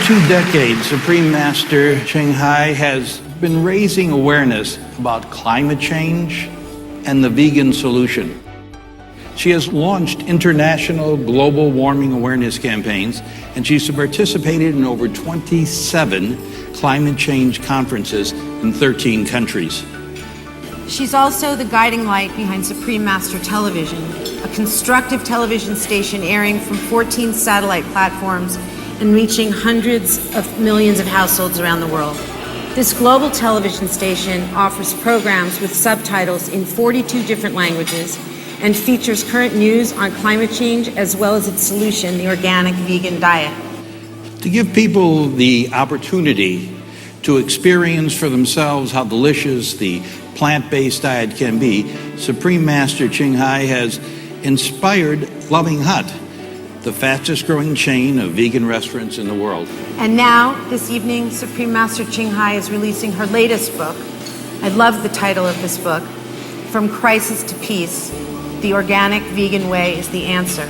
2 decades, Supreme Master Ching Hai has been raising awareness about climate change and the vegan solution. She has launched international global warming awareness campaigns, and she's participated in over 27 climate change conferences in 13 countries. She's also the guiding light behind Supreme Master Television, a constructive television station airing from 14 satellite platforms and reaching hundreds of millions of households around the world. This global television station offers programs with subtitles in 42 different languages and features current news on climate change as well as its solution, the organic vegan diet. To give people the opportunity to experience for themselves how delicious the plant-based diet can be, Supreme Master Ching Hai has inspired Loving Hut, the fastest growing chain of vegan restaurants in the world. And now, this evening, Supreme Master Ching Hai is releasing her latest book. I love the title of this book, From Crisis to Peace, The Organic Vegan Way is the Answer,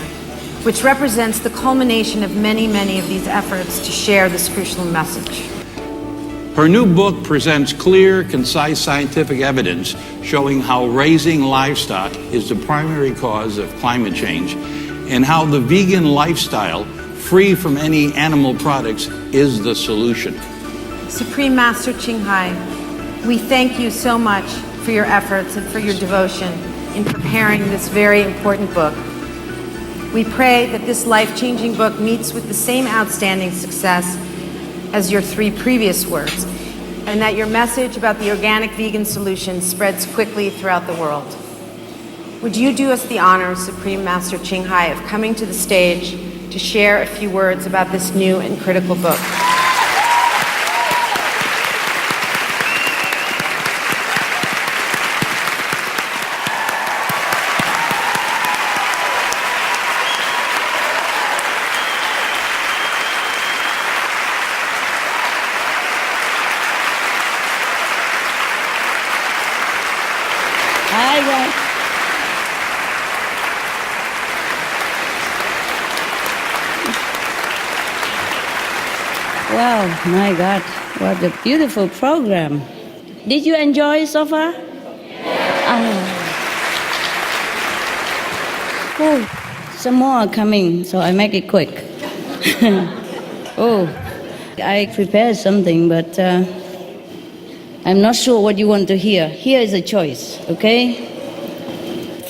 which represents the culmination of many, many of these efforts to share this crucial message. Her new book presents clear, concise scientific evidence showing how raising livestock is the primary cause of climate change and how the vegan lifestyle, free from any animal products, is the solution. Supreme Master Ching Hai, we thank you so much for your efforts and for your devotion in preparing this very important book. We pray that this life-changing book meets with the same outstanding success as your 3 previous works, and that your message about the organic vegan solution spreads quickly throughout the world. Would you do us the honor, Supreme Master Ching Hai, of coming to the stage to share a few words about this new and critical book? Hi, guys. Wow, my God, what a beautiful program. Did you enjoy it so far? Oh, some more are coming, so I make it quick. Oh, I prepared something, but I'm not sure what you want to hear. Here is a choice, okay?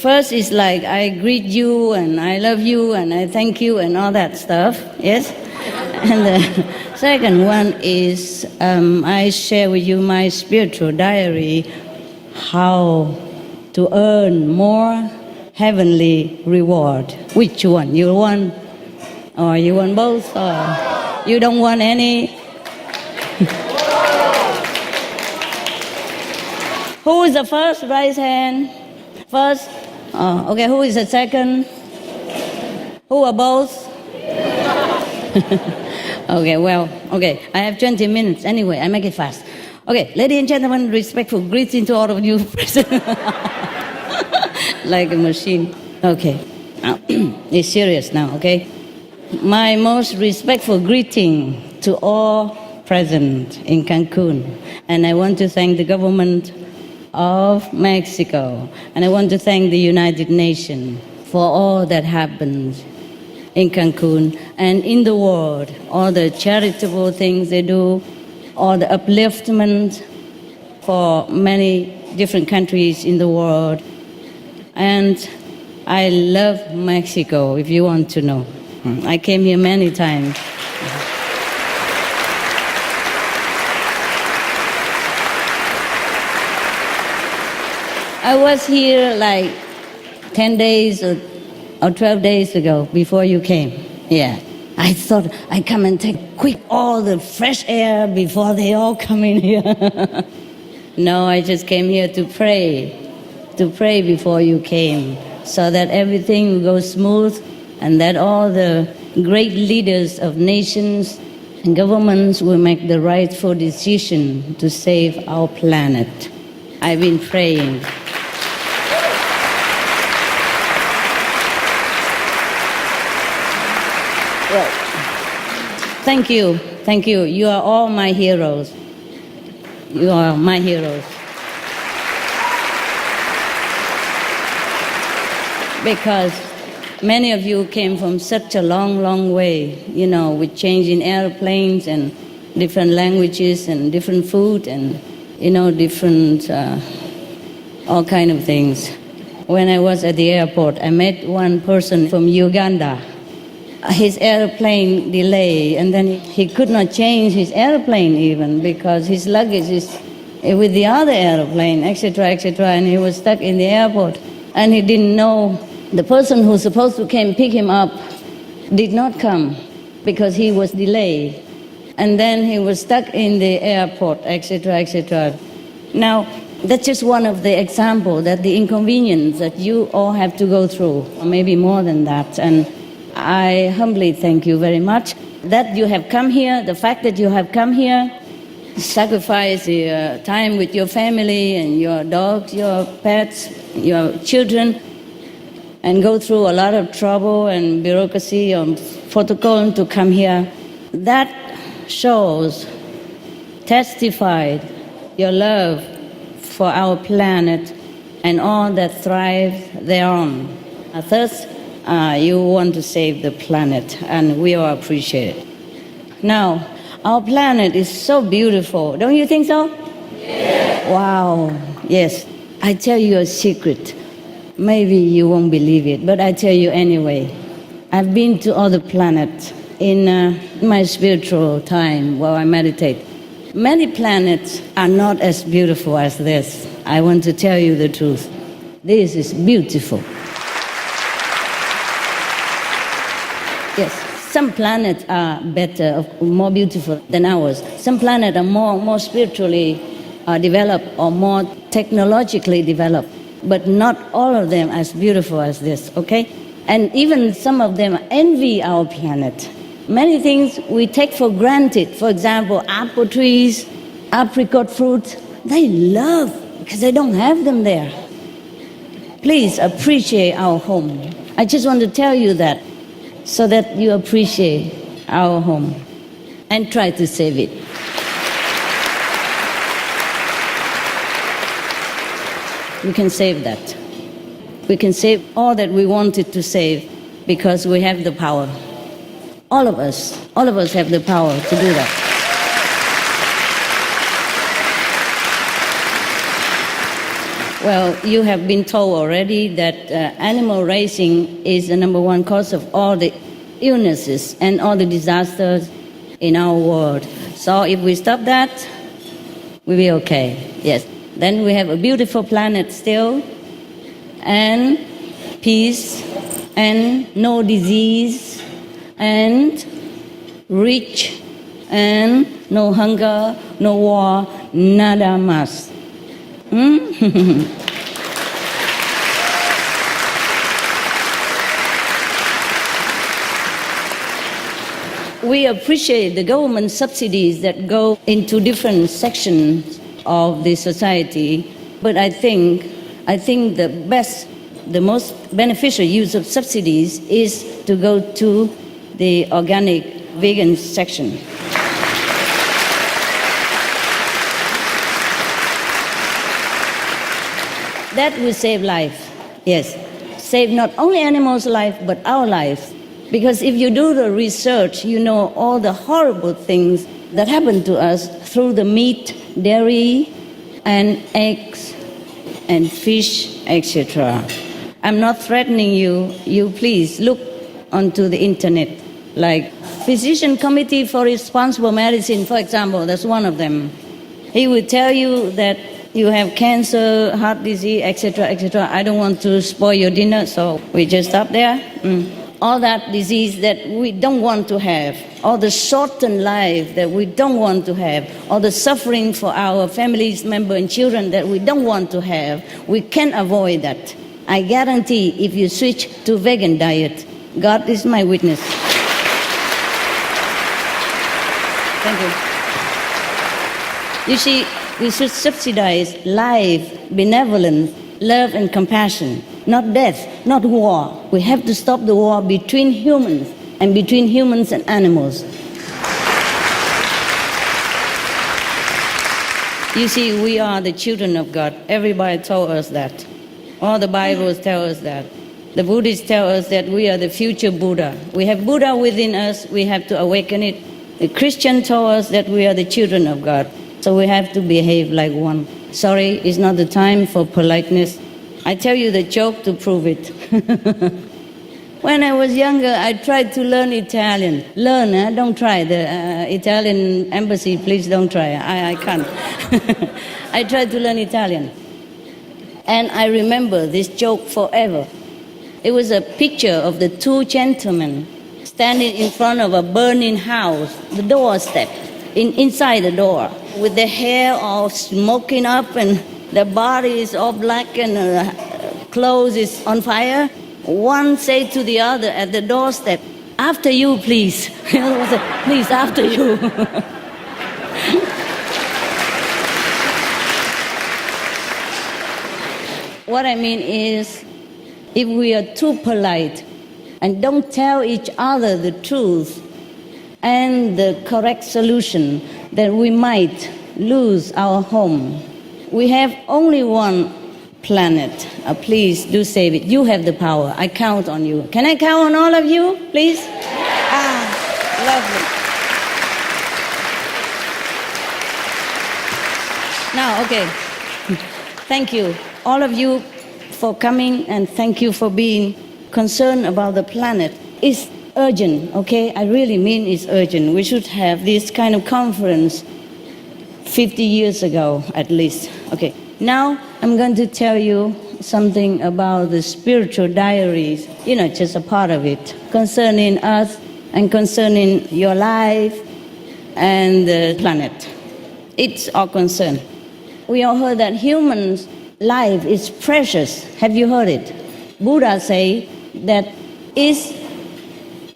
First is like I greet you and I love you and I thank you and all that stuff, yes? And the second one is I share with you my spiritual diary, how to earn more heavenly reward. Which one? You want? Or you want both? Or you don't want any? Who is the first? Raise hand. First? Oh, okay, who is the second? Who are both? Okay, well, okay, I have 20 minutes. Anyway, I make it fast. Okay, ladies and gentlemen, respectful greeting to all of you present. Like a machine. Okay, now, it's serious now, okay? My most respectful greeting to all present in Cancun. And I want to thank the government of Mexico. And I want to thank the United Nations for all that happened in Cancun and in the world, all the charitable things they do, all the upliftment for many different countries in the world. And I love Mexico, if you want to know. I came here many times. I was here like 10 days or 12 days ago, before you came. Yeah. I thought I'd come and take quick all the fresh air before they all come in here. No, I just came here to pray before you came, so that everything will go smooth and that all the great leaders of nations and governments will make the rightful decision to save our planet. I've been praying. Well, Thank you. Thank you. You are all my heroes. You are my heroes. Because many of you came from such a long, long way, you know, with changing airplanes and different languages and different food and, you know, different, all kind of things. When I was at the airport, I met one person from Uganda. His airplane delayed, and then he could not change his airplane even because his luggage is with the other airplane, etc., etc., and he was stuck in the airport. And he didn't know the person who's supposed to come pick him up did not come because he was delayed. And then he was stuck in the airport, etc., etc. Now, that's just one of the examples that the inconvenience that you all have to go through, or maybe more than that. And I humbly thank you very much that you have come here, the fact that you have come here, sacrifice the time with your family and your dogs, your pets, your children, and go through a lot of trouble and bureaucracy and protocol to come here. That shows, testified your love for our planet and all that thrives thereon. Thus, you want to save the planet, and we all appreciate it. Now, our planet is so beautiful. Don't you think so? Yes. Wow. Yes. I tell you a secret. Maybe you won't believe it, but I tell you anyway. I've been to other planets in my spiritual time while I meditate. Many planets are not as beautiful as this. I want to tell you the truth. This is beautiful. Yes, some planets are better, more beautiful than ours. Some planets are more spiritually developed or more technologically developed, but not all of them as beautiful as this, okay? And even some of them envy our planet. Many things we take for granted. For example, apple trees, apricot fruits, they love because they don't have them there. Please appreciate our home. I just want to tell you that so that you appreciate our home and try to save it. We can save that. We can save all that we wanted to save because we have the power. All of us have the power to do that. Well, you have been told already that animal raising is the number one cause of all the illnesses and all the disasters in our world. So if we stop that, we'll be okay. Yes. Then we have a beautiful planet still, and peace, and no disease, and rich, and no hunger, no war, nada más. We appreciate the government subsidies that go into different sections of the society, but I think the most beneficial use of subsidies is to go to the organic vegan section. That will save life, yes. Save not only animals' life, but our lives. Because if you do the research, you know all the horrible things that happen to us through the meat, dairy, and eggs, and fish, etc. I'm not threatening you. You please look onto the internet. Like Physician Committee for Responsible Medicine, for example, that's one of them. He will tell you that you have cancer, heart disease, etc., etc. I don't want to spoil your dinner, so we just stop there. All that disease that we don't want to have, all the shortened life that we don't want to have, all the suffering for our families, members, and children that we don't want to have, we can avoid that. I guarantee if you switch to vegan diet, God is my witness. Thank you. You see, we should subsidize life, benevolence, love, and compassion. Not death, not war. We have to stop the war between humans and between humans and animals. You see, we are the children of God. Everybody told us that. All the Bibles tell us that. The Buddhists tell us that we are the future Buddha. We have Buddha within us. We have to awaken it. The Christian told us that we are the children of God. So we have to behave like one. Sorry, it's not the time for politeness. I tell you the joke to prove it. When I was younger, I tried to learn Italian. Learn, don't try. The Italian embassy, please don't try. I can't. I tried to learn Italian. And I remember this joke forever. It was a picture of the two gentlemen standing in front of a burning house, the doorstep, inside the door, with their hair all smoking up and their body is all black and clothes is on fire. One said to the other at the doorstep, "After you, please." The other one said, "Please, after you." What I mean is, if we are too polite and don't tell each other the truth and the correct solution, then we might lose our home. We have only one planet. Please do save it. You have the power. I count on you. Can I count on all of you, please? Lovely. Now, okay. Thank you, all of you, for coming, and thank you for being concerned about the planet. It's urgent, okay? I really mean it's urgent. We should have this kind of conference 50 years ago, at least. Okay, now I'm going to tell you something about the spiritual diaries, just a part of it, concerning us and concerning your life and the planet. It's our concern. We all heard that humans' life is precious. Have you heard it? Buddha say that it's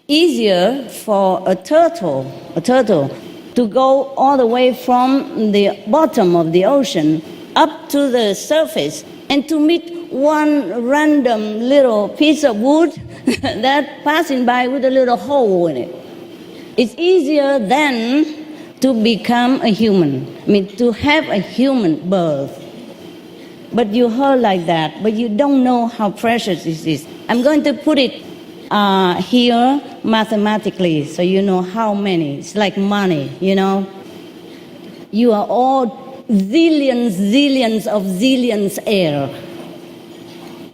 easier for a turtle to go all the way from the bottom of the ocean up to the surface and to meet one random little piece of wood that passing by with a little hole in it. It's easier than to become a human, to have a human birth. But you heard like that, but you don't know how precious this is. I'm going to put it here mathematically, so you know how many. It's like money, You are all zillions of zillions air.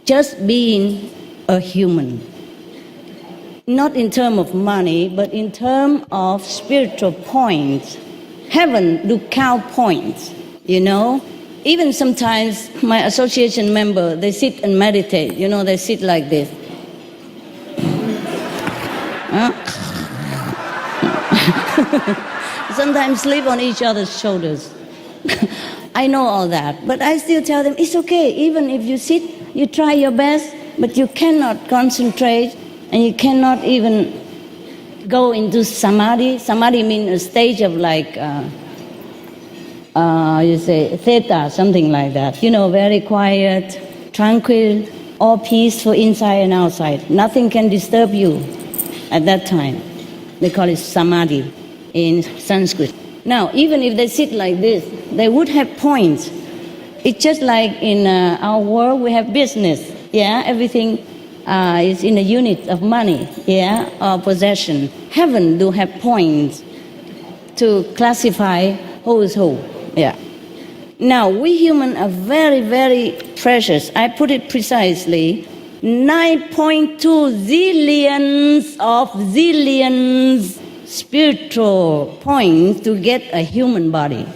Just being a human. Not in terms of money, but in terms of spiritual points. Heaven do count points, Even sometimes my association member, they sit and meditate, they sit like this. Sometimes sleep on each other's shoulders. I know all that, but I still tell them, it's okay, even if you sit, you try your best, but you cannot concentrate and you cannot even go into samadhi. Samadhi means a stage of theta, something like that. Very quiet, tranquil, all peaceful inside and outside. Nothing can disturb you at that time. They call it samadhi in Sanskrit. Now, even if they sit like this, they would have points. It's just like in our world, we have business. Everything is in a unit of money, or possession. Heaven do have points to classify who is who. Now, we humans are very, very precious. I put it precisely, 9.2 zillions spiritual points to get a human body.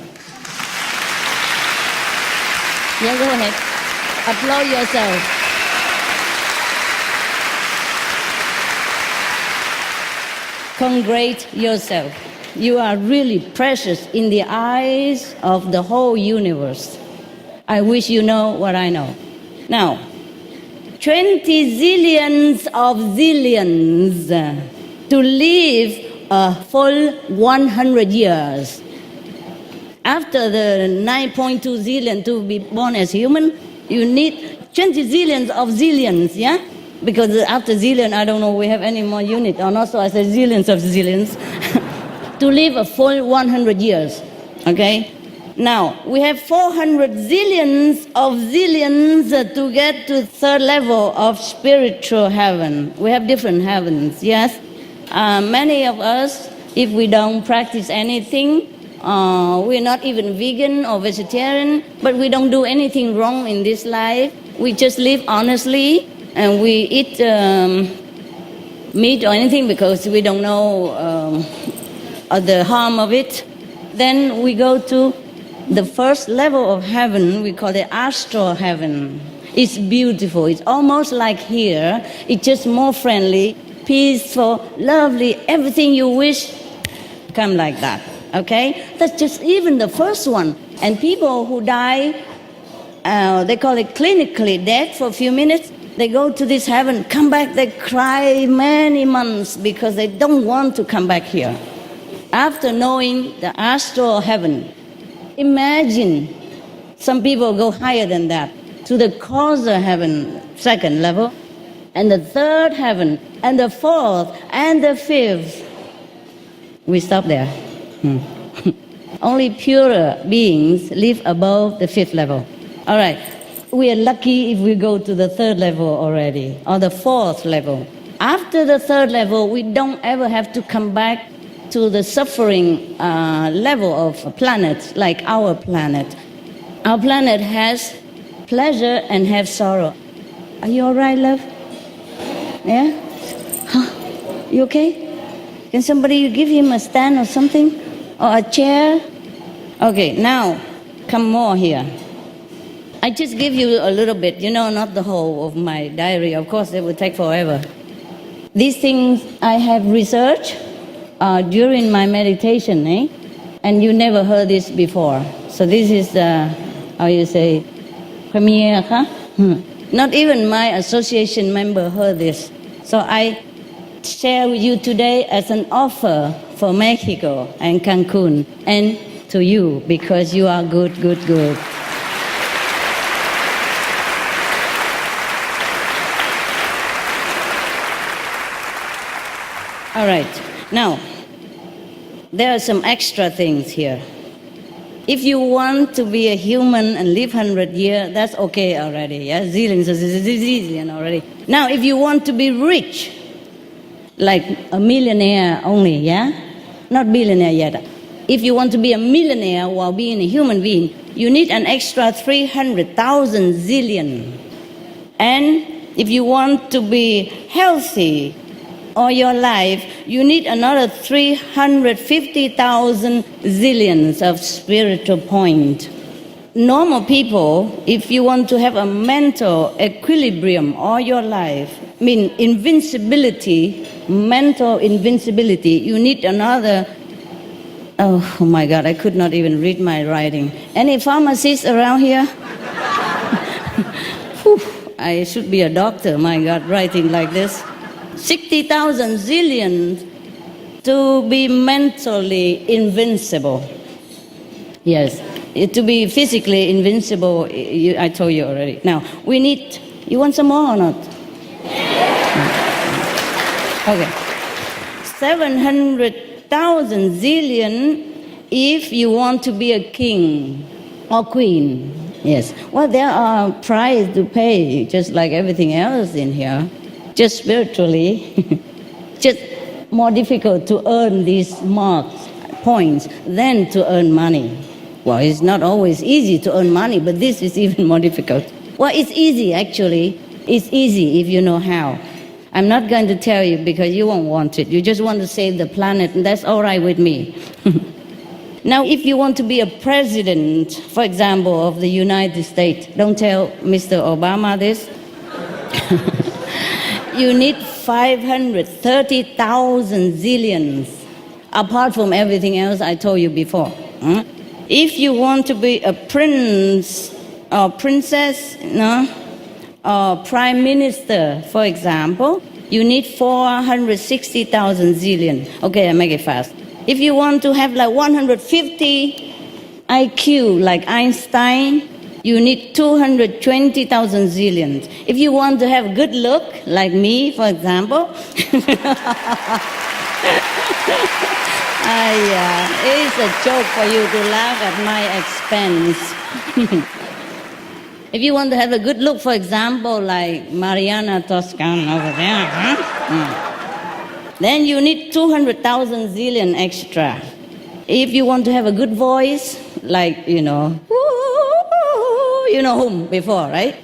Go ahead. Applaud yourself. Congratulate yourself. You are really precious in the eyes of the whole universe. I wish you know what I know. Now, 20 zillions of zillions to live a full 100 years. After the 9.2 zillion to be born as human, you need 20 zillions of zillions, Because after zillion, I don't know we have any more unit or not, so I said zillions of zillions. To live a full 100 years, okay? Now, we have 400 zillions of zillions to get to third level of spiritual heaven. We have different heavens, yes? Many of us, if we don't practice anything, we're not even vegan or vegetarian, but we don't do anything wrong in this life. We just live honestly, and we eat meat or anything because we don't know the harm of it. Then we go to the first level of heaven. We call it astral heaven. It's beautiful. It's almost like here. It's just more friendly, peaceful, lovely. Everything you wish come like that. Okay? That's just even the first one. And people who die, they call it clinically dead for a few minutes. They go to this heaven, come back, they cry many months because they don't want to come back here. After knowing the astral heaven, imagine some people go higher than that to the causal heaven, second level, and the third heaven, and the fourth, and the fifth. We stop there. Only purer beings live above the fifth level. All right. We are lucky if we go to the third level already, or the fourth level. After the third level, we don't ever have to come back to the suffering level of planets like our planet. Our planet has pleasure and has sorrow. Are you all right, love? Yeah? Huh? You okay? Can somebody give him a stand or something? Or a chair? Okay, now, come more here. I just give you a little bit, not the whole of my diary. Of course, it would take forever. These things I have researched during my meditation, and you never heard this before. So this is, how you say, premiere, huh? Not even my association member heard this. So I share with you today as an offer for Mexico and Cancun, and to you, because you are good. All right, now, there are some extra things here. If you want to be a human and live 100 years, that's okay already, yeah? Zillion already. Now, if you want to be rich, like a millionaire only, yeah? Not billionaire yet. If you want to be a millionaire while being a human being, you need an extra 300,000 zillion. And if you want to be healthy all your life, you need another 350,000 zillions of spiritual point. Normal people, if you want to have a mental equilibrium all your life, invincibility, mental invincibility, you need another, oh my God, I could not even read my writing. Any pharmacists around here? I should be a doctor, my God, writing like this. 60,000 zillions to be mentally invincible. Yes, to be physically invincible, I told you already. Now, we need, you want some more or not? Okay. 700,000 zillion if you want to be a king or queen. Yes. Well, there are prices to pay, just like everything else in here. Just spiritually, just more difficult to earn these marks, points, than to earn money. Well, it's not always easy to earn money, but this is even more difficult. Well, it's easy, actually. It's easy if you know how. I'm not going to tell you because you won't want it. You just want to save the planet, and that's all right with me. Now, if you want to be a president, for example, of the United States, don't tell Mr. Obama this. You need 530,000 zillions, apart from everything else I told you before. If you want to be a prince or princess, or prime minister, for example, you need 460,000 zillion. Okay, I make it fast. If you want to have like 150 IQ, like Einstein, you need 220,000 zillions. If you want to have good look, like me, for example, It's a joke for you to laugh at my expense. If you want to have a good look, for example, like Mariana Toscan over there, then you need 200,000 zillion extra. If you want to have a good voice, like, you know whom before, right?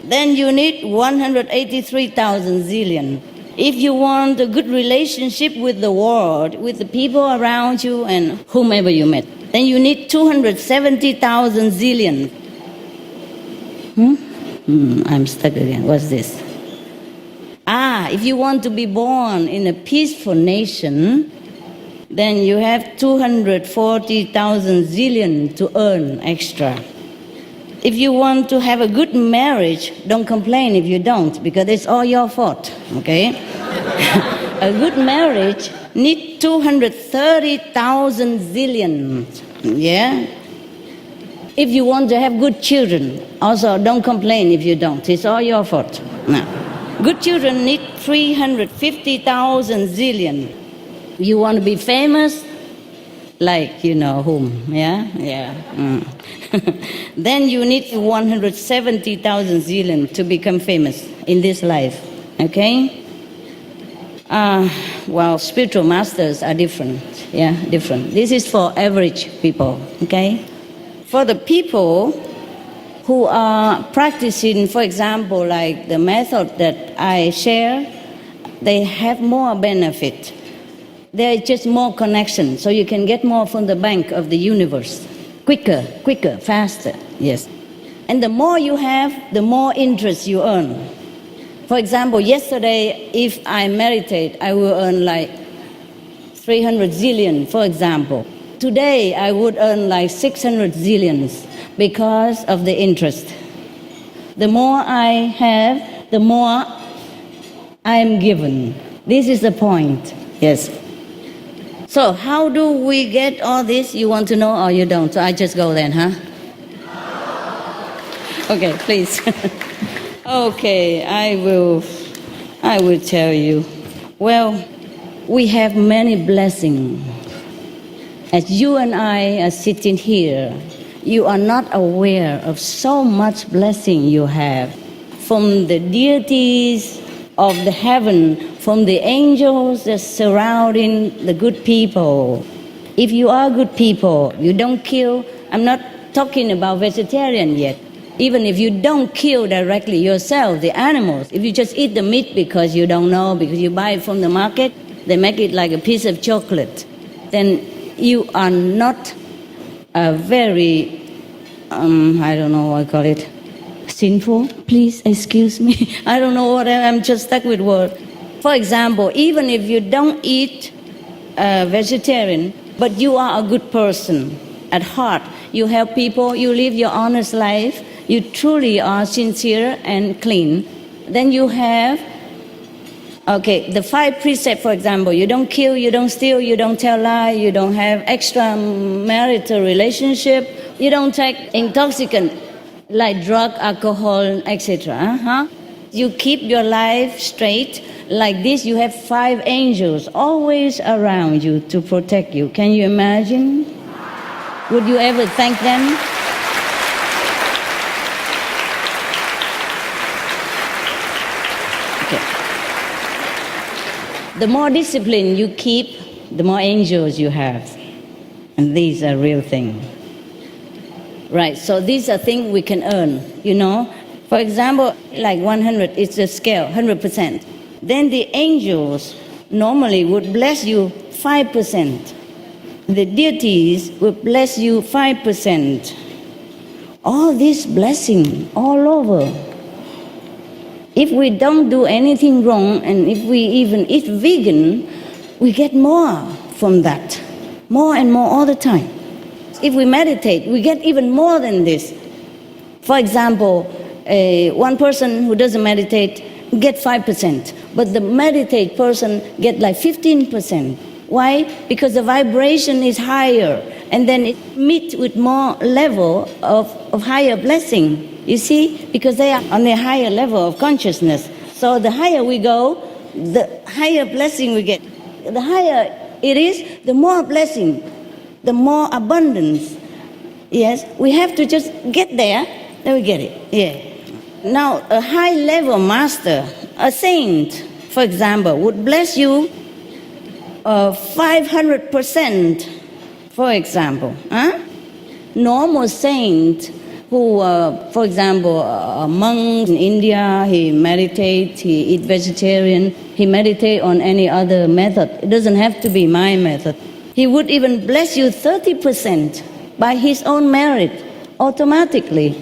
Then you need 183,000 zillion. If you want a good relationship with the world, with the people around you and whomever you met, then you need 270,000 zillion. I'm stuck again. What's this? If you want to be born in a peaceful nation, then you have 240,000 zillion to earn extra. If you want to have a good marriage, don't complain if you don't, because it's all your fault, okay? A good marriage needs 230,000 zillion, yeah? If you want to have good children, also don't complain if you don't. It's all your fault. No. Good children need 350,000 zillion. You want to be famous? Like you know whom, yeah? Yeah. Then you need 170,000 zillion to become famous in this life, okay? Well, spiritual masters are different, yeah, different. This is for average people, okay? For the people who are practicing, for example, like the method that I share, they have more benefit. There is just more connection, so you can get more from the bank of the universe. Quicker, faster, yes. And the more you have, the more interest you earn. For example, yesterday, if I meditate, I will earn like 300 zillion, for example. Today, I would earn like 600 zillions because of the interest. The more I have, the more I am given. This is the point, yes. So how do we get all this? You want to know or you don't? So I just go then, huh? Okay, please. Okay, I will tell you. Well, we have many blessings. As you and I are sitting here, you are not aware of so much blessing you have from the deities of the heaven, from the angels that surrounding the good people. If you are good people, you don't kill. I'm not talking about vegetarian yet. Even if you don't kill directly yourself, the animals, if you just eat the meat because you don't know, because you buy it from the market, they make it like a piece of chocolate, then you are not a very, I don't know what I call it, sinful, please excuse me. I don't know what I'm just stuck with words. For example, even if you don't eat vegetarian, but you are a good person at heart, you help people, you live your honest life, you truly are sincere and clean, then you have, the 5 precepts, for example, you don't kill, you don't steal, you don't tell lies, you don't have extramarital relationship, you don't take intoxicant like drug, alcohol, etc. You keep your life straight. Like this, you have 5 angels always around you to protect you. Can you imagine? Would you ever thank them? Okay. The more discipline you keep, the more angels you have. And these are real things. Right, so these are things we can earn, you know. For example, like 100, it's a scale, 100%. Then the angels normally would bless you 5%. The deities would bless you 5%. All this blessing all over. If we don't do anything wrong, and if we even eat vegan, we get more from that. More and more all the time. If we meditate, we get even more than this. For example, one person who doesn't meditate gets 5%, but the meditate person gets like 15%. Why? Because the vibration is higher, and then it meets with more level of higher blessing. You see? Because they are on a higher level of consciousness. So the higher we go, the higher blessing we get. The higher it is, the more blessing, the more abundance. Yes, we have to just get there, then we get it. Yeah. Now, a high-level master, a saint, for example, would bless you 500%, for example. Normal saint who, for example, a monk in India, he meditates, he eats vegetarian, he meditates on any other method. It doesn't have to be my method. He would even bless you 30% by his own merit, automatically.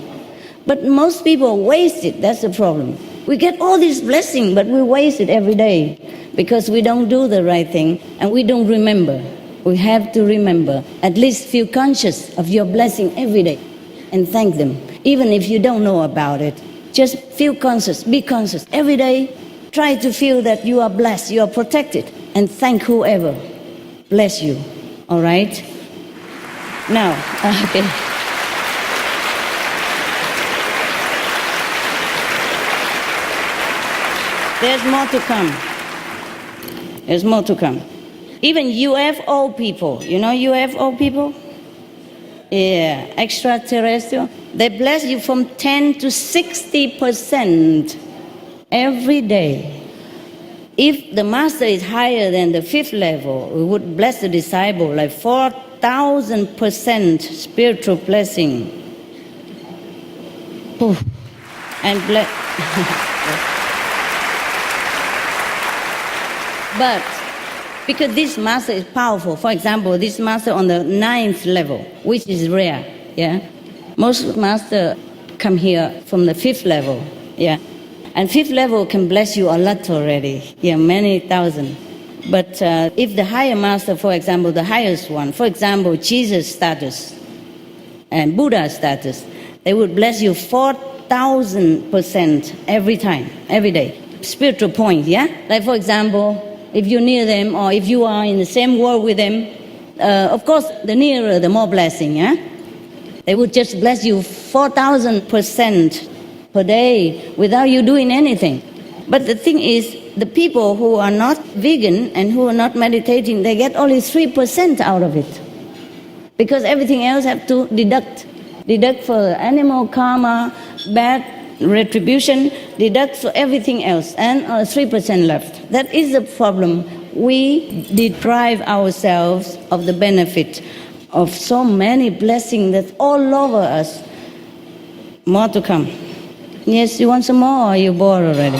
But most people waste it, that's the problem. We get all this blessing, but we waste it every day because we don't do the right thing and we don't remember. We have to remember, at least feel conscious of your blessing every day and thank them. Even if you don't know about it, just feel conscious, be conscious. Every day, try to feel that you are blessed, you are protected, and thank whoever bless you, all right? Now, okay. There's more to come. There's more to come. Even UFO people, you know UFO people? Yeah, extraterrestrial. They bless you from 10 to 60% every day. If the master is higher than the 5th level, we would bless the disciple like 4,000% spiritual blessing. Oof. And bless. But because this master is powerful, for example, this master on the 9th level, which is rare, yeah? Most masters come here from the 5th level, yeah? And 5th level can bless you a lot already, yeah, many thousand. But if the higher master, for example, the highest one, for example, Jesus status and Buddha status, they would bless you 4,000% every time, every day. Spiritual point, yeah? Like for example, if you're near them or if you are in the same world with them, of course, the nearer, the more blessing, yeah? They would just bless you 4,000% per day without you doing anything. But the thing is, the people who are not vegan and who are not meditating, they get only 3% out of it. Because everything else have to deduct. Deduct for animal karma, bad retribution, deduct for everything else, and 3% left. That is the problem. We deprive ourselves of the benefit of so many blessings that's all over us. More to come. Yes, you want some more, or are you bored already?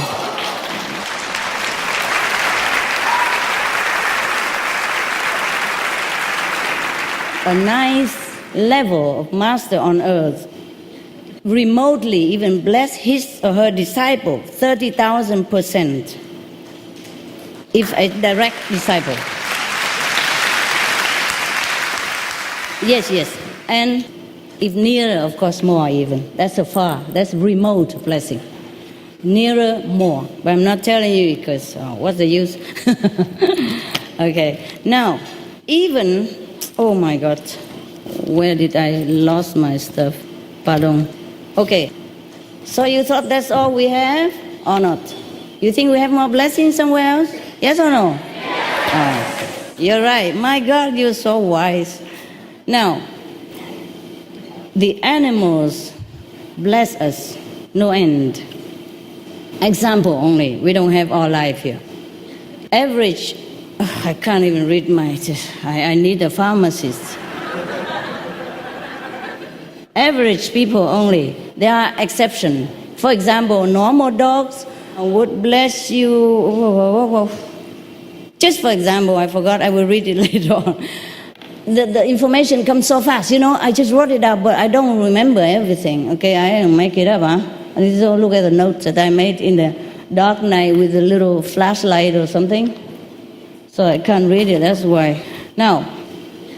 A nice level of master on earth remotely even bless his or her disciple 30,000% if a direct disciple. Yes, and if nearer, of course, more even. That's a far, that's remote blessing. Nearer, more. But I'm not telling you because what's the use? Okay, now, even, oh my God, where did I lost my stuff? Pardon. Okay, so you thought that's all we have or not? You think we have more blessings somewhere else? Yes or no? Yes. You're right. My God, you're so wise. Now, the animals bless us, no end. Example only. We don't have all life here. Average, I can't even read I need a pharmacist. Average people only. There are exceptions. For example, normal dogs would bless you. Just for example, I forgot, I will read it later on. The information comes so fast. You know, I just wrote it out, but I don't remember everything. Okay, I didn't make it up, huh? This is all, look at the notes that I made in the dark night with a little flashlight or something. So I can't read it, that's why. Now,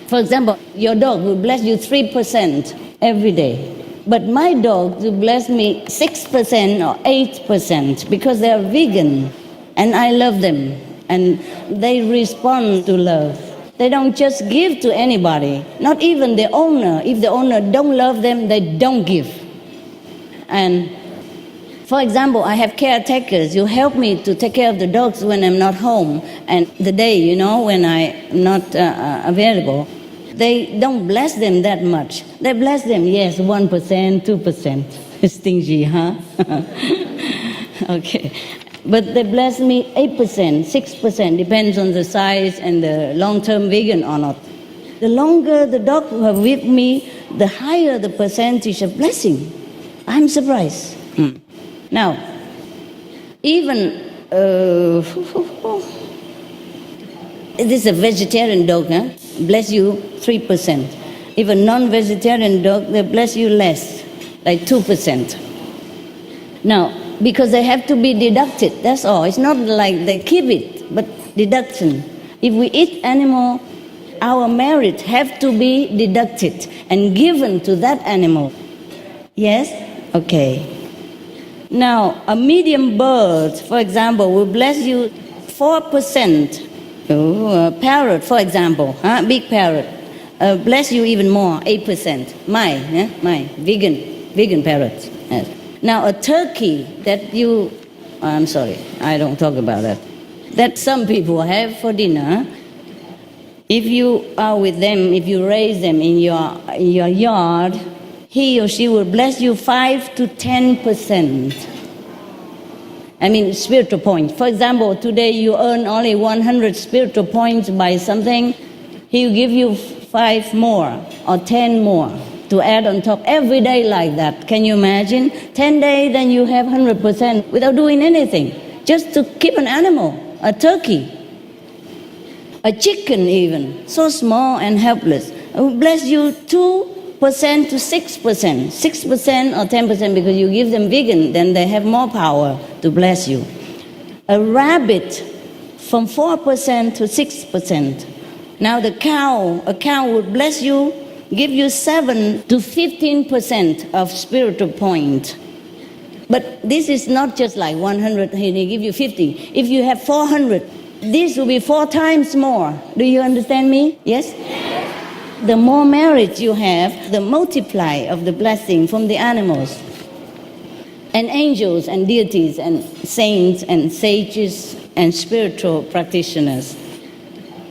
for example, your dog will bless you 3% every day. But my dog will bless me 6% or 8% because they are vegan and I love them and they respond to love. They don't just give to anybody, not even the owner. If the owner don't love them, they don't give. And For example, I have caretakers. You help me to take care of the dogs when I'm not home and the day, when I'm not available. They don't bless them that much. They bless them, yes, 1%, 2%. Stingy, huh? Okay. But they bless me 8%, 6%, depends on the size and the long-term vegan or not. The longer the dog are with me, the higher the percentage of blessing. I'm surprised. Now, even it is a vegetarian dog, huh? Bless you 3%. If a non-vegetarian dog, they bless you less, like 2%. Now, because they have to be deducted, that's all. It's not like they keep it, but deduction. If we eat animal, our merit have to be deducted and given to that animal. Yes? Okay. Now, a medium bird, for example, will bless you 4%. A parrot, for example, big parrot, bless you even more, 8%. My vegan parrots. Yes. Now, a turkey that I'm sorry, I don't talk about that. That some people have for dinner. If you are with them, if you raise them in your yard, he or she will bless you 5 to 10%. I mean, spiritual points. For example, today you earn only 100 spiritual points by something, he will give you 5 more or 10 more to add on top every day like that. Can you imagine? 10 days, then you have 100% without doing anything. Just to keep an animal, a turkey, a chicken even, so small and helpless. I will bless you 2% to 6%, 6% or 10% because you give them vegan, then they have more power to bless you. A rabbit from 4% to 6%. Now a cow would bless you, give you 7 to 15% of spiritual point. But this is not just like 100, he give you 50. If you have 400, this will be 4 times more. Do you understand me? Yes? The more merit you have, the multiply of the blessing from the animals and angels and deities and saints and sages and spiritual practitioners.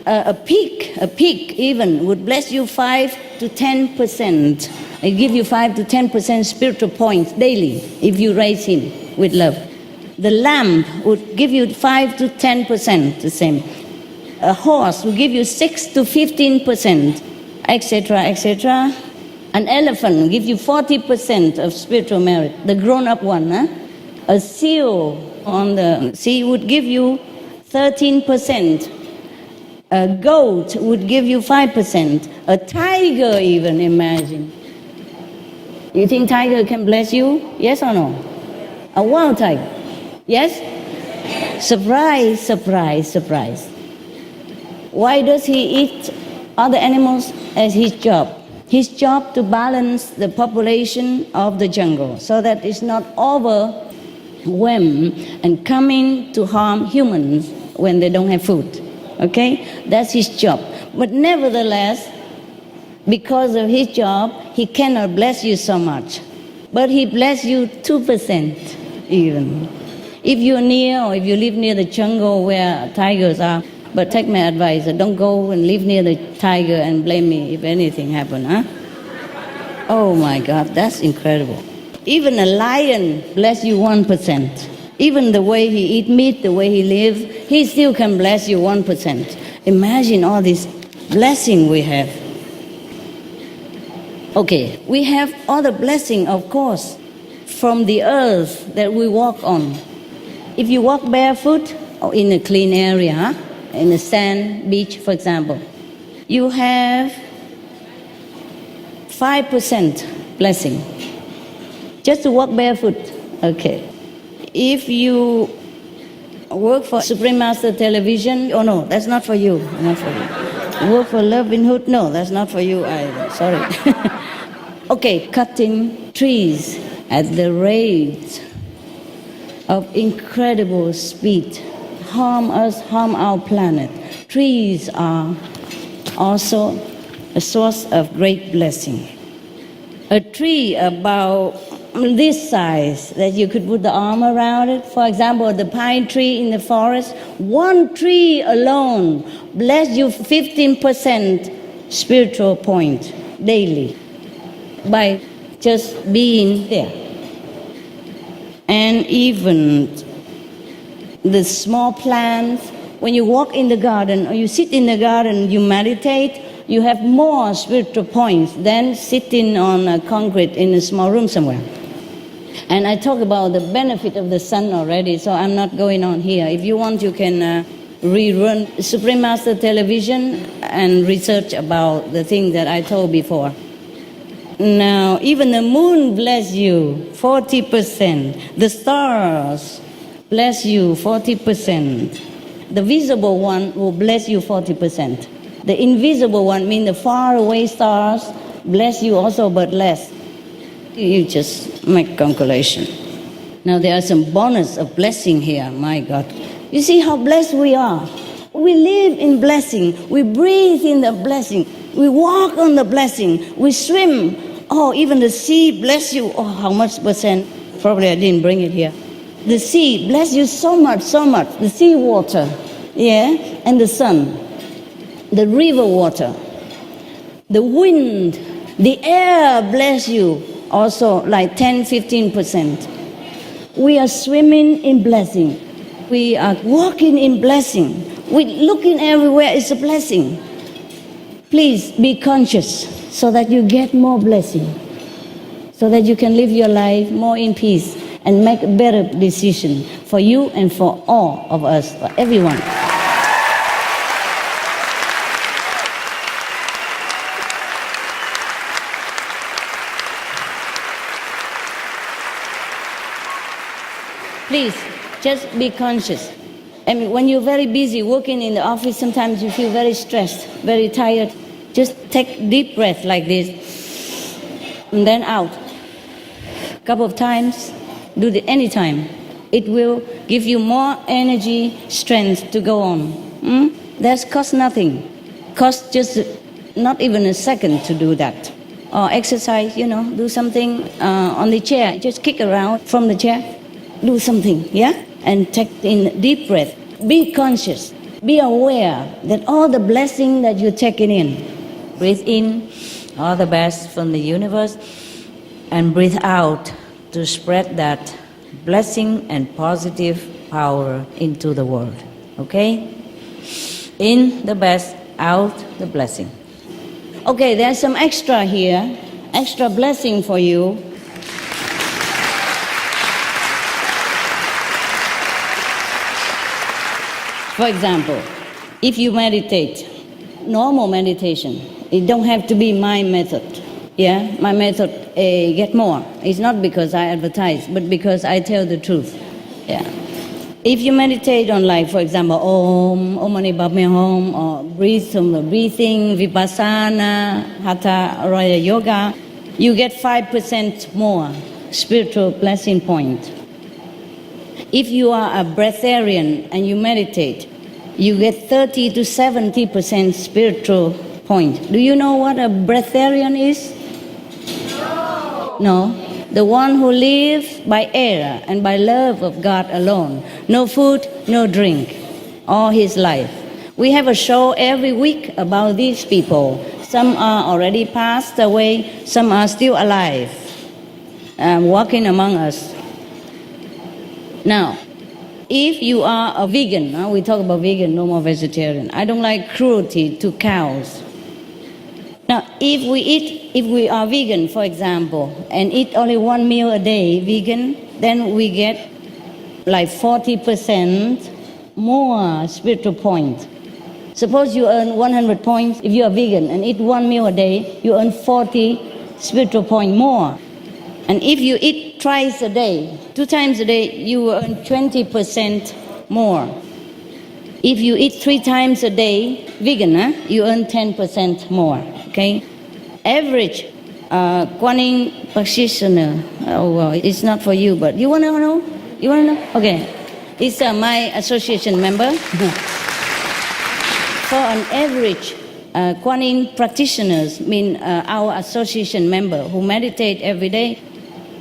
A pig even would bless you 5 to 10%. I give you 5 to 10% spiritual points daily if you raise him with love. The lamb would give you 5 to 10%, the same. A horse will give you 6 to 15%. Etc., etc. An elephant will give you 40% of spiritual merit, the grown-up one. A seal on the sea would give you 13%. A goat would give you 5%. A tiger even, imagine. You think tiger can bless you? Yes or no? A wild tiger? Yes? Surprise, surprise, surprise. Why does he eat other animals as his job? His job to balance the population of the jungle so that it's not overwhelmed and coming to harm humans when they don't have food. Okay? That's his job. But nevertheless, because of his job, he cannot bless you so much. But he bless you 2% even. If you're near or if you live near the jungle where tigers are, but take my advice, don't go and live near the tiger and blame me if anything happens, huh? Oh my God, that's incredible. Even a lion bless you 1%. Even the way he eat meat, the way he lives, he still can bless you 1%. Imagine all this blessing we have. Okay, we have all the blessing, of course, from the earth that we walk on. If you walk barefoot or in a clean area, huh? In a sand beach, for example, you have 5% blessing. Just to walk barefoot. Okay. If you work for Supreme Master Television, oh no, that's not for you. Not for you. Work for Loving Hood, no, that's not for you either. Sorry. Okay, cutting trees at the rate of incredible speed. Harm us, harm our planet. Trees are also a source of great blessing. A tree about this size that you could put the arm around it. For example, the pine tree in the forest, one tree alone bless you 15% spiritual point daily by just being there. And even the small plants, when you walk in the garden or you sit in the garden, you meditate, you have more spiritual points than sitting on a concrete in a small room somewhere. And I talk about the benefit of the sun already, so I'm not going on here. If you want, you can rerun Supreme Master Television and research about the thing that I told before. Now, even the moon bless you 40%. The stars bless you 40%. The visible one will bless you 40%. The invisible one, mean the far away stars, bless you also, but less. You just make calculation. Now there are some bonus of blessing here, my God. You see how blessed we are. We live in blessing. We breathe in the blessing. We walk on the blessing. We swim. Oh, even the sea bless you. Oh, how much percent? Probably I didn't bring it here. The sea bless you so much, so much. The sea water, yeah, and the sun, the river water, the wind, the air bless you also like 10-15%. We are swimming in blessing. We are walking in blessing. We looking everywhere is a blessing. Please be conscious so that you get more blessing, so that you can live your life more in peace and make a better decision for you and for all of us, for everyone. Please, just be conscious. I mean, when you're very busy working in the office, sometimes you feel very stressed, very tired. Just take deep breath like this, and then out. A couple of times, do it anytime. It will give you more energy, strength to go on. That's cost nothing. Cost just not even a second to do that. Or exercise, do something on the chair. Just kick around from the chair. Do something, yeah? And take in deep breath. Be conscious. Be aware that all the blessing that you're taking in. Breathe in all the best from the universe and breathe out to spread that blessing and positive power into the world. Okay? In the best, out the blessing. Okay, there's some extra here. Extra blessing for you. For example, if you meditate, normal meditation, it don't have to be my method. Yeah, my method get more. It's not because I advertise, but because I tell the truth. Yeah. If you meditate on, like, for example, Om Mani Padme Hum, or breathe from the breathing, Vipassana, Hatha Raya Yoga, you get 5% more spiritual blessing point. If you are a breatharian and you meditate, you get 30 to 70% spiritual point. Do you know what a breatharian is? No. The one who lives by air and by love of God alone. No food, no drink, all his life. We have a show every week about these people. Some are already passed away, some are still alive, walking among us. Now, if you are a vegan, we talk about vegan, no more vegetarian. I don't like cruelty to cows. Now, if we are vegan, for example, and eat only one meal a day, vegan, then we get like 40% more spiritual points. Suppose you earn 100 points. If you are vegan and eat one meal a day, you earn 40 spiritual points more. And if you eat twice a day, 2 times a day, you will earn 20% more. If you eat 3 times a day, vegan, you earn 10% more. Okay? Average Kuan Yin practitioner. Oh, well, it's not for you, but you want to know? You want to know? Okay. It's my association member. For an average Kuan Yin practitioners, mean our association member who meditate every day,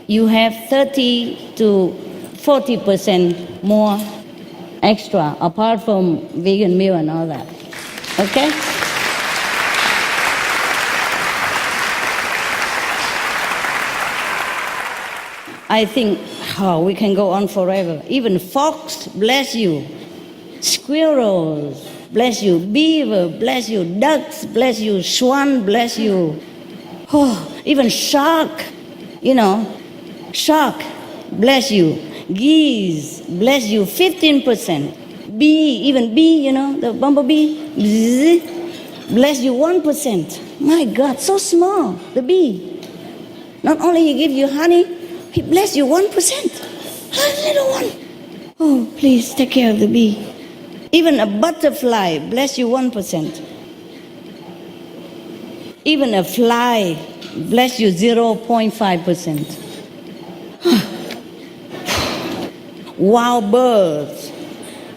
you have 30 to 40% more extra, apart from vegan meal and all that. Okay? I think, we can go on forever. Even fox, bless you. Squirrels, bless you. Beaver, bless you. Ducks, bless you. Swan, bless you. Even shark, shark, bless you. Geese, bless you. 15%. Bee, the bumblebee, bzz, bless you 1%. My God, so small, the bee. Not only he give you honey, he bless you 1%. A little one. Oh, please take care of the bee. Even a butterfly, bless you 1%. Even a fly, bless you 0.5%. Wild birds,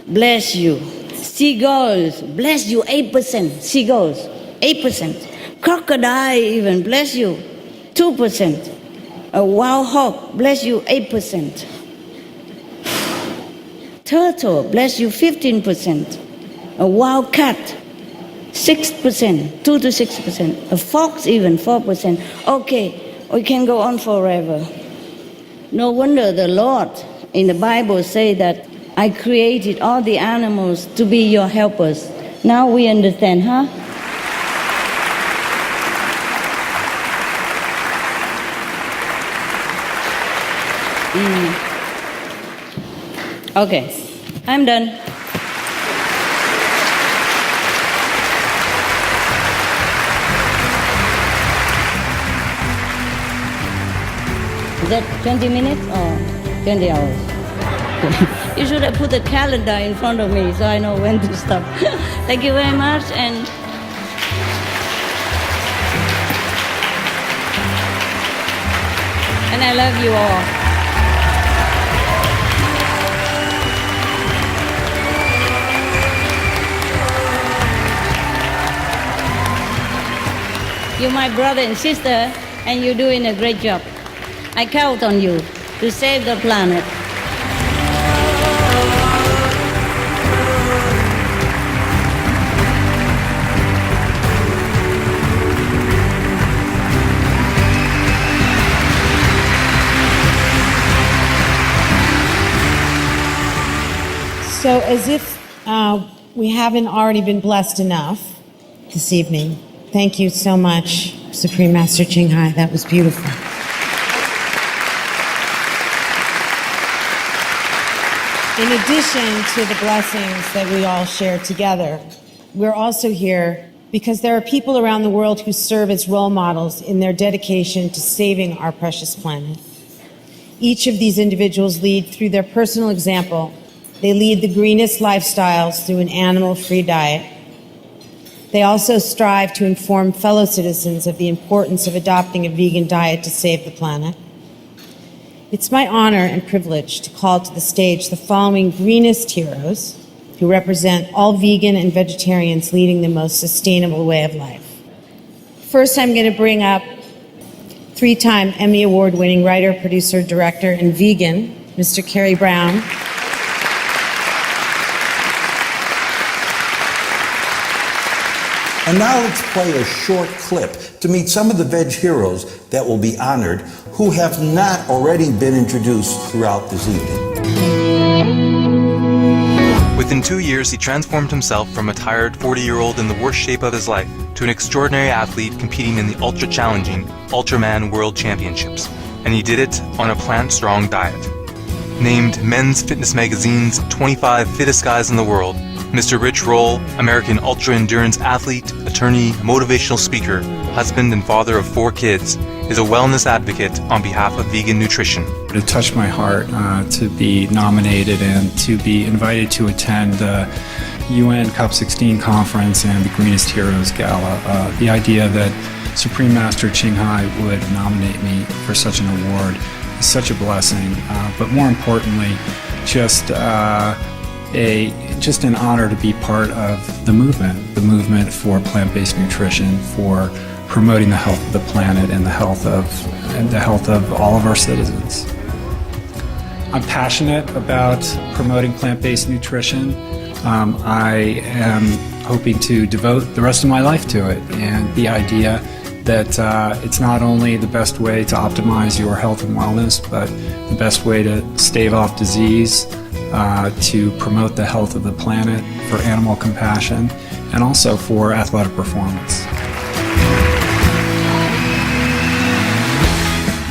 bless you. Seagulls, bless you 8%. Seagulls, 8%. Crocodile even, bless you 2%. A wild hog, bless you 8%. Turtle, bless you 15%. A wild cat, 6%, 2 to 6%. A fox even, 4%. Okay, we can go on forever. No wonder the Lord in the Bible say that I created all the animals to be your helpers. Now we understand, huh? Okay, I'm done. Is that 20 minutes or 20 hours? You should have put a calendar in front of me so I know when to stop. Thank you very much. And I love you all. You're my brother and sister, and you're doing a great job. I count on you to save the planet. So as if we haven't already been blessed enough this evening, thank you so much, Supreme Master Ching Hai. That was beautiful. In addition to the blessings that we all share together, we're also here because there are people around the world who serve as role models in their dedication to saving our precious planet. Each of these individuals lead through their personal example. They lead the greenest lifestyles through an animal-free diet. They also strive to inform fellow citizens of the importance of adopting a vegan diet to save the planet. It's my honor and privilege to call to the stage the following greenest heroes who represent all vegan and vegetarians leading the most sustainable way of life. First, I'm going to bring up 3-time Emmy Award-winning writer, producer, director, and vegan, Mr. Kerry Brown. And now let's play a short clip to meet some of the veg heroes that will be honored who have not already been introduced throughout this evening. Within 2 years, he transformed himself from a tired 40-year-old in the worst shape of his life to an extraordinary athlete competing in the ultra-challenging Ultraman World Championships. And he did it on a plant-strong diet. Named Men's Fitness Magazine's 25 Fittest Guys in the World, Mr. Rich Roll, American ultra-endurance athlete, attorney, motivational speaker, husband and father of 4 kids, is a wellness advocate on behalf of vegan nutrition. It touched my heart to be nominated and to be invited to attend the UN COP16 conference and the Greenest Heroes Gala. The idea that Supreme Master Ching Hai would nominate me for such an award is such a blessing, but more importantly, just just an honor to be part of the movement for plant-based nutrition, for promoting the health of the planet and the health of all of our citizens. I'm passionate about promoting plant-based nutrition. I am hoping to devote the rest of my life to it, and the idea that it's not only the best way to optimize your health and wellness, but the best way to stave off disease, to promote the health of the planet, for animal compassion, and also for athletic performance.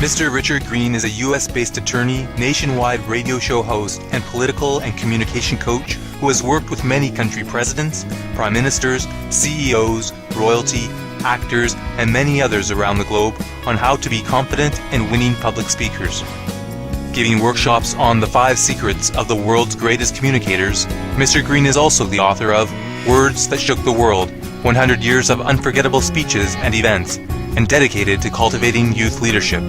Mr. Richard Green is a U.S.-based attorney, nationwide radio show host, and political and communication coach who has worked with many country presidents, prime ministers, CEOs, royalty, actors, and many others around the globe on how to be confident and winning public speakers. Giving workshops on the 5 secrets of the world's greatest communicators, Mr. Green is also the author of Words That Shook the World, 100 Years of Unforgettable Speeches and Events, and dedicated to cultivating youth leadership.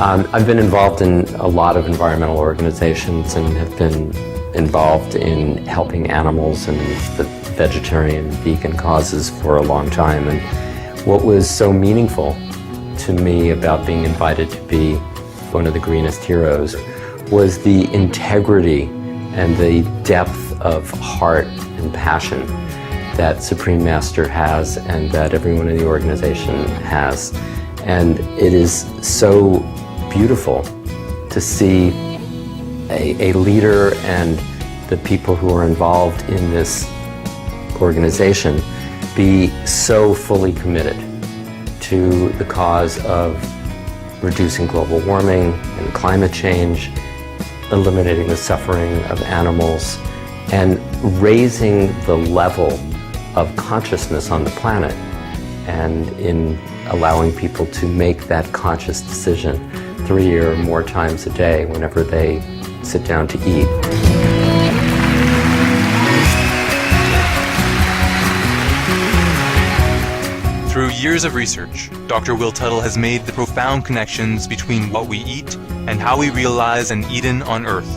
I've been involved in a lot of environmental organizations and have been involved in helping animals and the vegetarian, vegan causes for a long time. And what was so meaningful to me about being invited to be one of the greenest heroes was the integrity and the depth of heart and passion that Supreme Master has and that everyone in the organization has. And it is so beautiful to see a leader and the people who are involved in this organization be so fully committed to the cause of reducing global warming and climate change, eliminating the suffering of animals, and raising the level of consciousness on the planet, and in allowing people to make that conscious decision 3 or more times a day whenever they sit down to eat. Through years of research, Dr. Will Tuttle has made the profound connections between what we eat and how we realize an Eden on Earth,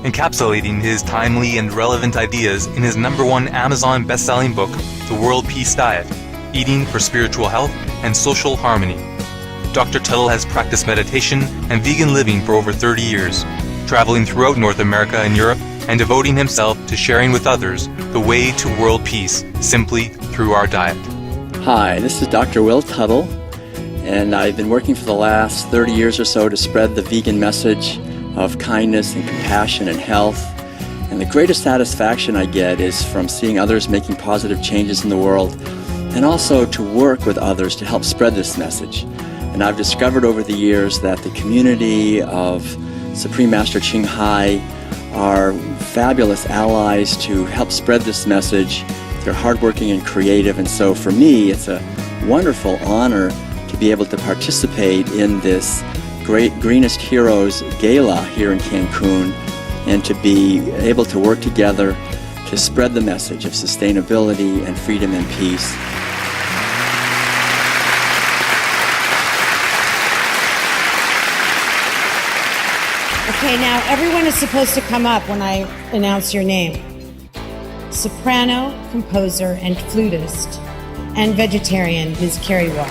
encapsulating his timely and relevant ideas in his #1 Amazon best-selling book, The World Peace Diet, Eating for Spiritual Health and Social Harmony. Dr. Tuttle has practiced meditation and vegan living for over 30 years, traveling throughout North America and Europe and devoting himself to sharing with others the way to world peace simply through our diet. Hi, this is Dr. Will Tuttle, and I've been working for the last 30 years or so to spread the vegan message of kindness and compassion and health. And the greatest satisfaction I get is from seeing others making positive changes in the world, and also to work with others to help spread this message. And I've discovered over the years that the community of Supreme Master Ching Hai are fabulous allies to help spread this message. They're hardworking and creative, and so for me it's a wonderful honor to be able to participate in this great Greenest Heroes Gala here in Cancun, and to be able to work together to spread the message of sustainability and freedom and peace. Okay, now everyone is supposed to come up when I announce your name. Soprano, composer, and flutist, and vegetarian, Ms. Carrie Walsh.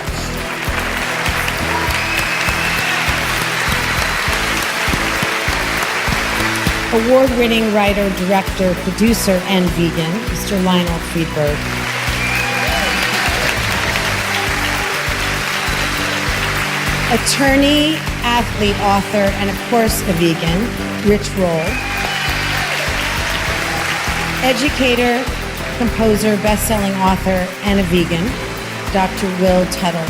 Award-winning writer, director, producer, and vegan, Mr. Lionel Friedberg. Attorney, athlete, author, and of course a vegan, Rich Roll. Educator, composer, best-selling author, and a vegan, Dr. Will Tuttle.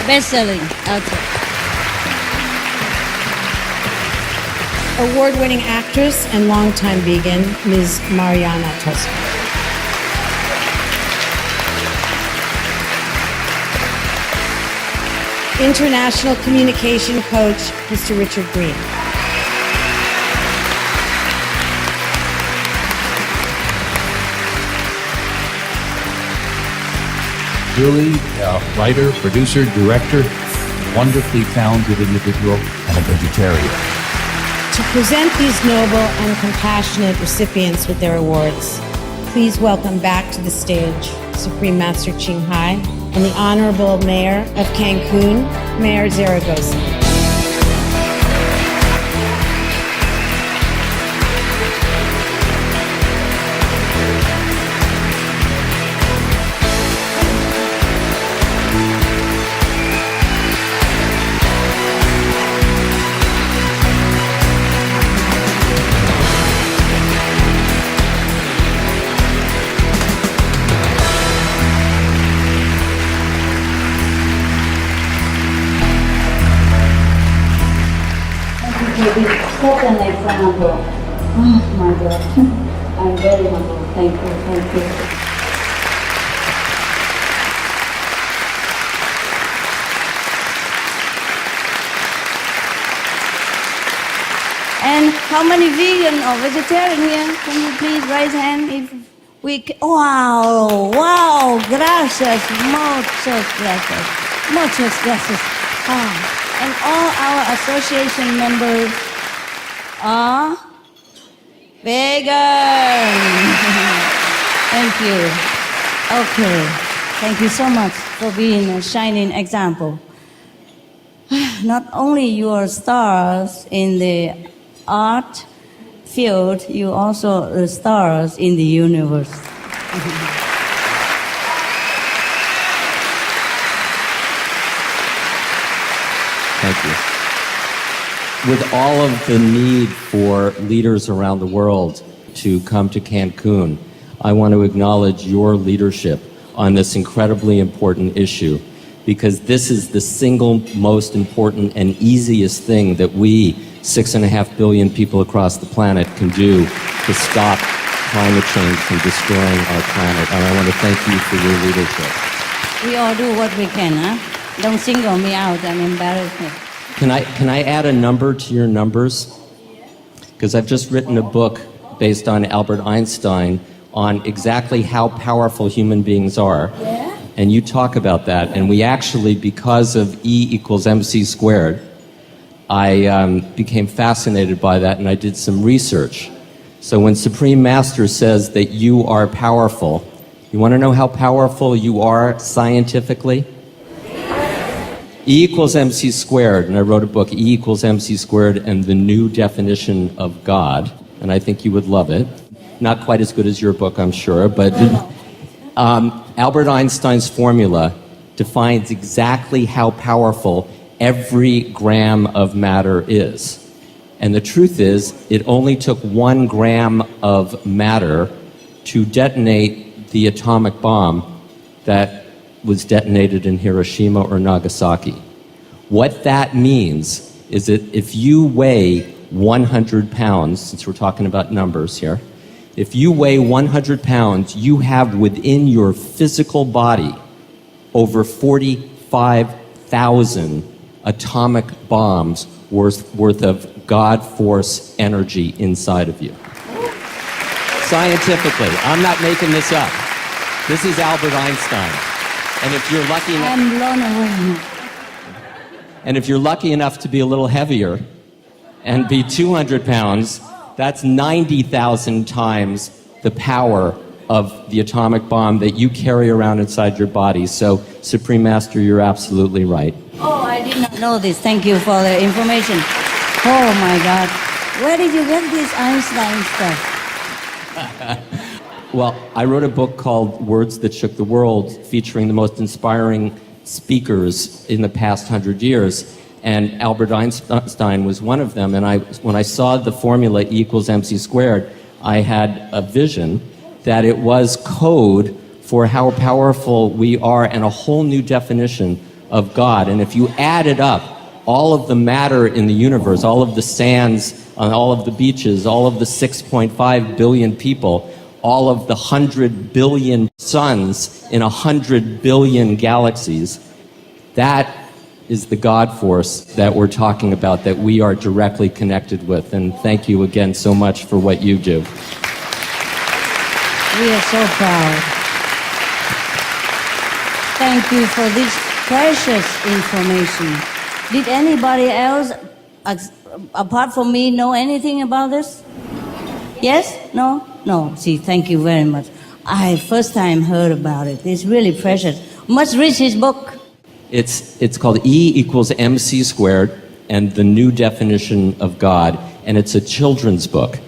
Best-selling author. Award-winning actress and longtime vegan, Ms. Mariana Tosca. International communication coach, Mr. Richard Green. Julie, writer, producer, director, wonderfully talented individual, and a vegetarian. to present these noble and compassionate recipients with their awards, please welcome back to the stage Supreme Master Ching Hai and the Honorable Mayor of Cancun, Mayor Zaragoza. Set an example. Oh my God. I'm very humble. Thank you. Thank you. And how many vegan or vegetarian here? Can you please raise hand if we wow, wow, gracias, muchas gracias. Muchas gracias. Ah. And all our association members are vegan. Thank you. Okay. Thank you so much for being a shining example. Not only you are stars in the art field, you also are stars in the universe. Thank you. With all of the need for leaders around the world to come to Cancun, I want to acknowledge your leadership on this incredibly important issue, because this is the single most important and easiest thing that we, 6.5 billion people across the planet, can do to stop climate change from destroying our planet. And I want to thank you for your leadership. We all do what we can, huh? Don't single me out and embarrass me. Can I add a number to your numbers? Because I've just written a book based on Albert Einstein on exactly how powerful human beings are. Yeah? And you talk about that. And we actually, because of E equals MC squared, I became fascinated by that, and I did some research. So when Supreme Master says that you are powerful, you want to know how powerful you are scientifically? E equals MC squared, and I wrote a book, E equals MC squared and the New Definition of God, and I think you would love it. Not quite as good as your book, I'm sure, but Albert Einstein's formula defines exactly how powerful every gram of matter is. And the truth is, it only took 1 gram of matter to detonate the atomic bomb that was detonated in Hiroshima or Nagasaki. What that means is that if you weigh 100 pounds, since we're talking about numbers here, if you weigh 100 pounds, you have within your physical body over 45,000 atomic bombs worth of God force energy inside of you. Scientifically, I'm not making this up. This is Albert Einstein. And if you're lucky enough, I'm blown away. and if you're lucky enough to be a little heavier and be 200 pounds, that's 90,000 times the power of the atomic bomb that you carry around inside your body. So, Supreme Master, you're absolutely right. Oh, I did not know this. Thank you for the information. Oh my God. Where did you get this Einstein stuff? Well, I wrote a book called Words That Shook the World, featuring the most inspiring speakers in the past 100 years, and Albert Einstein was one of them. And when I saw the formula E equals MC squared, I had a vision that it was code for how powerful we are and a whole new definition of God. And if you added up all of the matter in the universe, all of the sands on all of the beaches, all of the 6.5 billion people, all of the 100 billion suns in 100 billion galaxies, that is the God force that we're talking about, that we are directly connected with. And thank you again so much for what you do. We are so proud. Thank you for this precious information. Did anybody else apart from me, know anything about this? Yes? No? No. See, thank you very much. I first time heard about it. It's really precious. Must read his book. It's called E equals MC squared and the New Definition of God, and it's a children's book.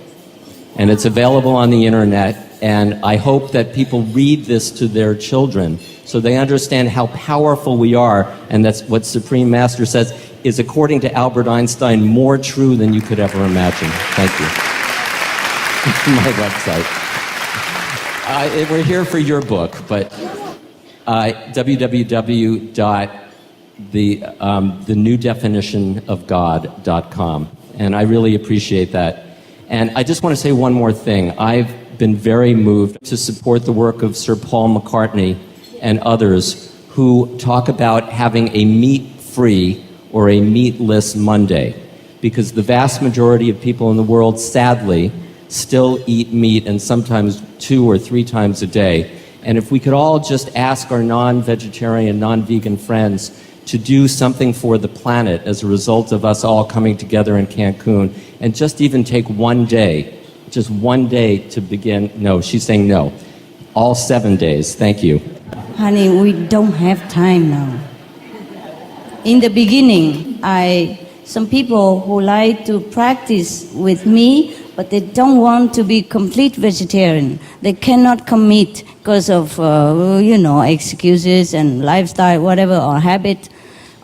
And it's available on the internet, and I hope that people read this to their children so they understand how powerful we are, and that's what Supreme Master says is, according to Albert Einstein, more true than you could ever imagine. Thank you. My website. We're here for your book, but www.thenewdefinitionofgod.com. And I really appreciate that. And I just want to say one more thing. I've been very moved to support the work of Sir Paul McCartney and others who talk about having a meat-free or a meatless Monday, because the vast majority of people in the world, sadly, still eat meat, and sometimes 2 or 3 times a day. And if we could all just ask our non-vegetarian, non-vegan friends to do something for the planet as a result of us all coming together in Cancun, and just even take one day, just one day to begin. No, she's saying no. All 7 days. Thank you. Honey, we don't have time now. In the beginning, some people who like to practice with me, but they don't want to be complete vegetarian. They cannot commit because of, excuses and lifestyle, whatever, or habit,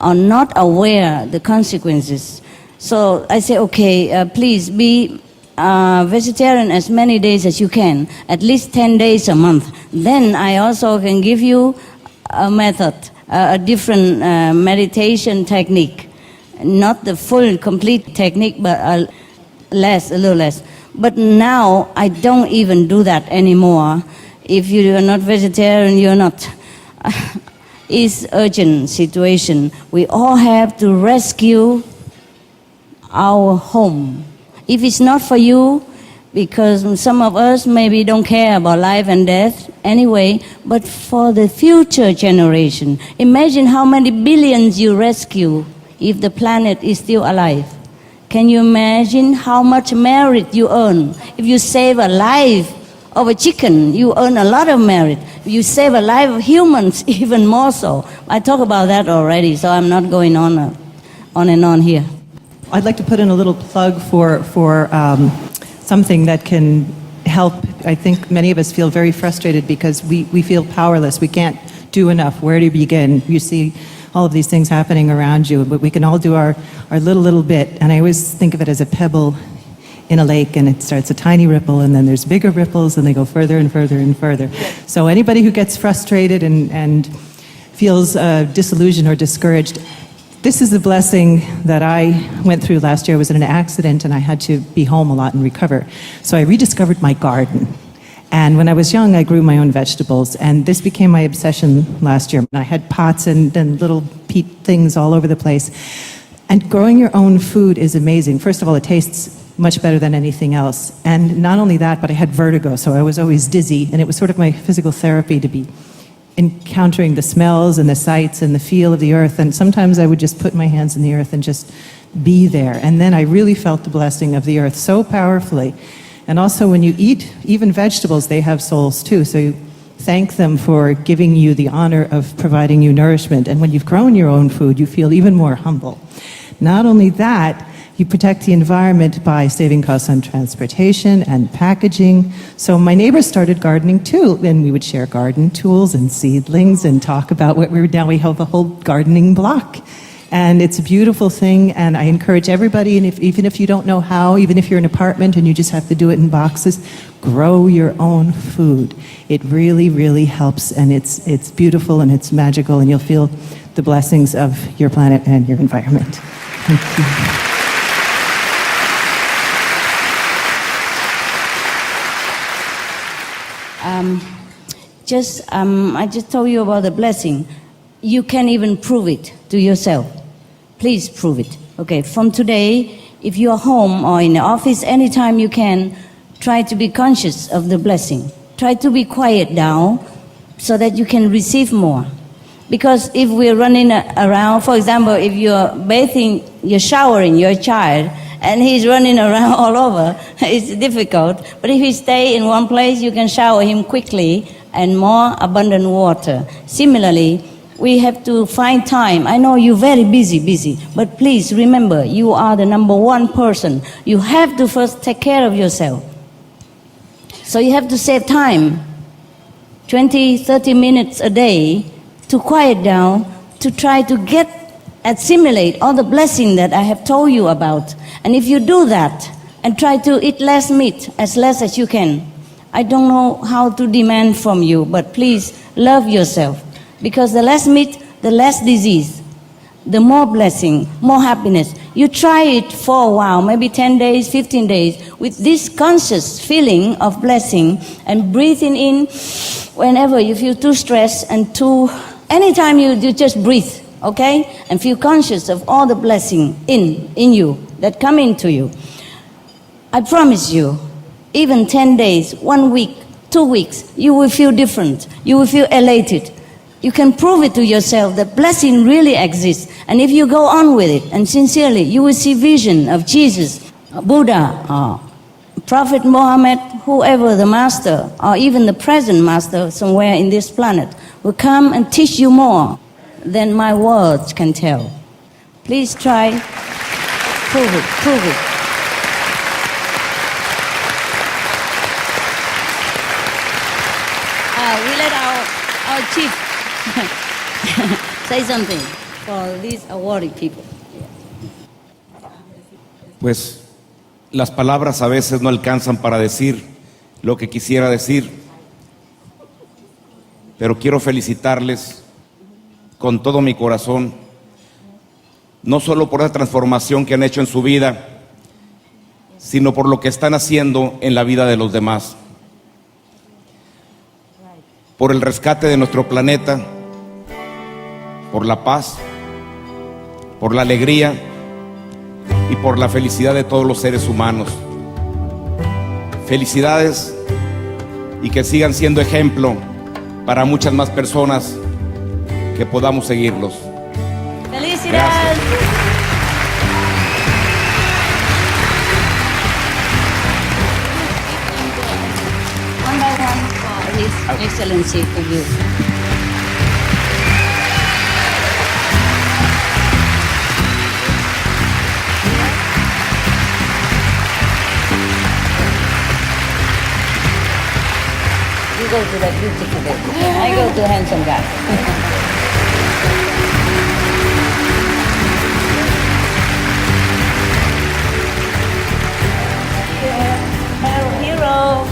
are not aware the consequences. So I say, okay, please be vegetarian as many days as you can, at least 10 days a month. Then I also can give you a method, a different meditation technique. Not the full, complete technique, but a little less. But now I don't even do that anymore. If you are not vegetarian, you're not. It's urgent situation. We all have to rescue our home. If it's not for you, because some of us maybe don't care about life and death anyway, but for the future generation. Imagine how many billions you rescue if the planet is still alive. Can you imagine how much merit you earn? If you save a life of a chicken, you earn a lot of merit. If you save a life of humans, even more so. I talked about that already, so I'm not going on and on here. I'd like to put in a little plug for something that can help. I think many of us feel very frustrated because we feel powerless. We can't do enough. Where to begin? You see all of these things happening around you, but we can all do our little bit. And I always think of it as a pebble in a lake, and it starts a tiny ripple, and then there's bigger ripples, and they go further and further and further. So anybody who gets frustrated and feels disillusioned or discouraged, this is the blessing that I went through last year. I was in an accident, and I had to be home a lot and recover. So I rediscovered my garden. And when I was young, I grew my own vegetables, and this became my obsession last year. I had pots and little peat things all over the place. And growing your own food is amazing. First of all, it tastes much better than anything else. And not only that, but I had vertigo, so I was always dizzy, and it was sort of my physical therapy to be encountering the smells and the sights and the feel of the earth. And sometimes I would just put my hands in the earth and just be there. And then I really felt the blessing of the earth so powerfully. And also when you eat even vegetables, they have souls too. So you thank them for giving you the honor of providing you nourishment. And when you've grown your own food, you feel even more humble. Not only that, you protect the environment by saving costs on transportation and packaging. So my neighbors started gardening too, and we would share garden tools and seedlings and talk about what now we have a whole gardening block. And it's a beautiful thing, and I encourage everybody, and even if you don't know how, even if you're in an apartment and you just have to do it in boxes, grow your own food. It really, really helps, and it's beautiful and it's magical, and you'll feel the blessings of your planet and your environment. Thank you. I just told you about the blessing. You can even prove it to yourself. Please prove it. Okay, from today, if you're home or in the office, anytime you can, try to be conscious of the blessing. Try to be quiet down so that you can receive more. Because if we're running around, for example, if you're bathing, you're showering your child, and he's running around all over. It's difficult. But if he stay in one place, you can shower him quickly and more abundant water. Similarly, we have to find time. I know you're very busy, but please remember, you are the number one person. You have to first take care of yourself. So you have to save time, 20, 30 minutes a day, to quiet down, to try to assimilate all the blessing that I have told you about. And if you do that, and try to eat less meat, as less as you can, I don't know how to demand from you, but please love yourself. Because the less meat, the less disease, the more blessing, more happiness. You try it for a while, maybe 10 days, 15 days, with this conscious feeling of blessing and breathing in whenever you feel too stressed and anytime you just breathe, okay? And feel conscious of all the blessing in you that come into you. I promise you, even 10 days, 1 week, 2 weeks, you will feel different. You will feel elated. You can prove it to yourself that blessing really exists. And if you go on with it, and sincerely, you will see vision of Jesus, Buddha, Prophet Muhammad, whoever the master, or even the present master somewhere in this planet, will come and teach you more than my words can tell. Please try, prove it. We let our chief say something for these awarded people. Pues las palabras a veces no alcanzan para decir lo que quisiera decir, pero quiero felicitarles con todo mi corazón, no solo por esa transformación que han hecho en su vida, sino por lo que están haciendo en la vida de los demás, por el rescate de nuestro planeta, por la paz, por la alegría y por la felicidad de todos los seres humanos. Felicidades y que sigan siendo ejemplo para muchas más personas que podamos seguirlos. ¡Felicidades! Gracias. One by one for His Excellency for you. You go to that beautiful baby. I go to handsome guy. Hero.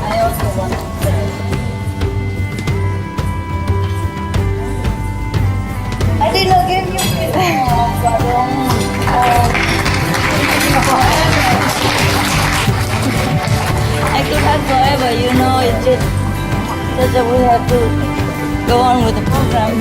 I also want to say, I did not give you this. I could have forever, you know, it's just that we have to go on with the program.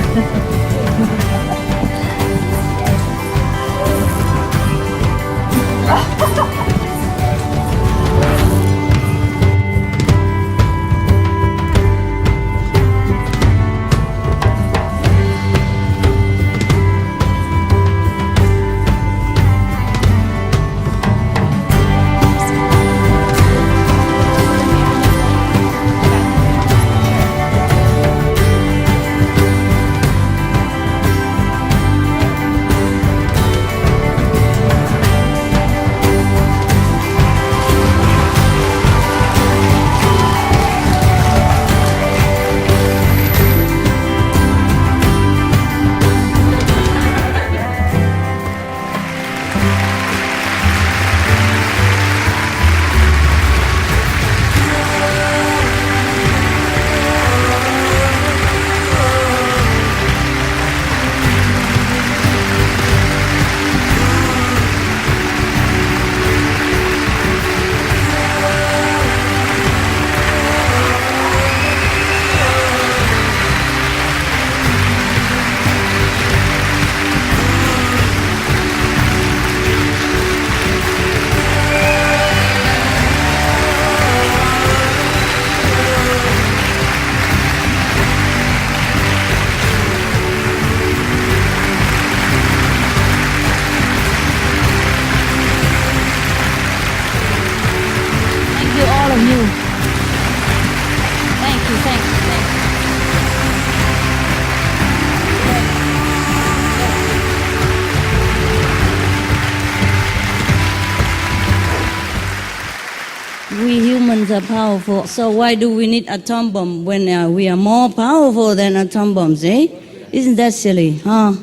We humans are powerful, so why do we need atom bomb when we are more powerful than atom bombs, eh? Isn't that silly, huh?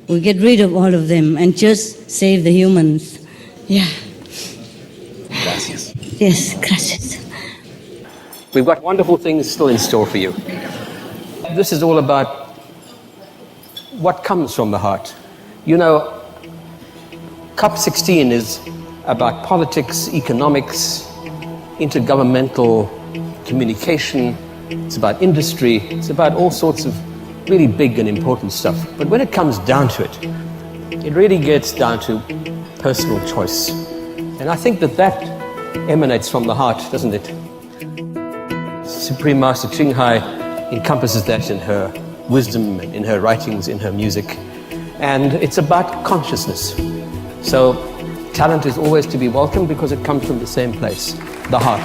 We get rid of all of them and just save the humans. Yeah. Gracias. Yes, gracias. We've got wonderful things still in store for you. This is all about what comes from the heart. You know, COP16 is about politics, economics, intergovernmental communication. It's about industry. It's about all sorts of really big and important stuff. But when it comes down to it, it really gets down to personal choice. And I think that emanates from the heart, doesn't it? Supreme Master Ching Hai encompasses that in her wisdom, in her writings, in her music. And it's about consciousness. So talent is always to be welcomed because it comes from the same place, the heart.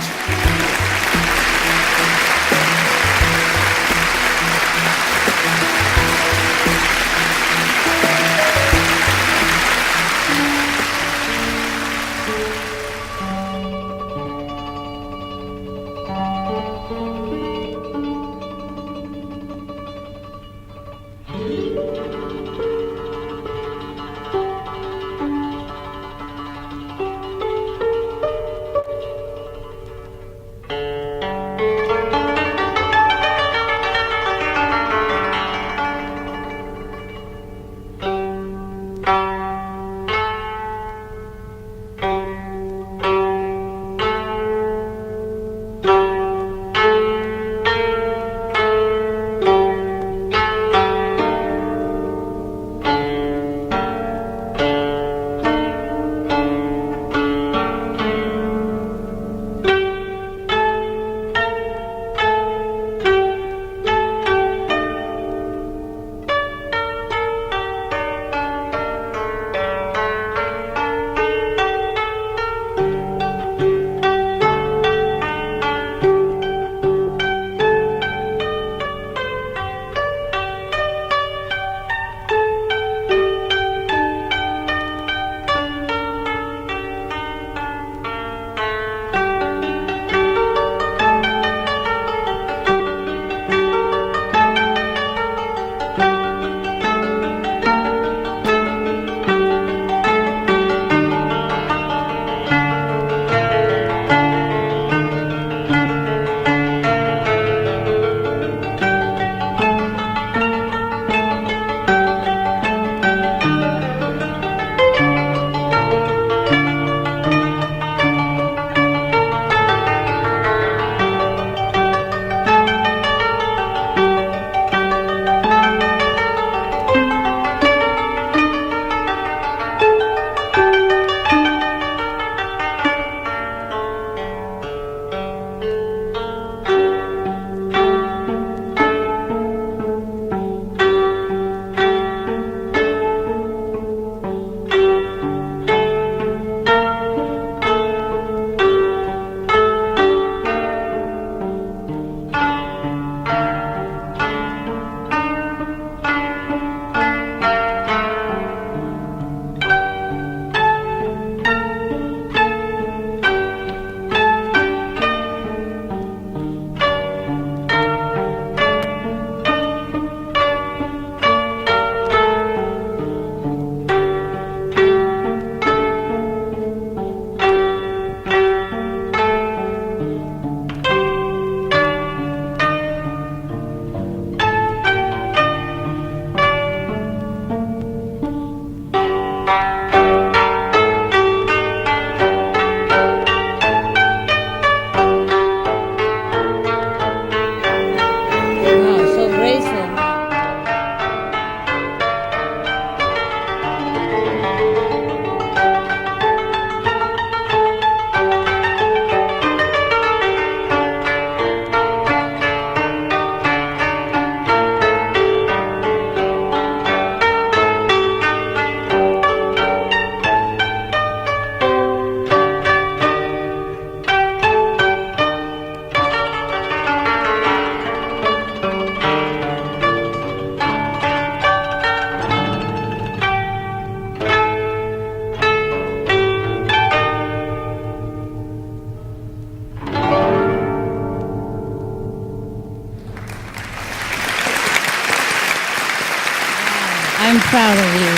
proud of you.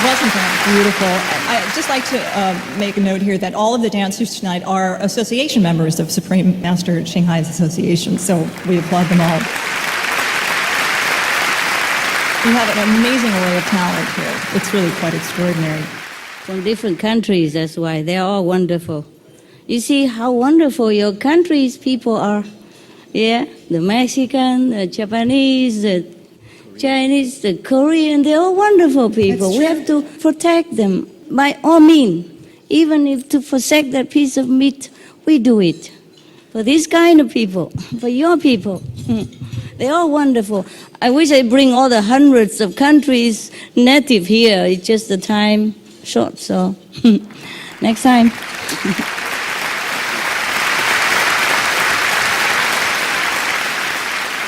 Wasn't that beautiful? I'd just like to make a note here that all of the dancers tonight are association members of Supreme Master Ching Hai's Association, so we applaud them all. You have an amazing array of talent here. It's really quite extraordinary. From different countries, that's why they're all wonderful. You see how wonderful your country's people are. Yeah, the Mexican, the Japanese, the Chinese, the Korean, they're all wonderful people. We have to protect them by all means. Even if to forsake that piece of meat, we do it. For these kind of people, for your people. They're all wonderful. I wish I bring all the hundreds of countries native here. It's just the time short, so next time.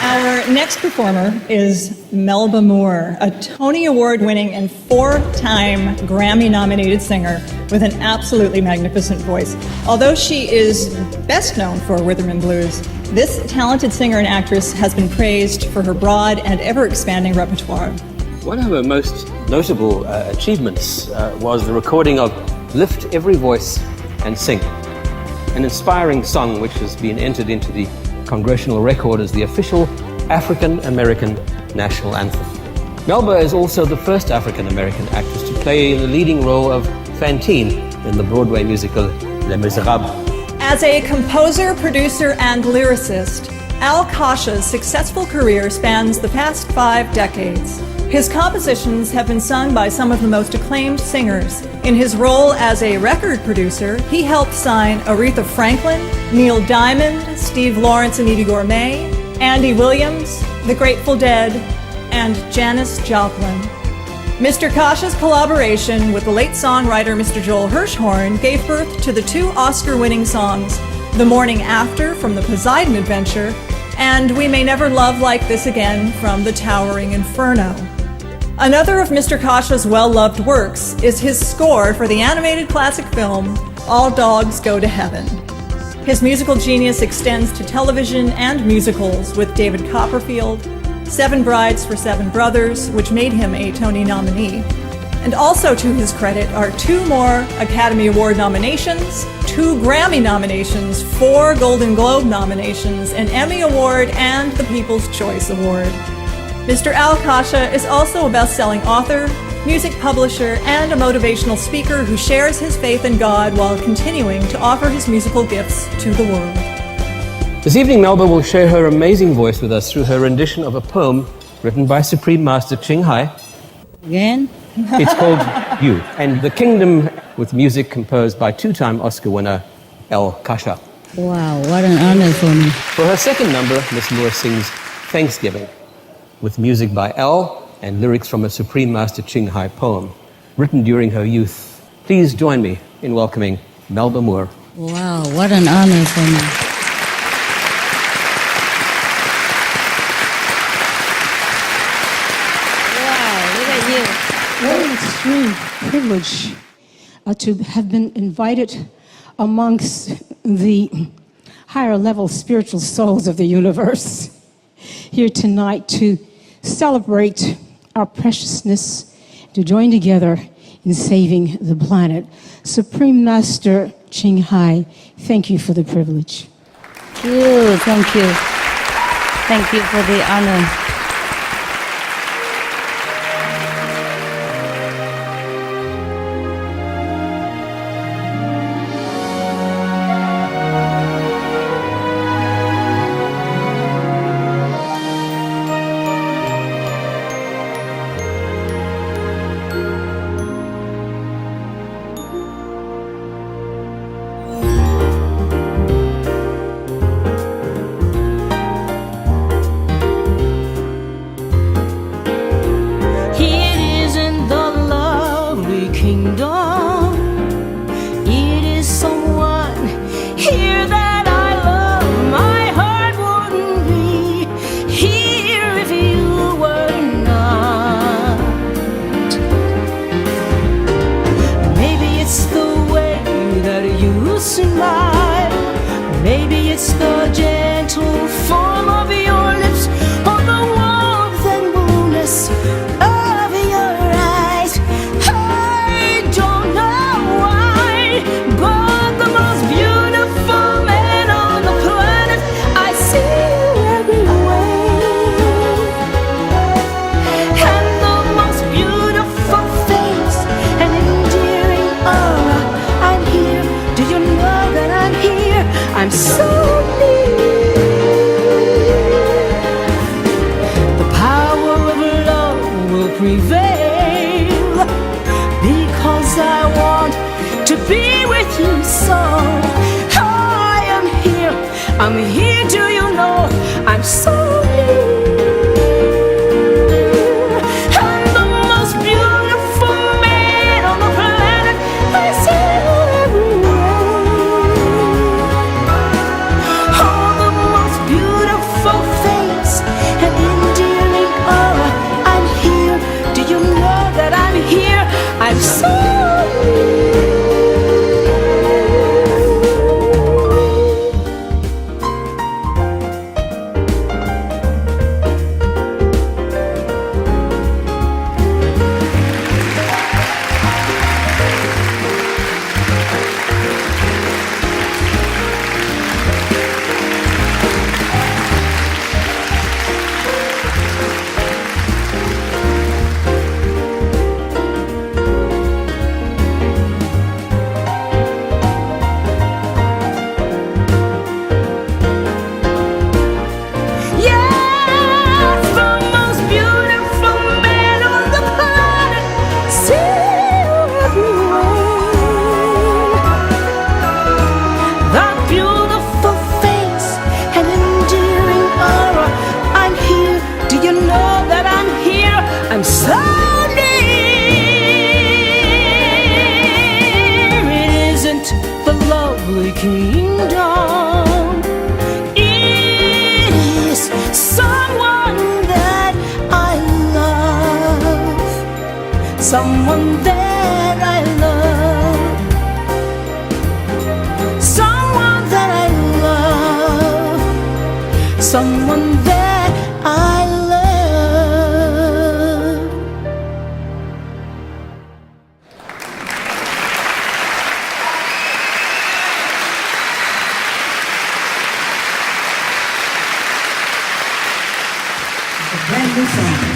Our next performer is Melba Moore, a Tony Award-winning and 4-time Grammy-nominated singer with an absolutely magnificent voice. Although she is best known for Rhythm and Blues, this talented singer and actress has been praised for her broad and ever-expanding repertoire. One of her most notable achievements was the recording of Lift Every Voice and Sing, an inspiring song which has been entered into the Congressional Record as the official African-American national anthem. Melba is also the first African-American actress to play the leading role of Fantine in the Broadway musical Les Miserables. As a composer, producer, and lyricist, Al Kasha's successful career spans the past 5 decades. His compositions have been sung by some of the most acclaimed singers. In his role as a record producer, he helped sign Aretha Franklin, Neil Diamond, Steve Lawrence and Edie Gourmet, Andy Williams, The Grateful Dead, and Janis Joplin. Mr. Kasha's collaboration with the late songwriter Mr. Joel Hirschhorn gave birth to the 2 Oscar-winning songs, The Morning After from The Poseidon Adventure, and We May Never Love Like This Again from The Towering Inferno. Another of Mr. Kasha's well-loved works is his score for the animated classic film All Dogs Go to Heaven. His musical genius extends to television and musicals with David Copperfield, 7 Brides for 7 Brothers, which made him a Tony nominee. And also to his credit are 2 more Academy Award nominations, 2 Grammy nominations, 4 Golden Globe nominations, an Emmy Award, and the People's Choice Award. Mr. Al Kasha is also a best-selling author, music publisher, and a motivational speaker who shares his faith in God while continuing to offer his musical gifts to the world. This evening, Melba will share her amazing voice with us through her rendition of a poem written by Supreme Master Ching Hai. Again? It's called You, and The Kingdom, with music composed by 2-time Oscar winner Al Kasha. Wow, what an honor for me. For her second number, Miss Moore sings Thanksgiving, with music by Al and lyrics from a Supreme Master Ching Hai poem written during her youth. Please join me in welcoming Melba Moore. Wow, what an honor for me. What an extreme privilege to have been invited amongst the higher level spiritual souls of the universe here tonight to celebrate our preciousness, to join together in saving the planet. Supreme Master Ching Hai, thank you for the privilege. Thank you, thank you. Thank you for the honor. prevail, because I want to be with you. So I am here, do you know I'm so near. I'm the most beautiful man on the planet. I see you everywhere. Oh, the most beautiful face and endearing aura. I'm here, do you know that I'm here? I'm so near. I'm so near. It isn't the lovely kingdom. It is someone that I love. Someone that I love. Someone that I love. Someone that I love. Brand new song.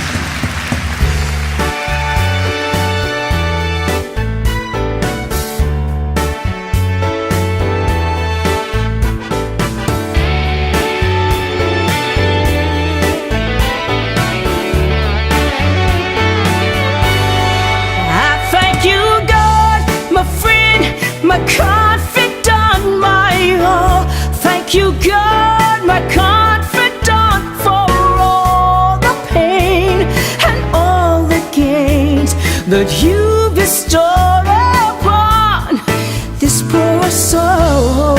My confidant, my all. Thank you, God, my confidant, for all the pain and all the gains that you bestowed upon this poor soul.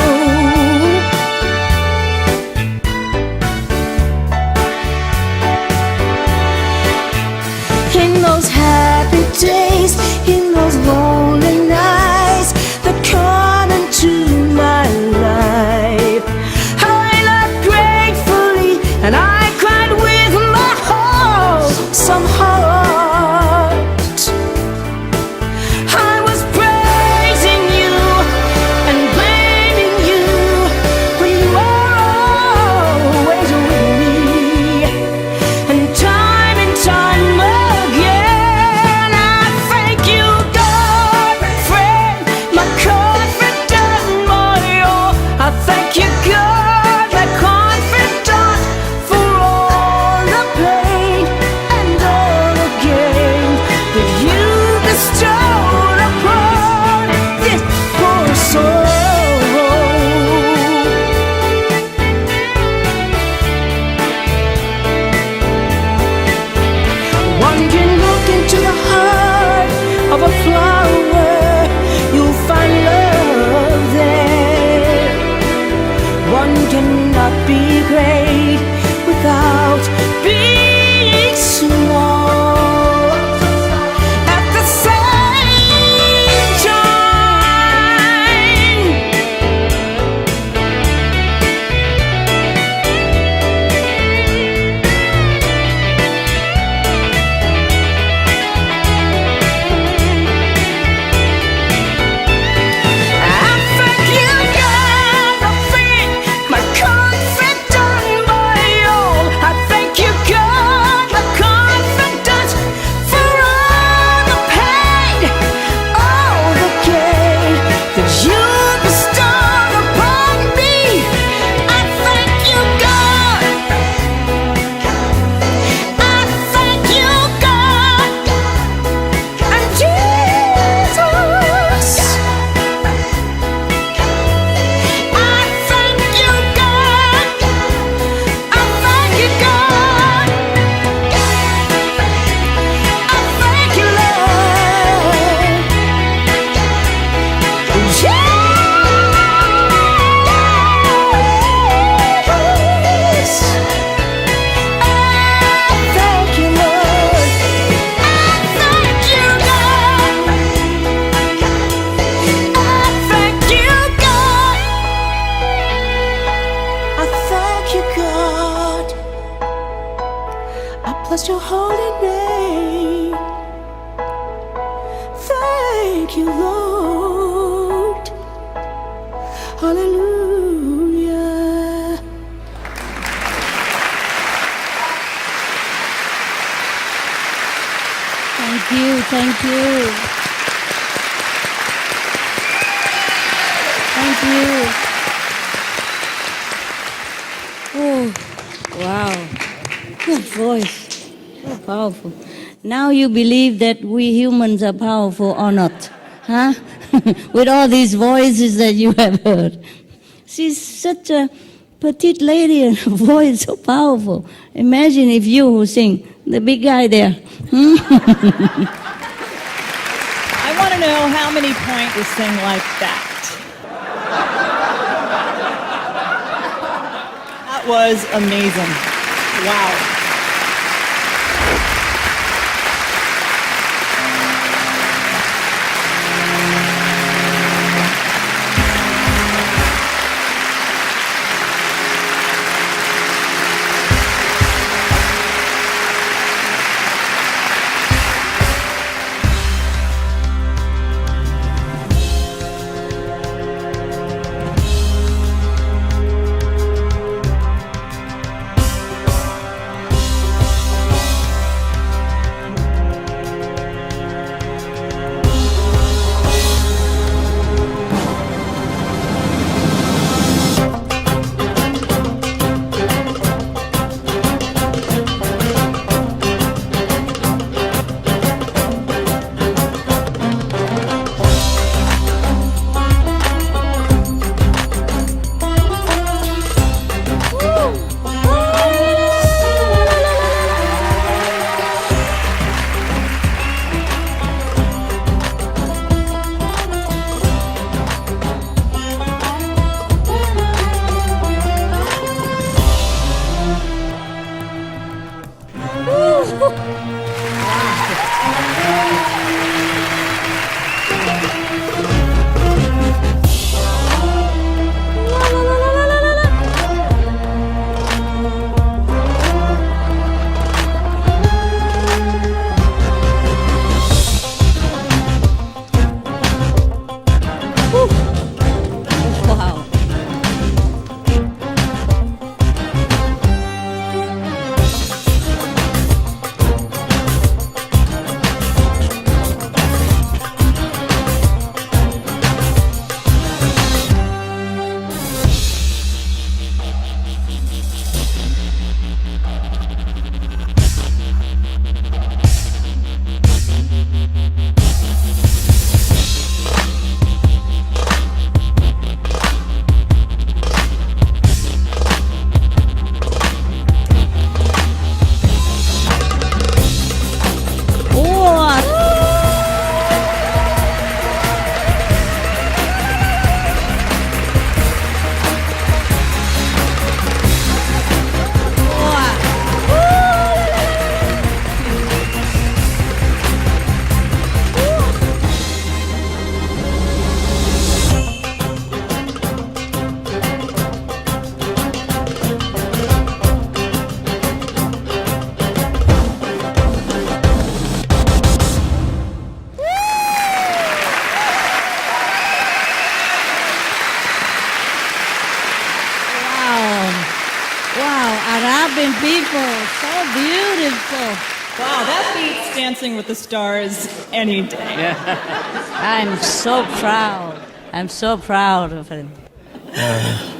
In those happy days, in those lonely nights that come into my life, I laughed gratefully and I cried with my whole some heart. I bless your holy name. Thank you, Lord. Hallelujah. Thank you, thank you. Thank you. Oh, wow. Good voice. So powerful. Now you believe that we humans are powerful or not? Huh? With all these voices that you have heard. She's such a petite lady and her voice so powerful. Imagine if you who sing, the big guy there. I want to know how many pointers sing like that. That was amazing. Wow. Arabian people, so beautiful. Wow, that beats Dancing with the Stars any day. I'm so proud. I'm so proud of him.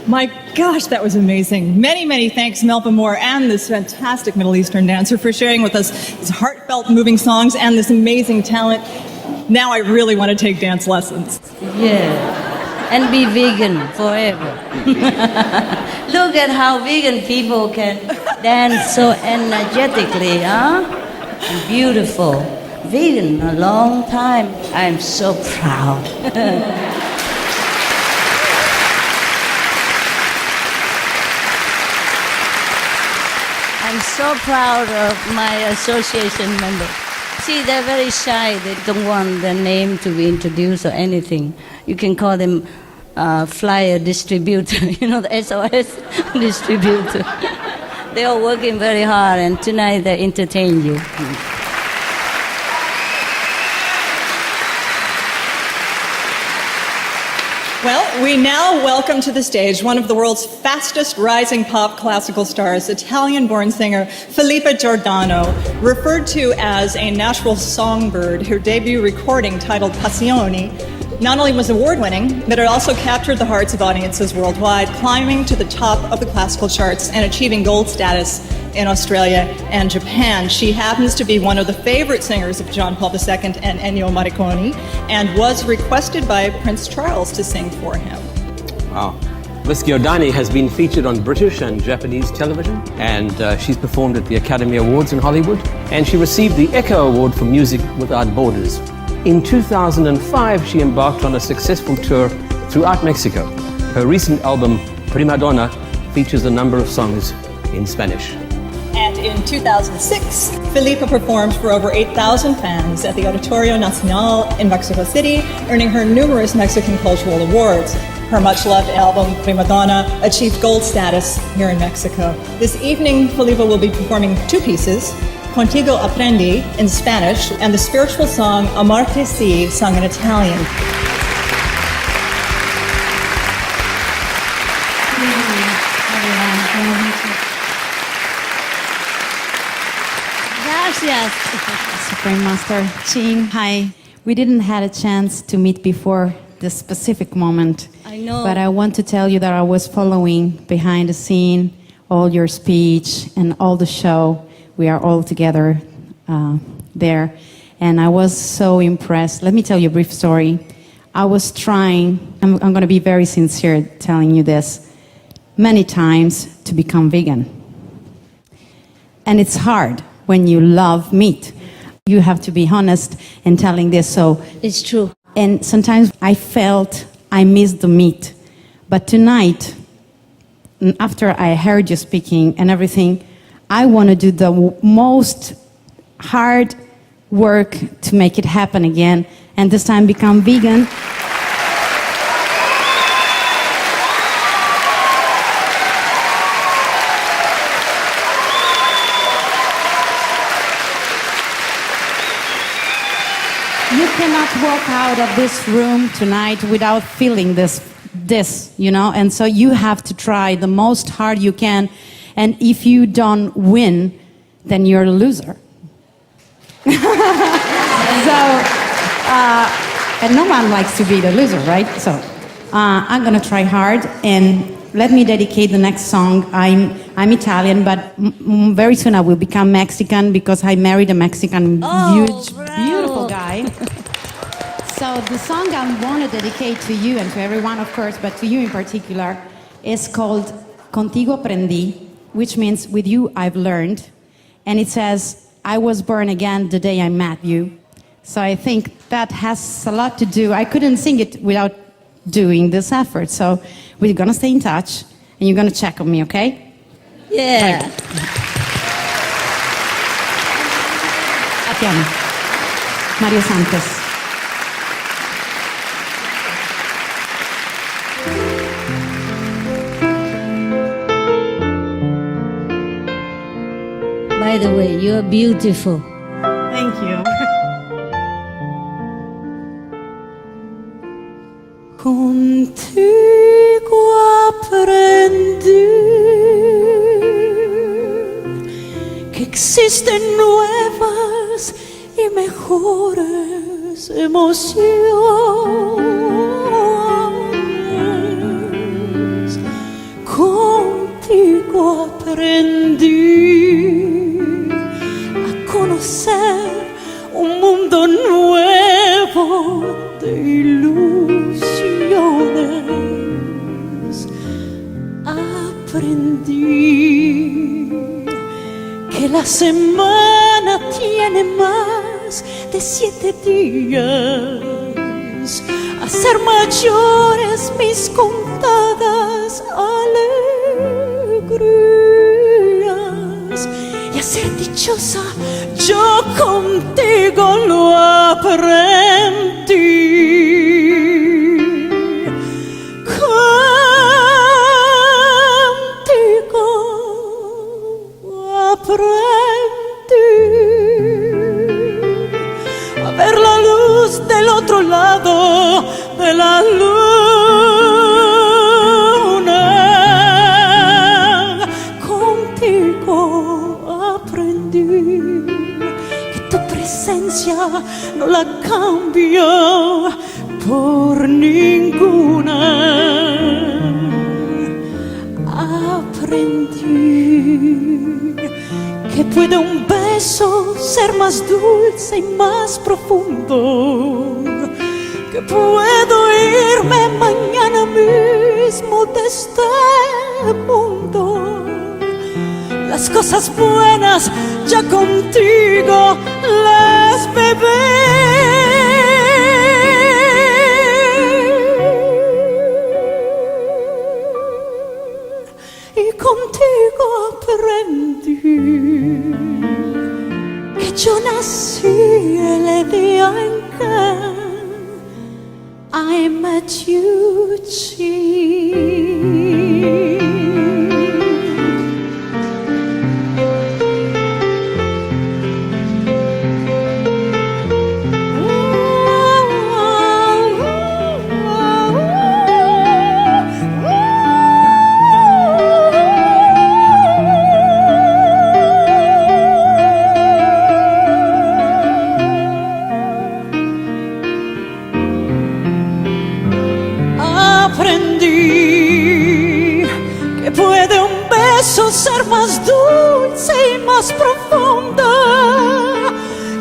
My gosh, that was amazing. Many, many thanks, Melba Moore, and this fantastic Middle Eastern dancer for sharing with us these heartfelt, moving songs and this amazing talent. Now I really want to take dance lessons. Yeah, and be vegan forever. Look at how vegan people can dance so energetically, huh? And beautiful. Vegan a long time. I'm so proud. I'm so proud of my association members. See, they're very shy. They don't want their name to be introduced or anything. You can call them flyer distributor, you know, the SOS distributor. They are working very hard, and tonight they entertain you. Well, we now welcome to the stage one of the world's fastest rising pop classical stars, Italian-born singer Filippa Giordano, referred to as a natural songbird. Her debut recording, titled Passioni, not only was award-winning, but it also captured the hearts of audiences worldwide, climbing to the top of the classical charts and achieving gold status in Australia and Japan. She happens to be one of the favorite singers of John Paul II and Ennio Morricone, and was requested by Prince Charles to sing for him. Wow. Miss Giordani has been featured on British and Japanese television, and she's performed at the Academy Awards in Hollywood, and she received the Echo Award for Music Without Borders. In 2005, she embarked on a successful tour throughout Mexico. Her recent album, Prima Donna, features a number of songs in Spanish. And in 2006, Filippa performed for over 8,000 fans at the Auditorio Nacional in Mexico City, earning her numerous Mexican cultural awards. Her much-loved album, Prima Donna, achieved gold status here in Mexico. This evening, Filippa will be performing two pieces, Contigo Aprendi in Spanish, and the spiritual song Amarte Si, sung in Italian. Gracias. Supreme Master Ching, hi. We didn't have a chance to meet before this specific moment. I know. But I want to tell you that I was following behind the scene, all your speech and all the show. We are all together there. And I was so impressed. Let me tell you a brief story. I was trying, I'm going to be very sincere telling you this, many times to become vegan. And it's hard when you love meat. You have to be honest in telling this. So it's true. And sometimes I felt I missed the meat. But tonight, after I heard you speaking and everything, I want to do the most hard work to make it happen again, and this time become vegan. You cannot walk out of this room tonight without feeling this, you know, and so you have to try the most hard you can, and if you don't win, then you're a loser. And no one likes to be the loser, right? So I'm gonna try hard, and let me dedicate the next song. I'm Italian, but very soon I will become Mexican because I married a Mexican, huge, beautiful guy. So the song I want to dedicate to you and to everyone, of course, but to you in particular, is called Contigo Aprendí, which means with you I've learned. And it says, I was born again the day I met you. So I think that has a lot to do. I couldn't sing it without doing this effort. So we're going to stay in touch, and you're going to check on me, okay? Yeah. A piano. Mario Santos. By the way, you're beautiful. Thank you. Contigo aprendí que existen nuevas y mejores emociones. Contigo aprendí a conocer un mundo nuevo de ilusiones. Aprendí que la semana tiene más de 7 días, a ser mayores mis contadas alegrías, y a ser dichosa yo contigo lo aprendí. Contigo del otro lado de la luna. Contigo aprendí que tu presencia no la cambio por ninguna. Aprendí que puede un beso ser más dulce y más profundo, que puedo irme mañana mismo de este mundo. Las cosas buenas ya contigo las bebé. Y contigo aprendí que yo nací el día en que I met you, Aprendí que puede un beso ser más dulce y más profundo,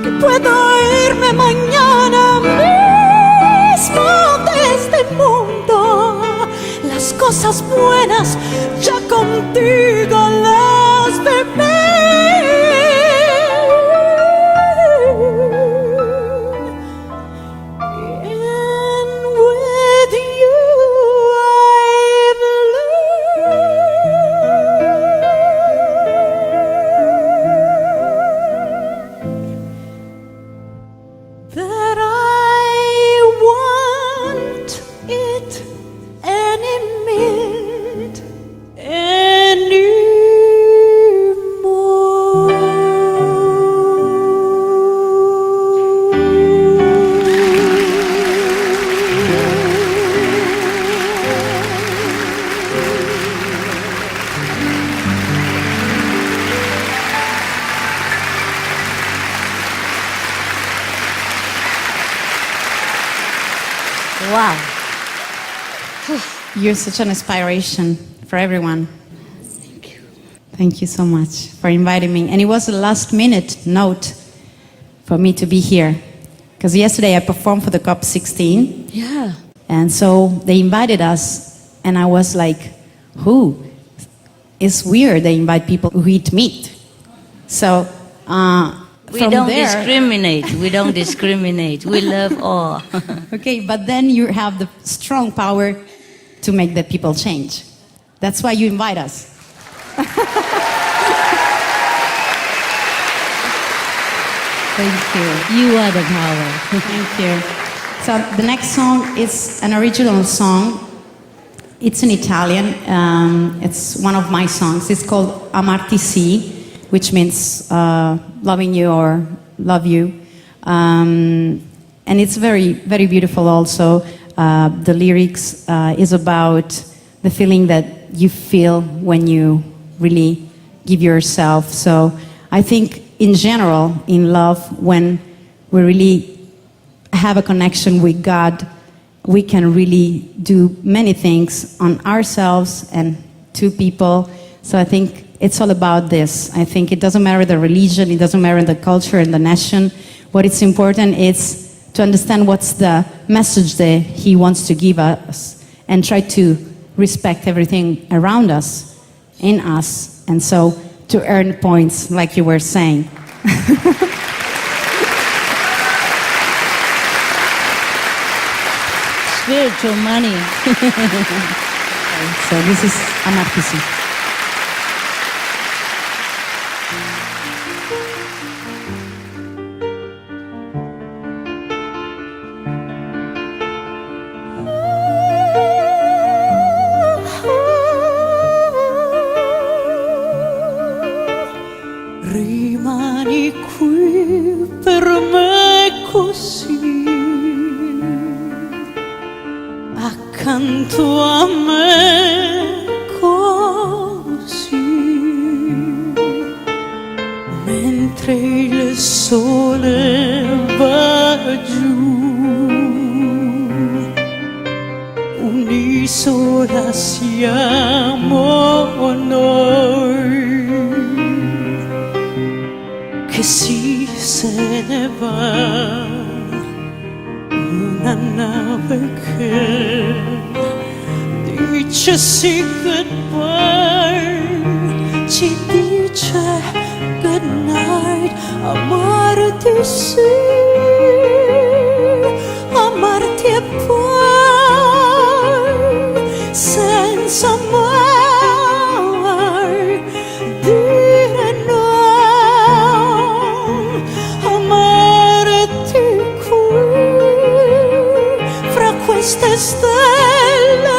que puedo irme mañana mismo de este mundo. Las cosas buenas ya contigo las bebé. That I want it any minute anymore. Wow. You're such an inspiration for everyone. Thank you. Thank you so much for inviting me. And it was a last minute note for me to be here. Because yesterday I performed for the COP16. Yeah. And so they invited us. And I was like, who? It's weird they invite people who eat meat. So We from don't there, discriminate. We don't discriminate. We love all. okay, but then you have the strong power to make the people change. That's why you invite us. Thank you. You are the power. Thank you. So the next song is an original song. It's in Italian. It's one of my songs. It's called Amarti Sì, which means loving you or love you. And it's very, very beautiful also. The lyrics is about the feeling that you feel when you really give yourself. So I think in general, in love, when we really have a connection with God, we can really do many things on ourselves and to people. So I think it's all about this. I think it doesn't matter the religion, it doesn't matter the culture and the nation. What is important is to understand what's the message that He wants to give us and try to respect everything around us, in us, and so to earn points, like you were saying. Spiritual money. So this is Amarti Sì. Rimani qui per me così, accanto a me così, mentre il sole va giù, un'isola siamo noi, che se ne va, una nave che dice sì goodbye, ci dice good night, amarti sì, amarti e poi senza mai dire no, amarti queste stelle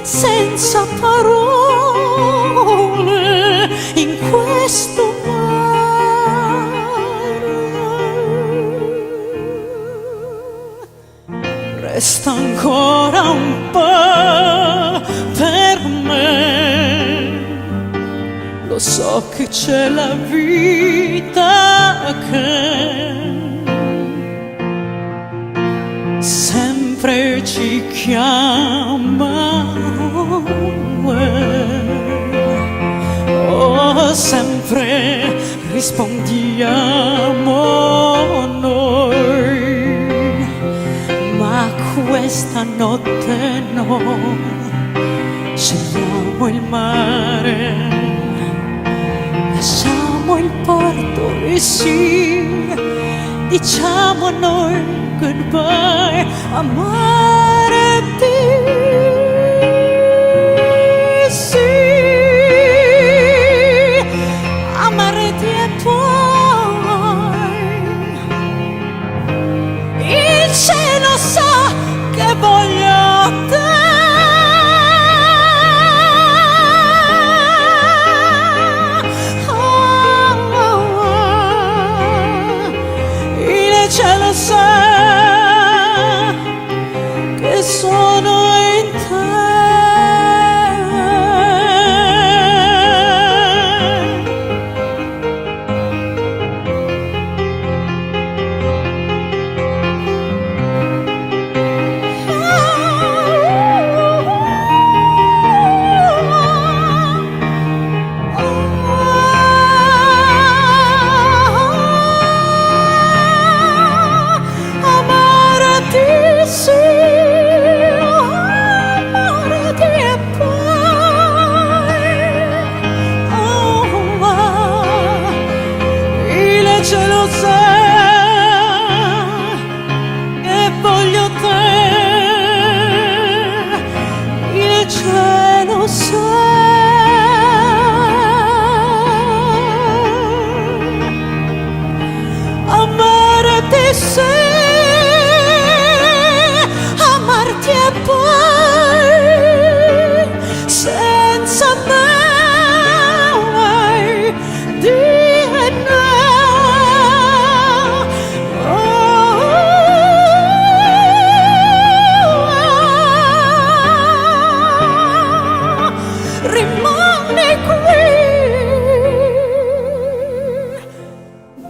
senza parole in questo mare. Resta ancora un po' per me, lo so che c'è la vita che sempre ci chiama, oh, sempre rispondiamo noi, ma questa notte no, scegliamo il mare, lasciamo il porto e sì, diciamo a noi goodbye, amarti sì, amarti e poi il cielo sa che voglio te. Il cielo sa che sono in te. Amarti sì, amarti e poi, oh, il cielo sa che voglio te, il cielo sa. Amarti sì, amarti e poi senza mai dire no, rimani qui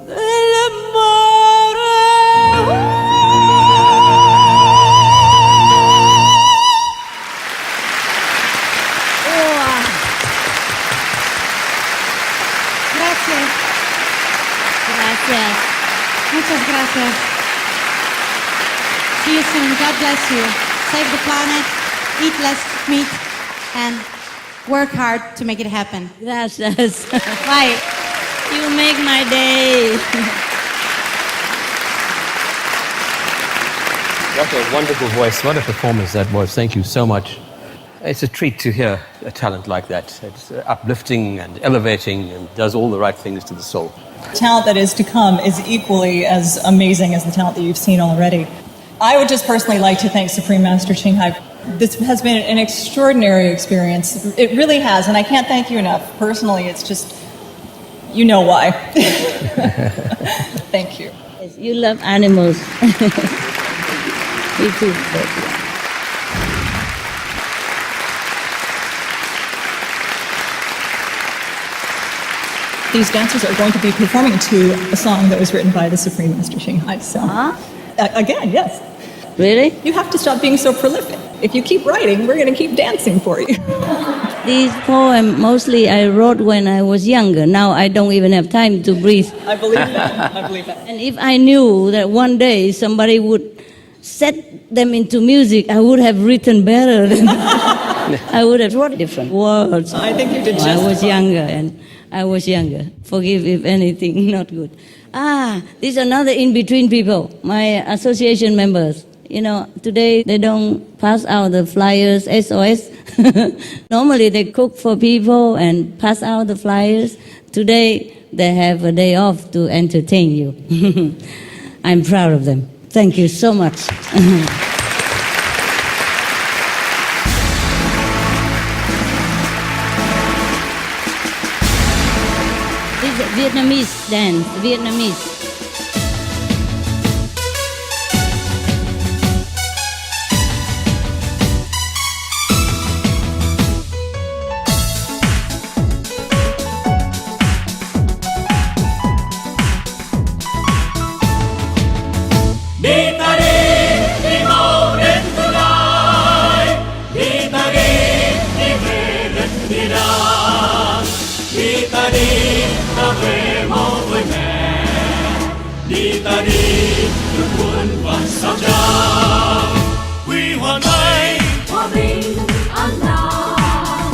nel mare. Gracias. Gracias. Muchas gracias. See you soon. God bless you. Save the planet, eat less meat, and work hard to make it happen. Gracias. Bye. You make my day. What a wonderful voice. What a performance that was. Thank you so much. It's a treat to hear a talent like that. It's uplifting and elevating and does all the right things to the soul. Talent that is to come is equally as amazing as the talent that you've seen already. I would just personally like to thank Supreme Master Ching Hai. This has been an extraordinary experience. It really has, and I can't thank you enough. Personally, it's just, you know why. Thank you. Yes, you love animals. Me too. But, yeah. these dancers are going to be performing to a song that was written by the Supreme Master Ching Hai. So, again, yes. Really? You have to stop being so prolific. If you keep writing, we're going to keep dancing for you. These poems mostly I wrote when I was younger. Now I don't even have time to breathe. I believe that. I believe that. And if I knew that one day somebody would set them into music, I would have written better. I would have wrote different words. I think you did just I was fine. younger. Forgive if anything not good. This is another in-between people, my association members. You know, today they don't pass out the flyers, SOS. Normally they cook for people and pass out the flyers. Today they have a day off to entertain you. I'm proud of them. Thank you so much. This is Vietnamese dance, Vietnamese. Đi ta đi mau đến tương lai. Đi ta đi về đất đi đàng. Đi ta về mau với mẹ. Đi ta đi được muôn vàn sao trang. Huy hoàng bay, hòa bình an lạc.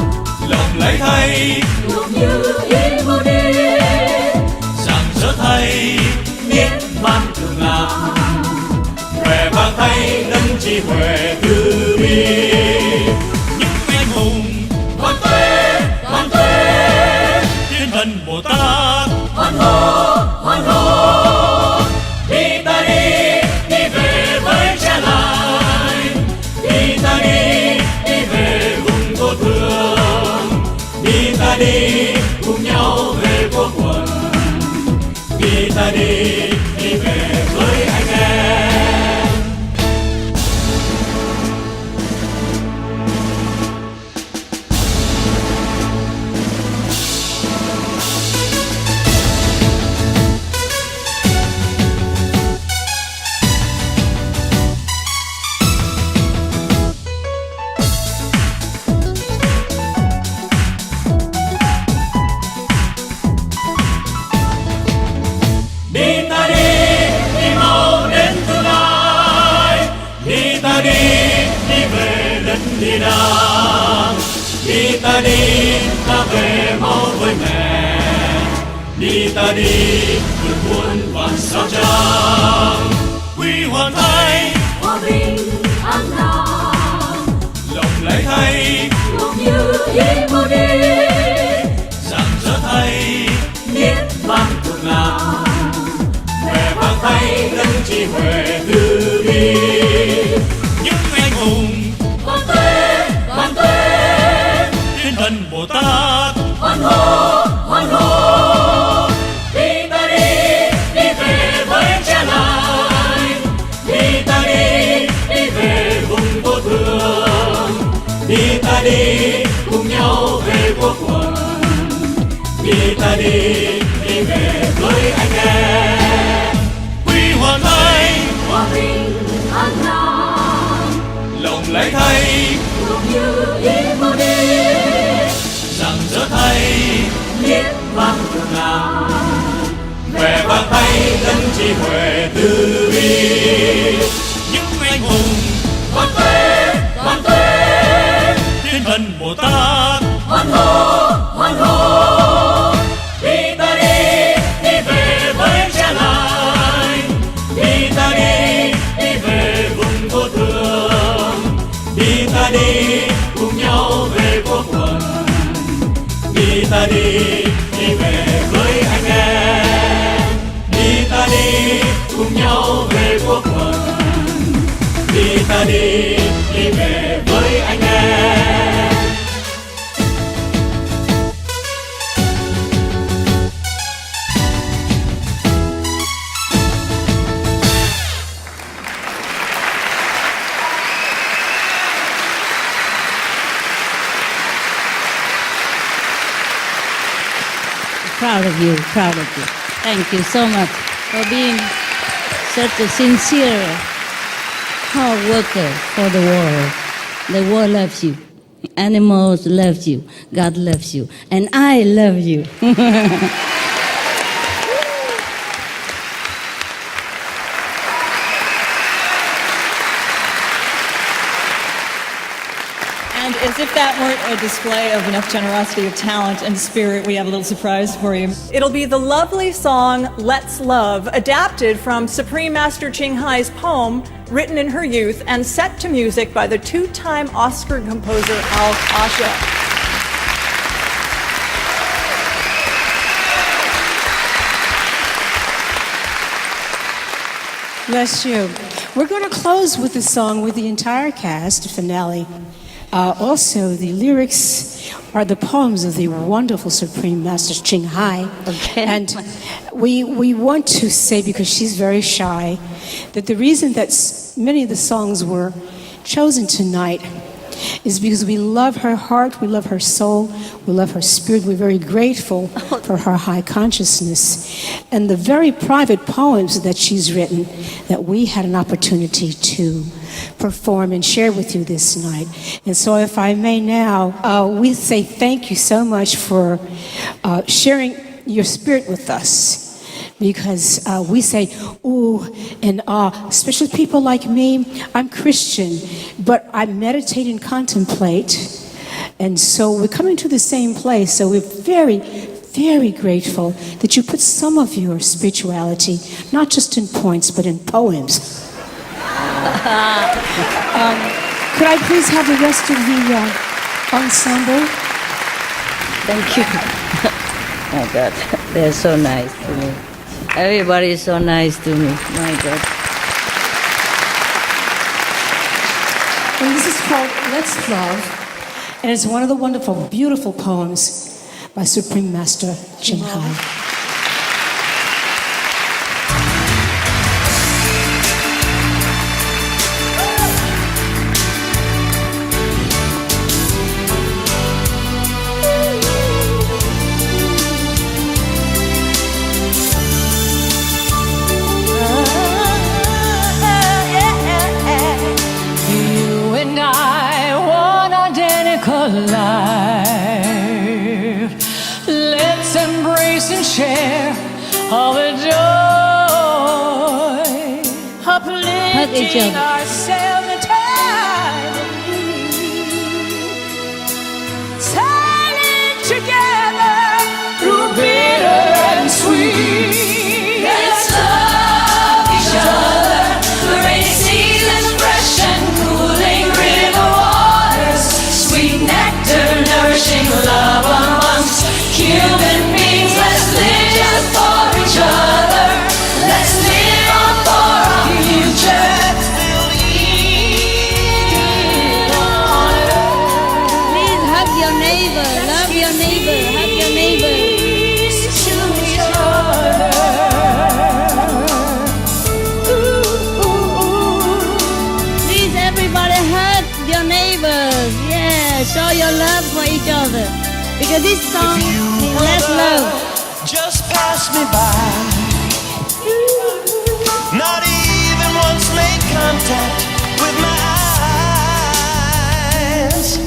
Lòng lấy thay, lúc như ý vô đi. Rằng gió thay, niết bàn thường làm. Vẻ vang thay đấng trí huệ từ bi, những anh hùng hoàn tuế, thiên thần Bồ Tát hoan hô. Đi ta đi về với cha lành. Đi ta đi về vùng vô thường. Đi ta đi cùng nhau về vô quần. Đi ta đi về với anh em. Đi nào, đi ta về mau với mẹ. Đi ta đi vượt muôn vàn sao trang. Huy hoàng thay, hòa bình an lạc. Lòng lấy thay, lúc như ý vô đi. Rằng gió thay, niết bàn thường làm. Vẻ vang thay đấng trí huệ từ bi, những anh hùng hoàn tuế, thiên thần Bồ Tát hoan hô. Đi ta đi về với cha lành. Đi ta đi về vùng vô thường. Đi ta đi cùng nhau về vô quần. Đi ta đi về với anh em. Huy hoàng thay, hòa bình an lạc. Lòng lấy thay, lúc như ý vô đi. Rằng gió thay, niết bàn thường làm. Vẻ vang thay đấng trí huệ từ bi, những anh hùng hoàn tuế, thiên thần Bồ Tát hoan hô. Đi ta đi về với cha lành. Đi ta đi về vùng vô thường. Đi ta đi cùng nhau về vô quần. Đi ta đi về với anh em. Đi ta đi cùng nhau về vô quần. Đi ta đi về với anh em. Proud proud of you, proud of you. Thank you so much for being such a sincere hard worker for the world. The world loves you. Animals love you. God loves you. And I love you. And as if that weren't a display of enough generosity of talent and spirit, we have a little surprise for you. It'll be the lovely song Let's Love, adapted from Supreme Master Ching Hai's poem written in her youth and set to music by the two-time Oscar composer Al Kasha. Bless you. We're going to close with the song with the entire cast, finale. Also, the lyrics are the poems of the wonderful Supreme Master Ching Hai. Okay. And we want to say, because she's very shy, that the reason that many of the songs were chosen tonight is because we love her heart, we love her soul, we love her spirit. We're very grateful for her high consciousness and the very private poems that she's written that we had an opportunity to perform and share with you this night. And so if I may now, we say thank you so much for sharing your spirit with us. Because we say, ooh, and especially people like me, I'm Christian, but I meditate and contemplate. And so we're coming to the same place. So we're very, very grateful that you put some of your spirituality, not just in points, but in poems. Could I please have the rest of the ensemble? Thank you. Oh, God. They're so nice to me. Everybody is so nice to me. My God. And this is called Let's Love, and it's one of the wonderful, beautiful poems by Supreme Master Ching Hai. Life. Let's embrace and share all the joy, uplifting ourselves in time of need, sailing together through bitter and sweet. Let's love each other, the rainy seasons, fresh and cooling river waters, sweet nectar, nourishing love amongst human beings. Let's live for each other. Let's live on for our future. Please hug your neighbor. Love your neighbor. Hug your neighbor. To each other. Please, everybody, hug your neighbors. Yeah, show your love for each other. Because this song means let's love. Just pass me by. Not even once make contact with my eyes.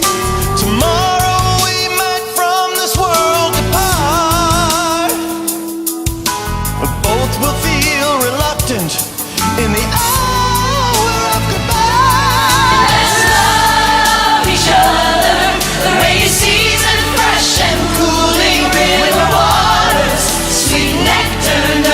Tomorrow we might from this world depart. But both will feel reluctant in the hour of goodbye. Let's love each other. The rainy season, fresh and cooling river waters, sweet nectar.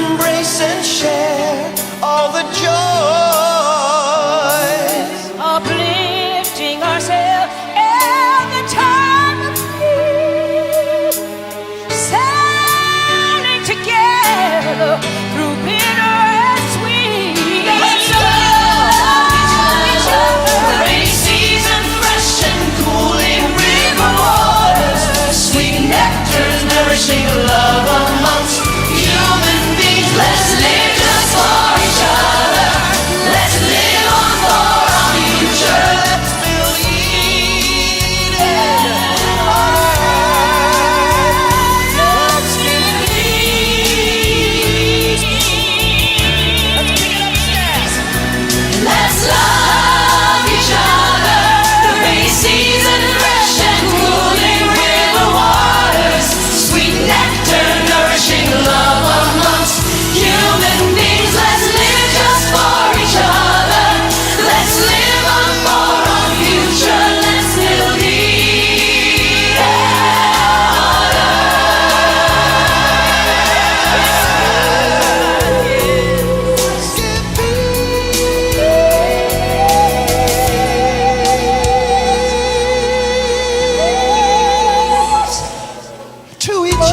embrace and share all the joys, Uplifting ourselves at the time of need, sailing together through bitter and sweet. Let's love each other. The rainy season, fresh and cooling river waters, sweet nectar nourishing love amongst human beings. Let's live just for each other. Let's live on for our future. Let's build Eden. Let's build Eden. Let's pick it upstairs. Let's love each other. The rainy season, fresh and cooling river waters, sweet nectar nourishing love amongst human beings. Let's live just for each other. Let's live on for our future. Let's build to each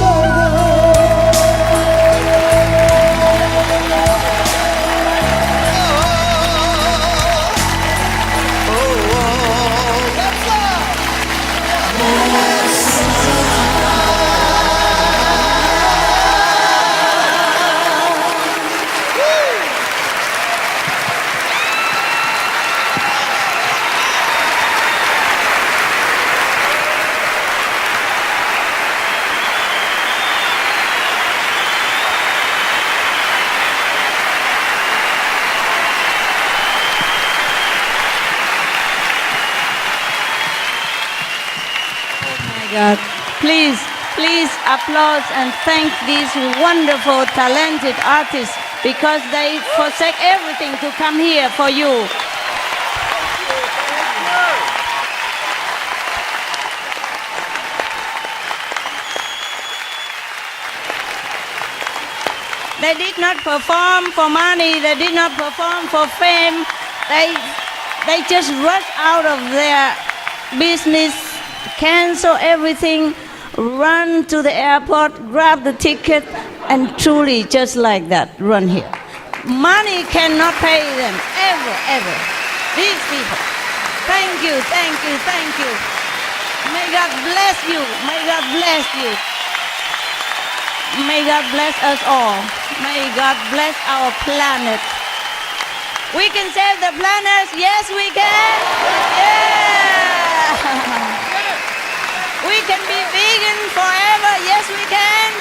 God. Please, please applause and thank these wonderful, talented artists because they forsake everything to come here for you. They did not perform for money, they did not perform for fame. They just rush out of their business, cancel everything, run to the airport, grab the ticket, and truly just like that, run here. Money cannot pay them, ever, ever. These people. Thank you, thank you, thank you. May God bless you, may God bless you. May God bless us all. May God bless our planet. We can save the planet. Yes, we can. Yeah. We can be vegan forever. Yes, we can.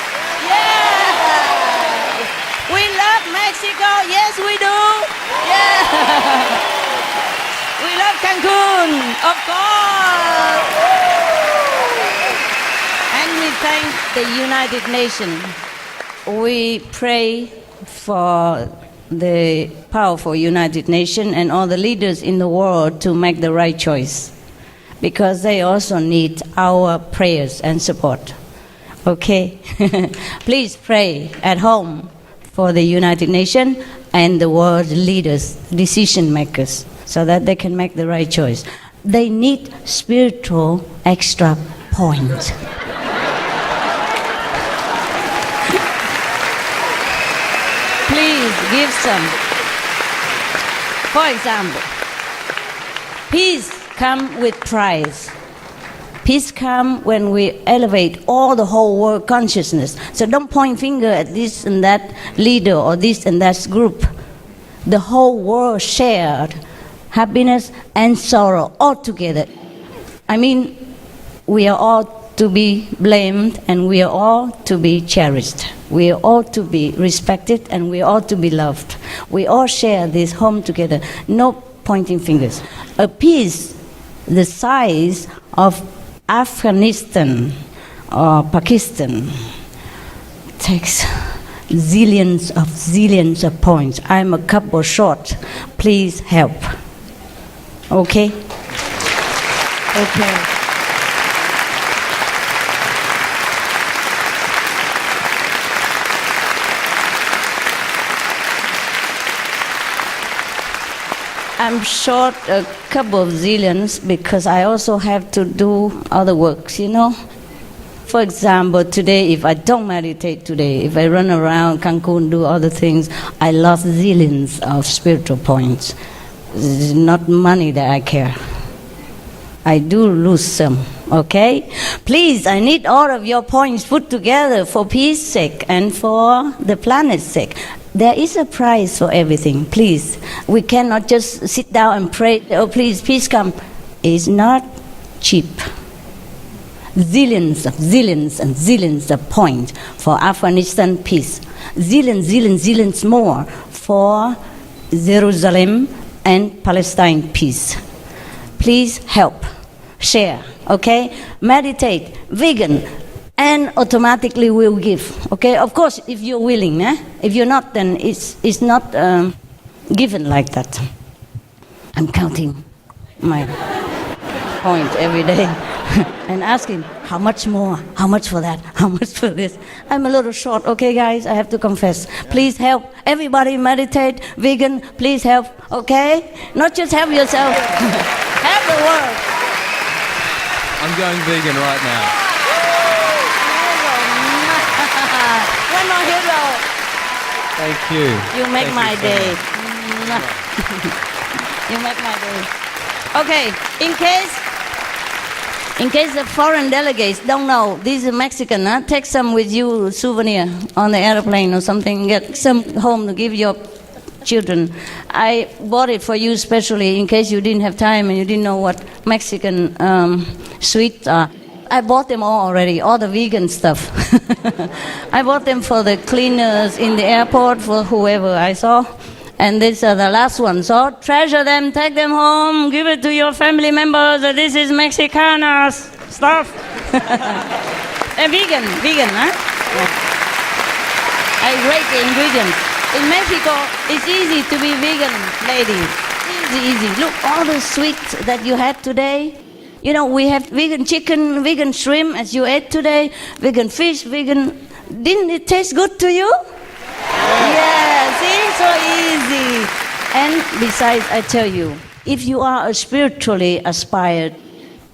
Yeah. We love Mexico. Yes, we do. Yeah. We love Cancun, of course. And we thank the United Nations. We pray for the powerful United Nations and all the leaders in the world to make the right choice because they also need our prayers and support. Okay? Please pray at home for the United Nations and the world leaders, decision makers, so that they can make the right choice. They need spiritual extra points. Please give some. For example, peace comes with prize. Peace comes when we elevate all the whole world consciousness. So don't point finger at this and that leader or this and that group. The whole world shared happiness and sorrow all together. I mean, we are all to be blamed and we are all to be cherished. We are all to be respected and we are all to be loved. We all share this home together. No pointing fingers. A peace the size of Afghanistan or Pakistan takes zillions of points. I'm a couple short. Please help. Okay? Okay. I'm short a couple of zillions because I also have to do other works, you know. For example, today, if I don't meditate today, if I run around Cancun, do other things, I lost zillions of spiritual points. It's not money that I care. I do lose some, okay? Please, I need all of your points put together for peace sake and for the planet's sake. There is a price for everything, please. We cannot just sit down and pray, oh please, peace come. It's not cheap. Zillions and zillions of points for Afghanistan peace. Zillions more for Jerusalem and Palestine peace. Please help, share, okay? Meditate, vegan, and automatically we'll give, okay? Of course, if you're willing, eh? If you're not, then it's not given like that. I'm counting my point every day and asking, how much more? How much for that? How much for this? I'm a little short, okay, guys? I have to confess. Please help. Everybody meditate, vegan, please help, okay? Not just help yourself, help the world. I'm going vegan right now. One more hero. Thank you. You make my day. You make my day. Okay, in case the foreign delegates don't know, this is Mexican, huh? Take some with you, souvenir, on the airplane or something. Get some home to give your children. I bought it for you especially in case you didn't have time and you didn't know what Mexican sweets are. I bought them all already, all the vegan stuff. I bought them for the cleaners in the airport, for whoever I saw. And these are the last ones. So treasure them, take them home, give it to your family members. This is Mexicana stuff. And vegan, huh? Yeah. I rate the ingredients. In Mexico, it's easy to be vegan, ladies. Easy. Look, all the sweets that you had today. You know, we have vegan chicken, vegan shrimp, as you ate today, vegan fish, vegan... Didn't it taste good to you? Yeah, see, so easy. And besides, I tell you, if you are spiritually aspired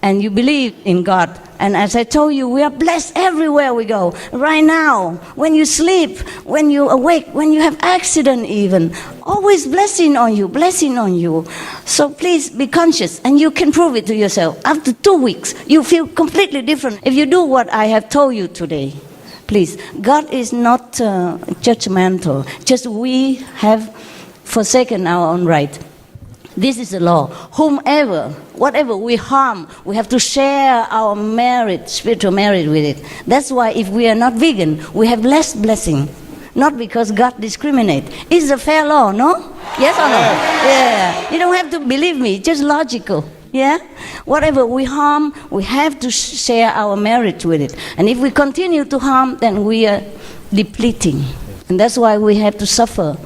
and you believe in God, and as I told you, we are blessed everywhere we go. Right now, when you sleep, when you awake, when you have accident even, always blessing on you. So please be conscious, and you can prove it to yourself. After 2 weeks, you feel completely different if you do what I have told you today. Please, God is not judgmental. Just we have forsaken our own right. This is the law. Whatever we harm, we have to share our merit, spiritual merit with it. That's why if we are not vegan, we have less blessing. Not because God discriminates. It's a fair law, no? Yes or no? Yeah. You don't have to believe me, just logical. Yeah? Whatever we harm, we have to share our merit with it. And if we continue to harm, then we are depleting. And that's why we have to suffer.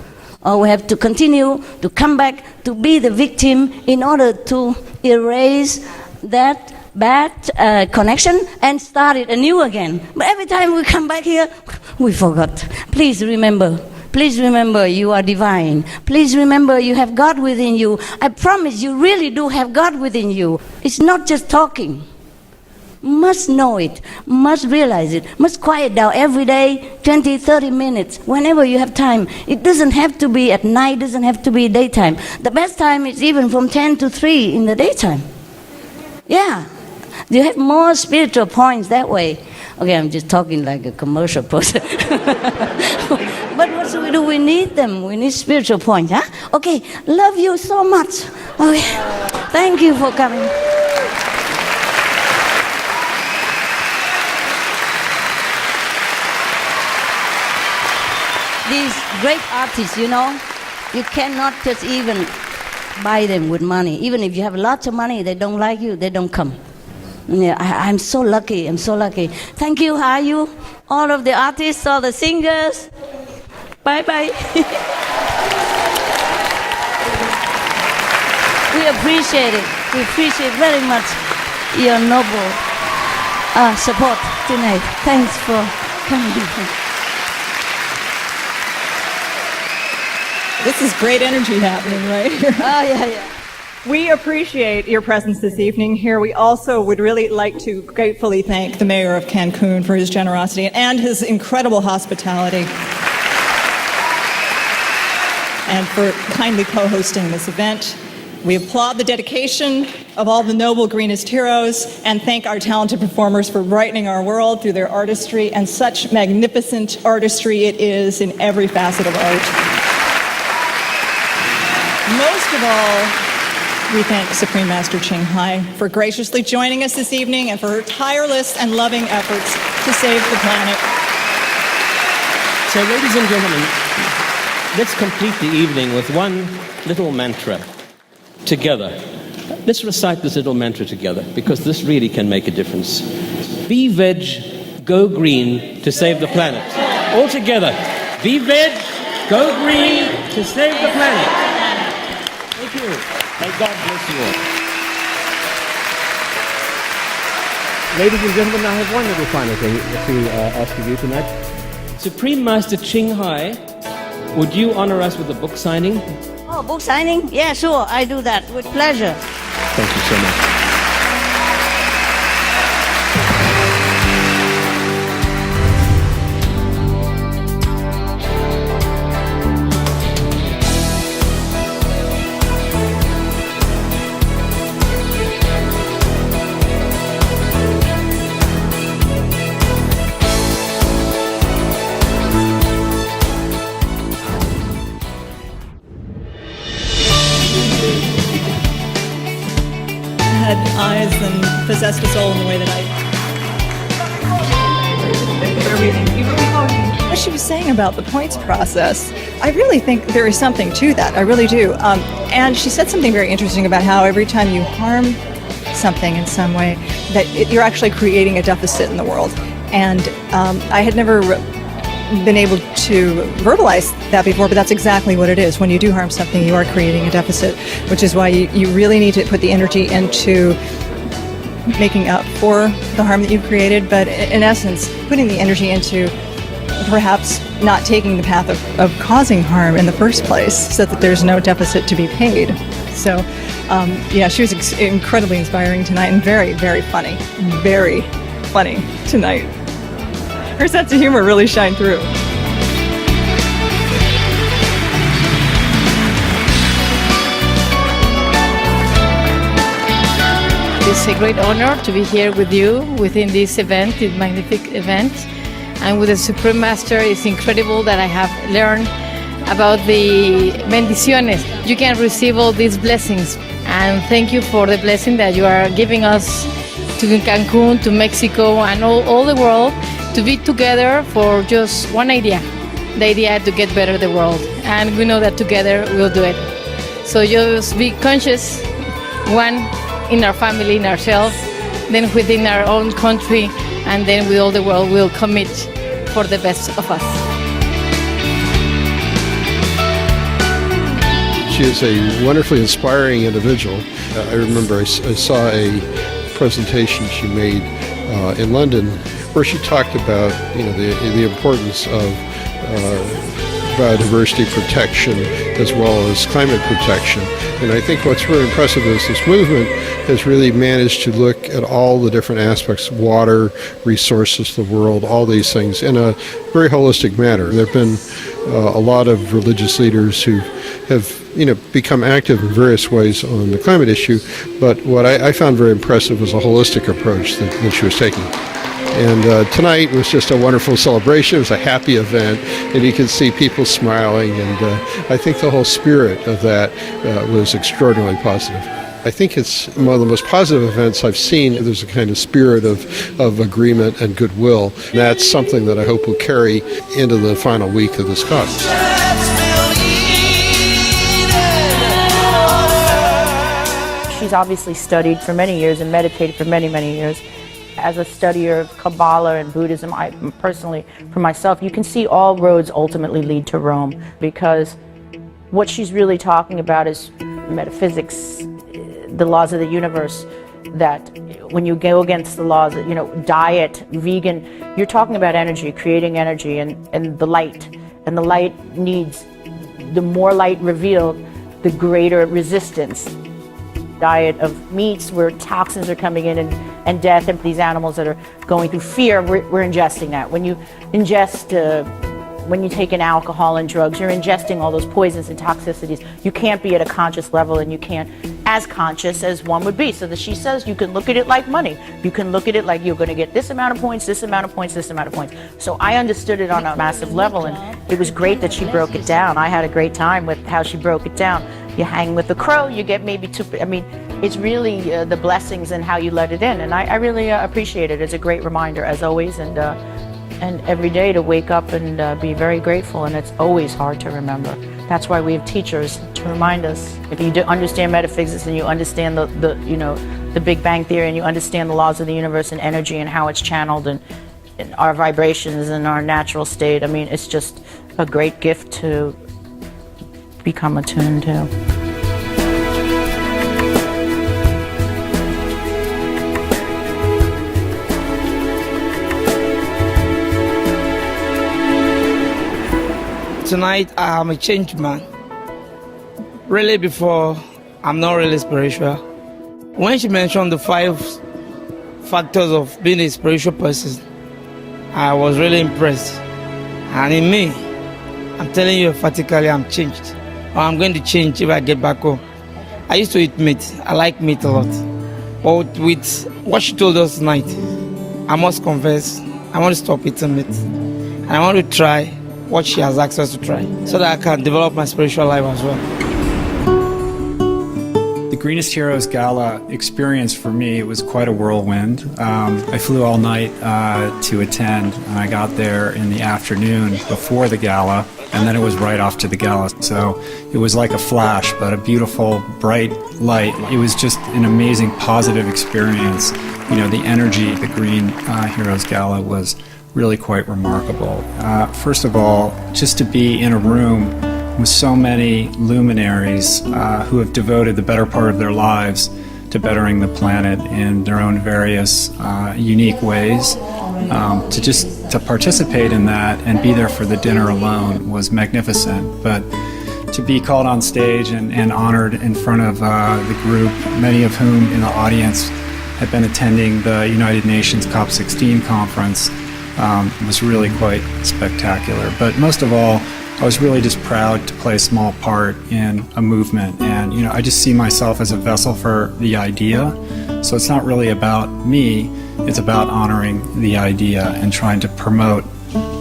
Or we have to continue to come back to be the victim in order to erase that bad connection and start it anew again. But every time we come back here, we forgot. Please remember. Please remember you are divine. Please remember you have God within you. I promise you really do have God within you. It's not just talking. Must know it, must realize it, must quiet down every day, 20, 30 minutes, whenever you have time. It doesn't have to be at night, doesn't have to be daytime. The best time is even from 10 to 3 in the daytime. Yeah. You have more spiritual points that way. Okay, I'm just talking like a commercial person. But what do we do? We need them. We need spiritual points, huh? Okay, love you so much. Okay, thank you for coming. These great artists, you know, you cannot just even buy them with money. Even if you have lots of money, they don't like you, they don't come. Yeah, I'm so lucky, I'm so lucky. Thank you, how are you? All of the artists, all the singers. Bye-bye. We appreciate it. We appreciate very much your noble support tonight. Thanks for coming. This is great energy happening right here. Oh, yeah. We appreciate your presence this evening here. We also would really like to gratefully thank the mayor of Cancun for his generosity and his incredible hospitality, and for kindly co-hosting this event. We applaud the dedication of all the noble greenest heroes and thank our talented performers for brightening our world through their artistry, and such magnificent artistry it is in every facet of art. Most of all, we thank Supreme Master Ching Hai for graciously joining us this evening and for her tireless and loving efforts to save the planet. So, ladies and gentlemen, let's complete the evening with one little mantra together. Let's recite this little mantra together, because this really can make a difference. Be veg, go green to save the planet. All together. Be veg, go green to save the planet. Thank you. May God bless you all. Ladies and gentlemen, I have one little final thing to ask of you tonight. Supreme Master Ching Hai, would you honor us with a book signing? Oh, book signing? Yeah, sure, I do that with pleasure. Thank you so much. Had eyes and possessed a soul in the way that what she was saying about the points process, I really think there is something to that. I really do. And she said something very interesting about how every time you harm something in some way, that you're actually creating a deficit in the world. And I had never been able to verbalize that before, but that's exactly what it is. When you do harm something, you are creating a deficit, which is why you really need to put the energy into making up for the harm that you've created, but in essence, putting the energy into perhaps not taking the path of causing harm in the first place, so that there's no deficit to be paid. So, yeah, she was incredibly inspiring tonight, and very, very funny. Very funny tonight. Her sense of humor really shined through. It's a great honor to be here with you within this event, this magnificent event. And with the Supreme Master, it's incredible that I have learned about the bendiciones. You can receive all these blessings. And thank you for the blessing that you are giving us to Cancun, to Mexico, and all the world, to be together for just one idea, the idea to get better the world. And we know that together we'll do it. So just be conscious, one, in our family, in ourselves, then within our own country, and then with all the world, we'll commit for the best of us. She is a wonderfully inspiring individual. I remember I saw a presentation she made in London where she talked about the importance of biodiversity protection as well as climate protection. And I think what's really impressive is this movement has really managed to look at all the different aspects of water, resources, the world, all these things in a very holistic manner. There have been a lot of religious leaders who have become active in various ways on the climate issue, but what I found very impressive was a holistic approach that she was taking. And tonight was just a wonderful celebration. It was a happy event, and you can see people smiling, and I think the whole spirit of that was extraordinarily positive. I think it's one of the most positive events I've seen. There's a kind of spirit of agreement and goodwill. And that's something that I hope will carry into the final week of this conference. She's obviously studied for many years and meditated for many, many years. As a studier of Kabbalah and Buddhism, I personally, for myself, you can see all roads ultimately lead to Rome, because what she's really talking about is metaphysics, the laws of the universe, that when you go against the laws, diet, vegan, you're talking about energy, creating energy and the light. And the light needs the more light revealed, the greater resistance. Diet of meats where toxins are coming in and death, and these animals that are going through fear, we're ingesting that. When you ingest, when you take in alcohol and drugs, you're ingesting all those poisons and toxicities. You can't be at a conscious level, and you can't as conscious as one would be. So she says you can look at it like money. You can look at it like you're going to get this amount of points, this amount of points, this amount of points. So I understood it on a massive level, and it was great that she broke it down. I had a great time with how she broke it down. You hang with the crow, you get maybe two. I mean, it's really the blessings and how you let it in, and I really appreciate it. It's a great reminder, as always, and every day to wake up and be very grateful. And it's always hard to remember. That's why we have teachers to remind us. If you do understand metaphysics and you understand the Big Bang Theory, and you understand the laws of the universe and energy and how it's channeled and our vibrations and our natural state, I mean, it's just a great gift to become attuned to. Tonight, I'm a changed man. Really, before, I'm not really spiritual. When she mentioned the 5 factors of being a spiritual person, I was really impressed. And in me, I'm telling you emphatically, I'm changed. Or I'm going to change if I get back home. I used to eat meat. I like meat a lot. But with what she told us tonight, I must confess, I want to stop eating meat. And I want to try what she has asked us to try, so that I can develop my spiritual life as well. The Greenest Heroes Gala experience for me, it was quite a whirlwind. I flew all night to attend, and I got there in the afternoon before the gala, and then it was right off to the gala. So it was like a flash, but a beautiful, bright light. It was just an amazing, positive experience. You know, the energy at the Green Heroes Gala was really quite remarkable. First of all, just to be in a room with so many luminaries who have devoted the better part of their lives to bettering the planet in their own various unique ways. To participate in that and be there for the dinner alone was magnificent. But to be called on stage and honored in front of the group, many of whom in the audience had been attending the United Nations COP16 conference, was really quite spectacular. But most of all, I was really just proud to play a small part in a movement. And, you know, I just see myself as a vessel for the idea. So it's not really about me, it's about honoring the idea and trying to promote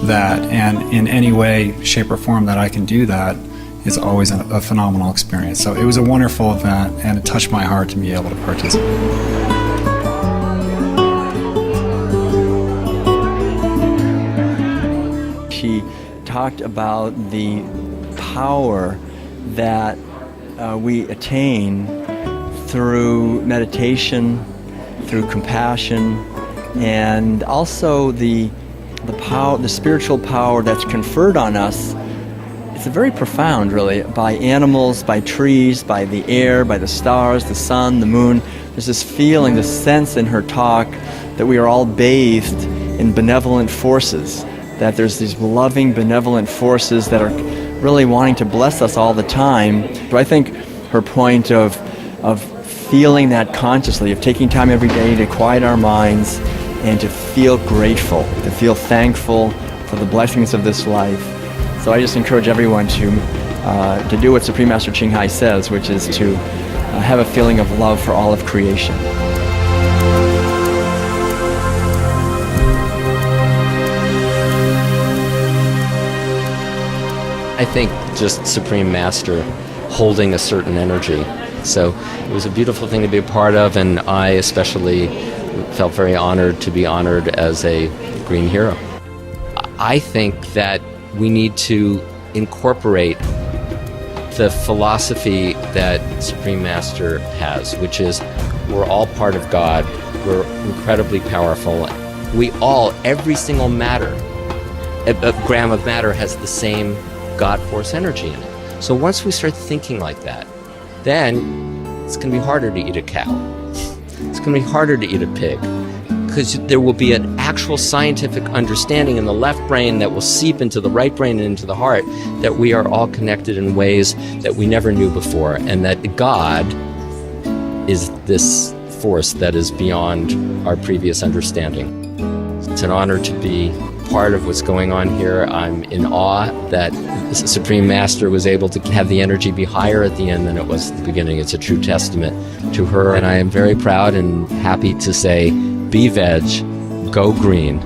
that. And in any way, shape, or form that I can do that is always a phenomenal experience. So it was a wonderful event, and it touched my heart to be able to participate. She talked about the power that we attain through meditation, through compassion, and also the power, the spiritual power that's conferred on us. It's very profound, really, by animals, by trees, by the air, by the stars, the sun, the moon. There's this feeling, this sense in her talk that we are all bathed in benevolent forces, that there's these loving, benevolent forces that are really wanting to bless us all the time. So I think her point of feeling that consciously, of taking time every day to quiet our minds and to feel grateful, to feel thankful for the blessings of this life. So I just encourage everyone to do what Supreme Master Ching Hai says, which is to have a feeling of love for all of creation. I think just Supreme Master holding a certain energy. So it was a beautiful thing to be a part of, and I especially felt very honored to be honored as a Green Hero. I think that we need to incorporate the philosophy that Supreme Master has, which is we're all part of God, we're incredibly powerful. We all, every single matter, a gram of matter has the same God force energy in it. So once we start thinking like that, then it's going to be harder to eat a cow. It's going to be harder to eat a pig, because there will be an actual scientific understanding in the left brain that will seep into the right brain and into the heart, that we are all connected in ways that we never knew before, and that God is this force that is beyond our previous understanding. It's an honor to be part of what's going on here. I'm in awe that the Supreme Master was able to have the energy be higher at the end than it was at the beginning. It's a true testament to her, and I am very proud and happy to say, be veg, go green,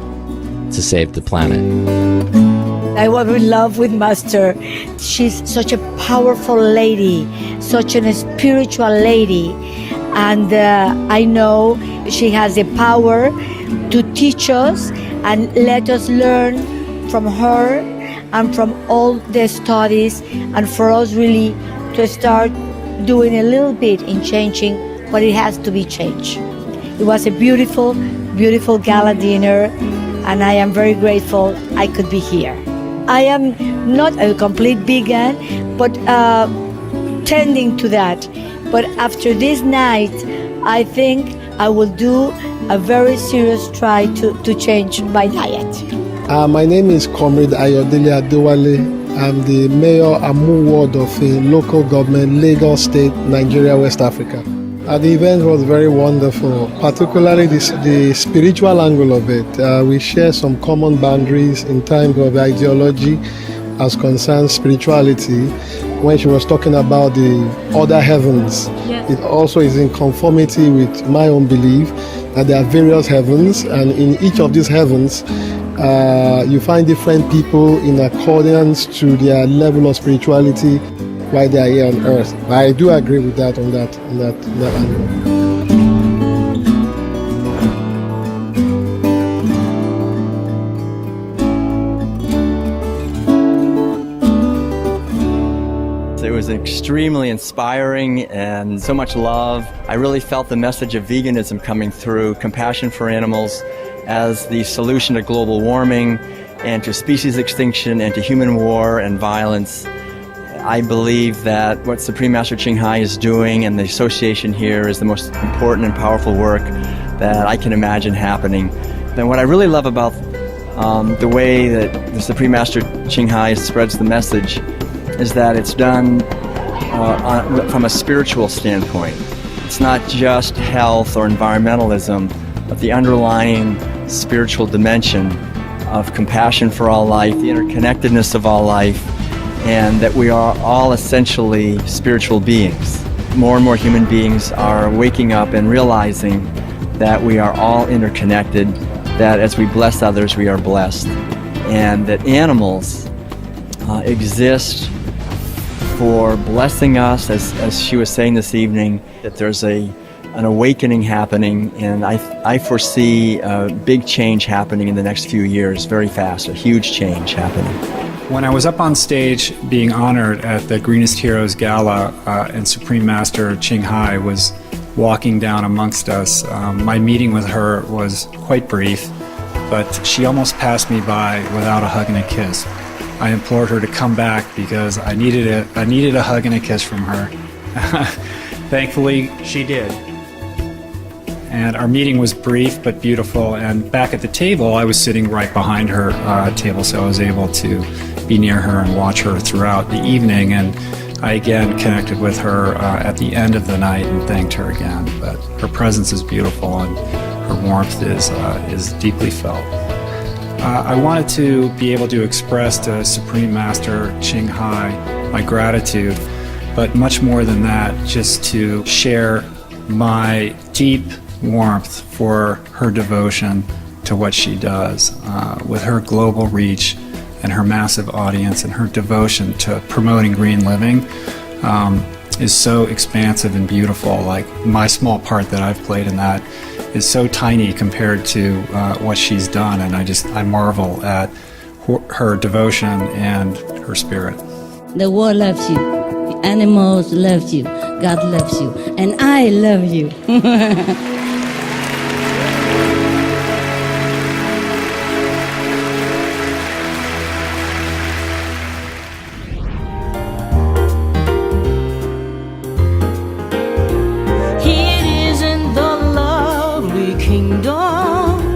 to save the planet. I was in love with Master. She's such a powerful lady, such a spiritual lady, and I know she has the power to teach us and let us learn from her and from all the studies, and for us really to start doing a little bit in changing what it has to be changed. It was a beautiful, beautiful gala dinner, and I am very grateful I could be here. I am not a complete vegan, but tending to that. But after this night, I think I will do a very serious try to change my diet. My name is Comrade Ayodele Adewale. I'm the Mayor Amu Ward of a local government, Lagos State, Nigeria, West Africa. The event was very wonderful, particularly the spiritual angle of it. We share some common boundaries in terms of ideology as concerns spirituality. When she was talking about the other heavens, it also is in conformity with my own belief that there are various heavens, and in each of these heavens, you find different people in accordance to their level of spirituality while they are here on earth. I do agree with that on that angle. It was extremely inspiring and so much love. I really felt the message of veganism coming through, compassion for animals as the solution to global warming and to species extinction and to human war and violence. I believe that what Supreme Master Ching Hai is doing and the association here is the most important and powerful work that I can imagine happening. And what I really love about the way that the Supreme Master Ching Hai spreads the message is that it's done from a spiritual standpoint. It's not just health or environmentalism, but the underlying spiritual dimension of compassion for all life, the interconnectedness of all life, and that we are all essentially spiritual beings. More and more human beings are waking up and realizing that we are all interconnected, that as we bless others, we are blessed, and that animals exist for blessing us, as she was saying this evening, that there's an awakening happening, and I foresee a big change happening in the next few years, very fast, a huge change happening. When I was up on stage being honored at the Greenest Heroes Gala and Supreme Master Ching Hai was walking down amongst us, my meeting with her was quite brief, but she almost passed me by without a hug and a kiss. I implored her to come back because I needed a hug and a kiss from her. Thankfully, she did. And our meeting was brief but beautiful, and back at the table, I was sitting right behind her table, so I was able to be near her and watch her throughout the evening, and I again connected with her at the end of the night and thanked her again. But her presence is beautiful and her warmth is deeply felt. I wanted to be able to express to Supreme Master Ching Hai my gratitude, but much more than that, just to share my deep warmth for her devotion to what she does, with her global reach and her massive audience, and her devotion to promoting green living is so expansive and beautiful. Like, my small part that I've played in that is so tiny compared to what she's done, and I marvel at her devotion and her spirit. The world loves you, the animals love you, God loves you, and I love you. It is in the lovely kingdom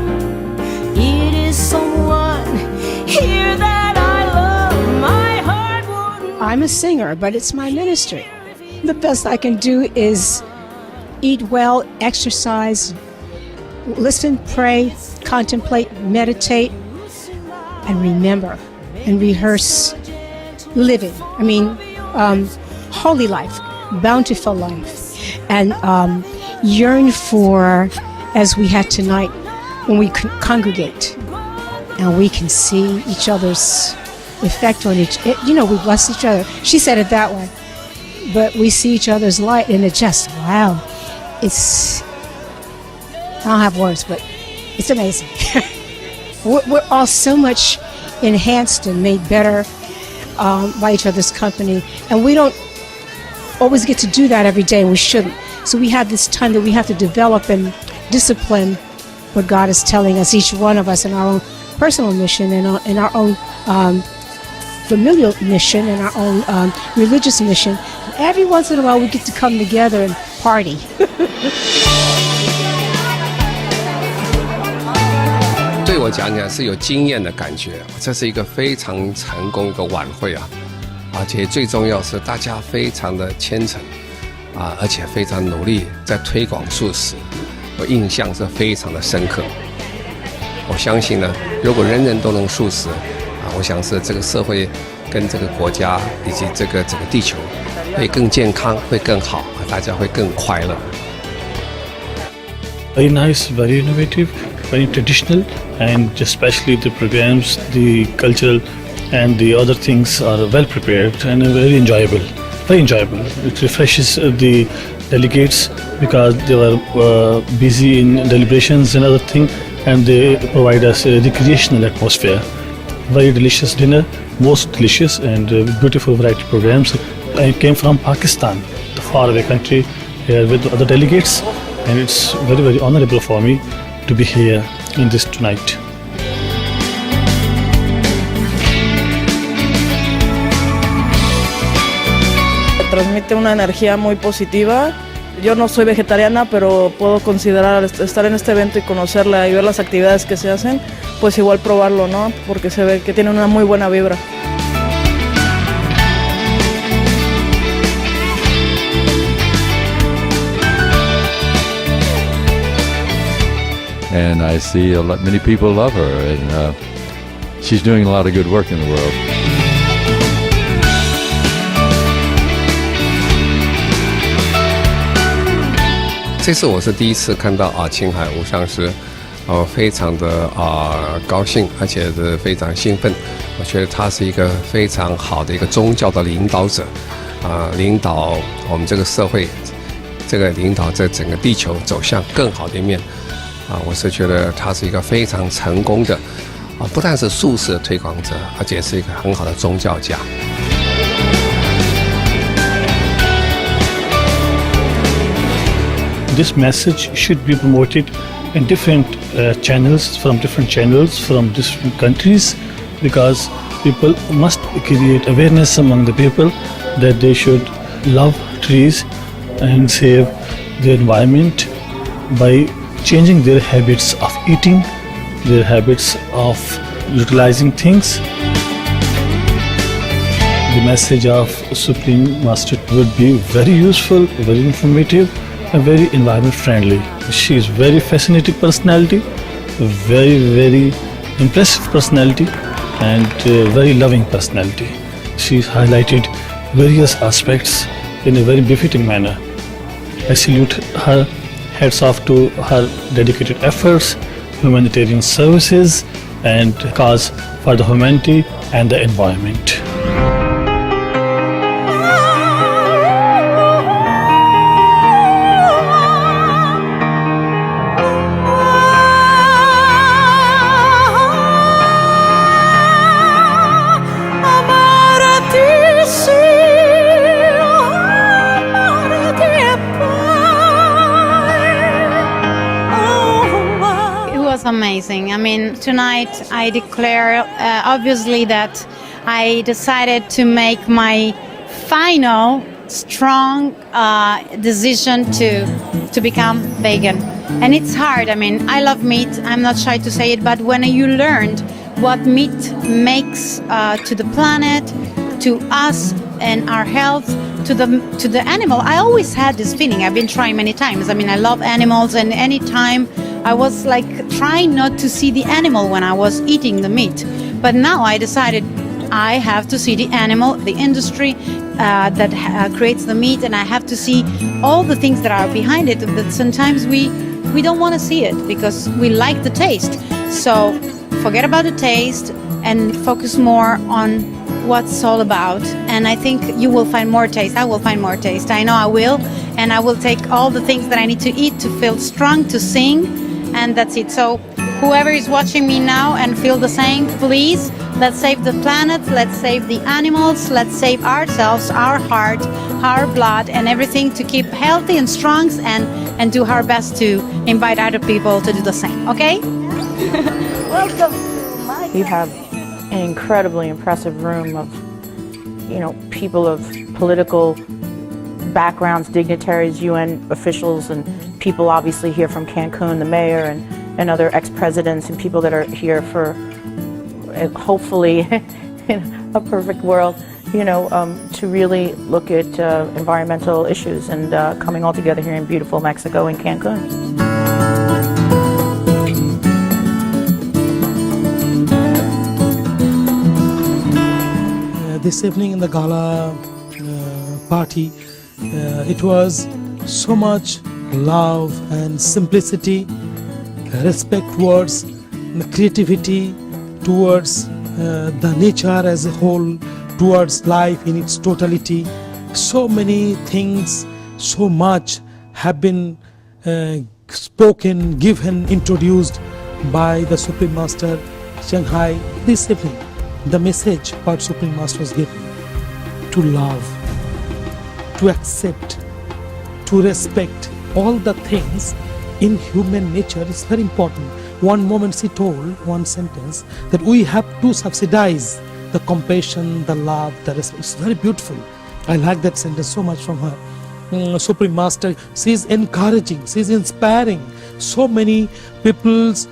I'm a singer, but it's my ministry. The best I can do is eat well, exercise, listen, pray, contemplate, meditate, and remember and rehearse living. I mean, holy life, bountiful life, and yearn for, as we had tonight, when we congregate and we can see each other's effect on each, we bless each other. She said it that way, but we see each other's light, and it just, wow, it's, I don't have words, but it's amazing. We're all so much enhanced and made better by each other's company, and we don't always get to do that every day, and we shouldn't. So we have this time that we have to develop and discipline what God is telling us, each one of us, in our own personal mission and in our own familial mission and our own religious mission. Every once in a while we get to come together and party. 对我讲是有经验的感觉，这是一个非常成功的晚会啊，而且最重要是大家非常的虔诚啊，而且非常努力在推广素食，我印象是非常的深刻。我相信呢，如果人人都能素食啊，我想是这个社会跟这个国家以及这个整个地球会更健康，会更好，大家会更快乐。 Very nice, very innovative, very traditional, and especially the programs, the cultural and the other things are well prepared and very enjoyable. Very enjoyable. It refreshes the delegates because they were busy in deliberations and other things, and they provide us a recreational atmosphere. Very delicious dinner, most delicious and beautiful variety programs. I came from Pakistan, the faraway country, here with other delegates. And it's very, very honorable for me to be here in this tonight. Transmite una energía muy positiva. Yo no soy vegetariana, pero puedo considerar estar en este evento y conocerla y ver las actividades que se hacen, pues igual probarlo, ¿no? Porque se ve que tiene una muy buena vibra. And I see many people love her, and she's doing a lot of good work in the world. 这次我是第一次看到青海无上师，非常的高兴，而且是非常兴奋。我觉得他是一个非常好的一个宗教的领导者，领导我们这个社会，这个领导这整个地球走向更好的一面。我是觉得他是一个非常成功的，不但是素食的推广者，而且是一个很好的宗教家。This message should be promoted in different channels, from different countries, because people must create awareness among the people that they should love trees and save the environment by changing their habits of eating, their habits of utilizing things. The message of Supreme Master would be very useful, very informative, and very environment friendly. She is very fascinating personality, very, very impressive personality, and very loving personality. She's highlighted various aspects in a very befitting manner. I salute her. Hats off to her dedicated efforts, humanitarian services, and cause for the humanity and the environment. Amazing. I mean, tonight I declare obviously that I decided to make my final strong decision to become vegan. And it's hard. I mean, I love meat. I'm not shy to say it. But when you learned what meat makes to the planet, to us and our health, to the animal. I always had this feeling. I've been trying many times. I mean, I love animals, and any time I was like trying not to see the animal when I was eating the meat. But now I decided I have to see the animal, the industry that creates the meat, and I have to see all the things that are behind it. But sometimes we don't want to see it because we like the taste. So forget about the taste and focus more on what's it's all about. And I think you will find more taste. I will find more taste. I know I will. And I will take all the things that I need to eat to feel strong, to sing. And that's it. So whoever is watching me now and feel the same, please, let's save the planet, let's save the animals, let's save ourselves, our heart, our blood, and everything to keep healthy and strong, and do our best to invite other people to do the same, okay? Welcome. You have an incredibly impressive room of, people of political backgrounds, dignitaries, UN officials, and people obviously here from Cancun, the mayor, and other ex-presidents, and people that are here for, hopefully, in a perfect world, to really look at environmental issues and coming all together here in beautiful Mexico in Cancun. This evening in the gala party, it was so much love and simplicity, respect towards the creativity, towards the nature as a whole, towards life in its totality. So many things, so much have been spoken, given, introduced by the Supreme Master Shanghai this evening. The message what Supreme Master was given: to love, to accept, to respect all the things in human nature is very important. One moment she told, one sentence, that we have to subsidize the compassion, the love, the respect. It's very beautiful. I like that sentence so much from her. Supreme Master, she is encouraging, she is inspiring so many people's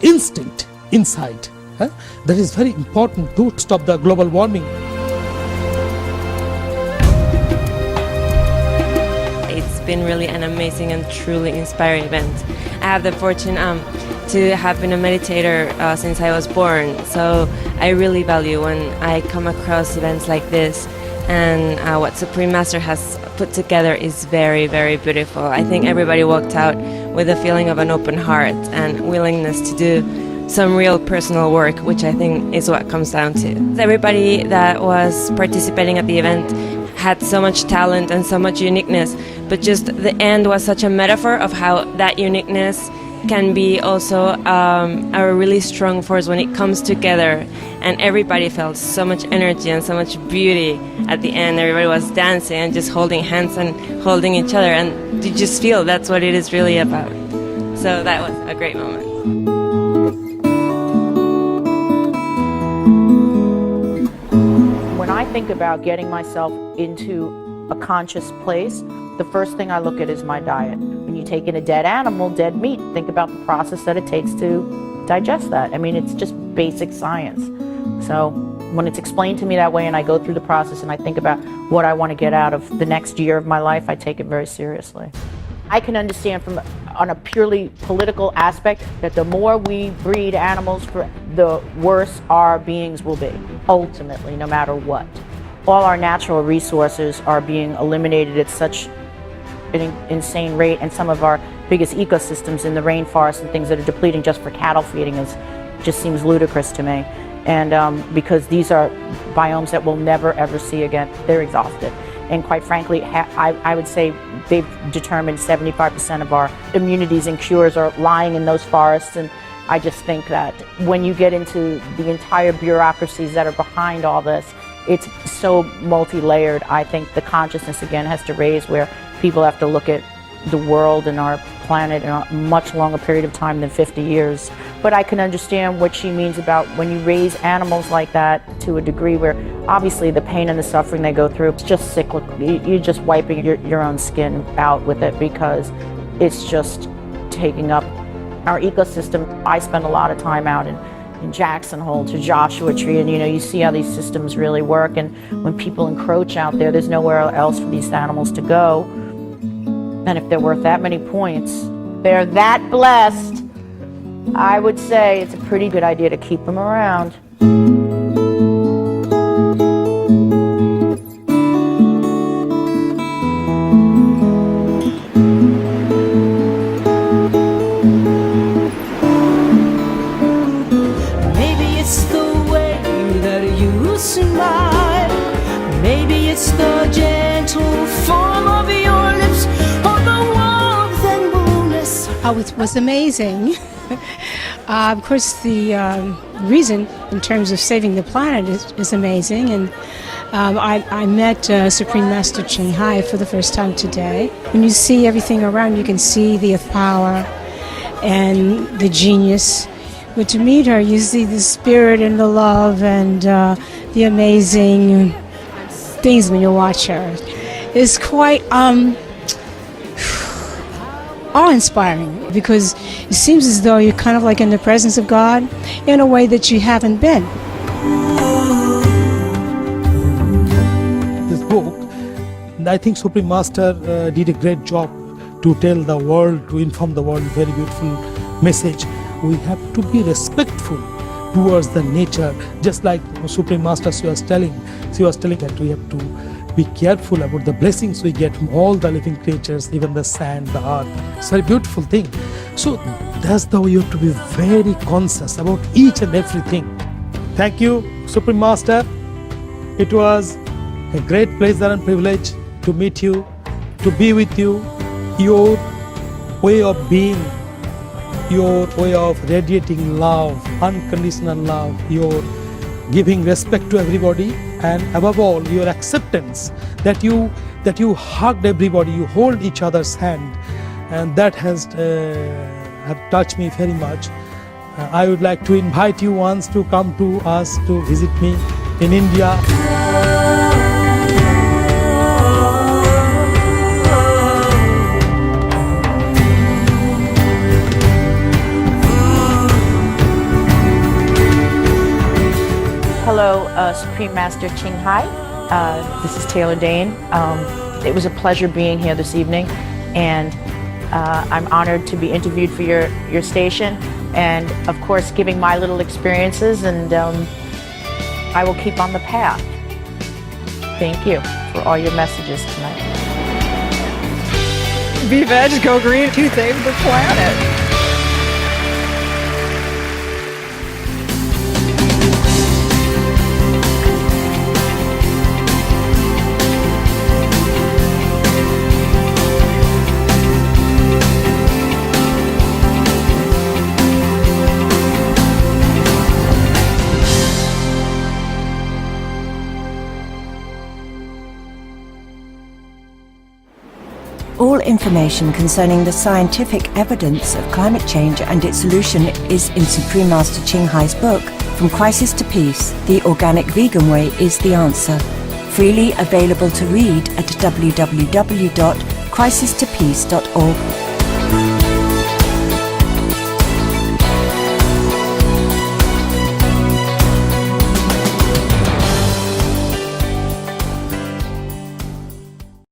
instinct inside. That is very important to stop the global warming. It's been really an amazing and truly inspiring event. I have the fortune to have been a meditator since I was born, so I really value when I come across events like this, and what Supreme Master has put together is very, very beautiful. I think everybody walked out with a feeling of an open heart and willingness to do some real personal work, which I think is what comes down to. Everybody that was participating at the event had so much talent and so much uniqueness, but just the end was such a metaphor of how that uniqueness can be also a really strong force when it comes together. And everybody felt so much energy and so much beauty at the end. Everybody was dancing and just holding hands and holding each other, and you just feel that's what it is really about. So that was a great moment. When I think about getting myself into a conscious place, the first thing I look at is my diet. When you take in a dead animal, dead meat, think about the process that it takes to digest that. I mean, it's just basic science. So when it's explained to me that way and I go through the process and I think about what I want to get out of the next year of my life, I take it very seriously. I can understand on a purely political aspect that the more we breed animals, the worse our beings will be, ultimately, no matter what. All our natural resources are being eliminated at such an insane rate, and some of our biggest ecosystems in the rainforest and things that are depleting just for cattle feeding just seems ludicrous to me. And because these are biomes that we'll never ever see again, they're exhausted. And quite frankly, I would say they've determined 75% of our immunities and cures are lying in those forests. And I just think that when you get into the entire bureaucracies that are behind all this, it's so multi-layered. I think the consciousness again has to raise where people have to look at the world and our planet in a much longer period of time than 50 years. But I can understand what she means about when you raise animals like that to a degree where obviously the pain and the suffering they go through, it's just cyclical. You're just wiping your own skin out with it because it's just taking up our ecosystem. I spend a lot of time out in Jackson Hole to Joshua Tree, and you see how these systems really work, and when people encroach out there's nowhere else for these animals to go. And if they're worth that many points, they're that blessed, I would say it's a pretty good idea to keep them around. Maybe it's the gentle form of your lips, or the warmth and warmness. It was amazing. Of course, the reason in terms of saving the planet is amazing. And I met Supreme Master Ching Hai for the first time today. When you see everything around, you can see the power and the genius. But to meet her, you see the spirit and the love and the amazing things when you watch her. It's quite awe-inspiring, because it seems as though you're kind of like in the presence of God in a way that you haven't been. This book, I think Supreme Master did a great job to tell the world, to inform the world, very beautiful message. We have to be respectful towards the nature, just like Supreme Master she was telling that we have to be careful about the blessings we get from all the living creatures, even the sand, the earth. It's a very beautiful thing. So that's the way you have to be very conscious about each and everything. Thank you, Supreme Master. It was a great pleasure and privilege to meet you, to be with you. Your way of being, your way of radiating love, unconditional love, your giving respect to everybody, and above all your acceptance that you hugged everybody, you hold each other's hand, and that has have touched me very much. I would like to invite you once to come to us to visit me in India. Hello, Supreme Master Ching Hai. This is Taylor Dane. It was a pleasure being here this evening, and I'm honored to be interviewed for your station, and of course giving my little experiences, and I will keep on the path. Thank you for all your messages tonight. Be veg, go green to save the planet. All information concerning the scientific evidence of climate change and its solution is in Supreme Master Ching Hai's book, From Crisis to Peace, The Organic Vegan Way is the Answer. Freely available to read at www.crisistopeace.org.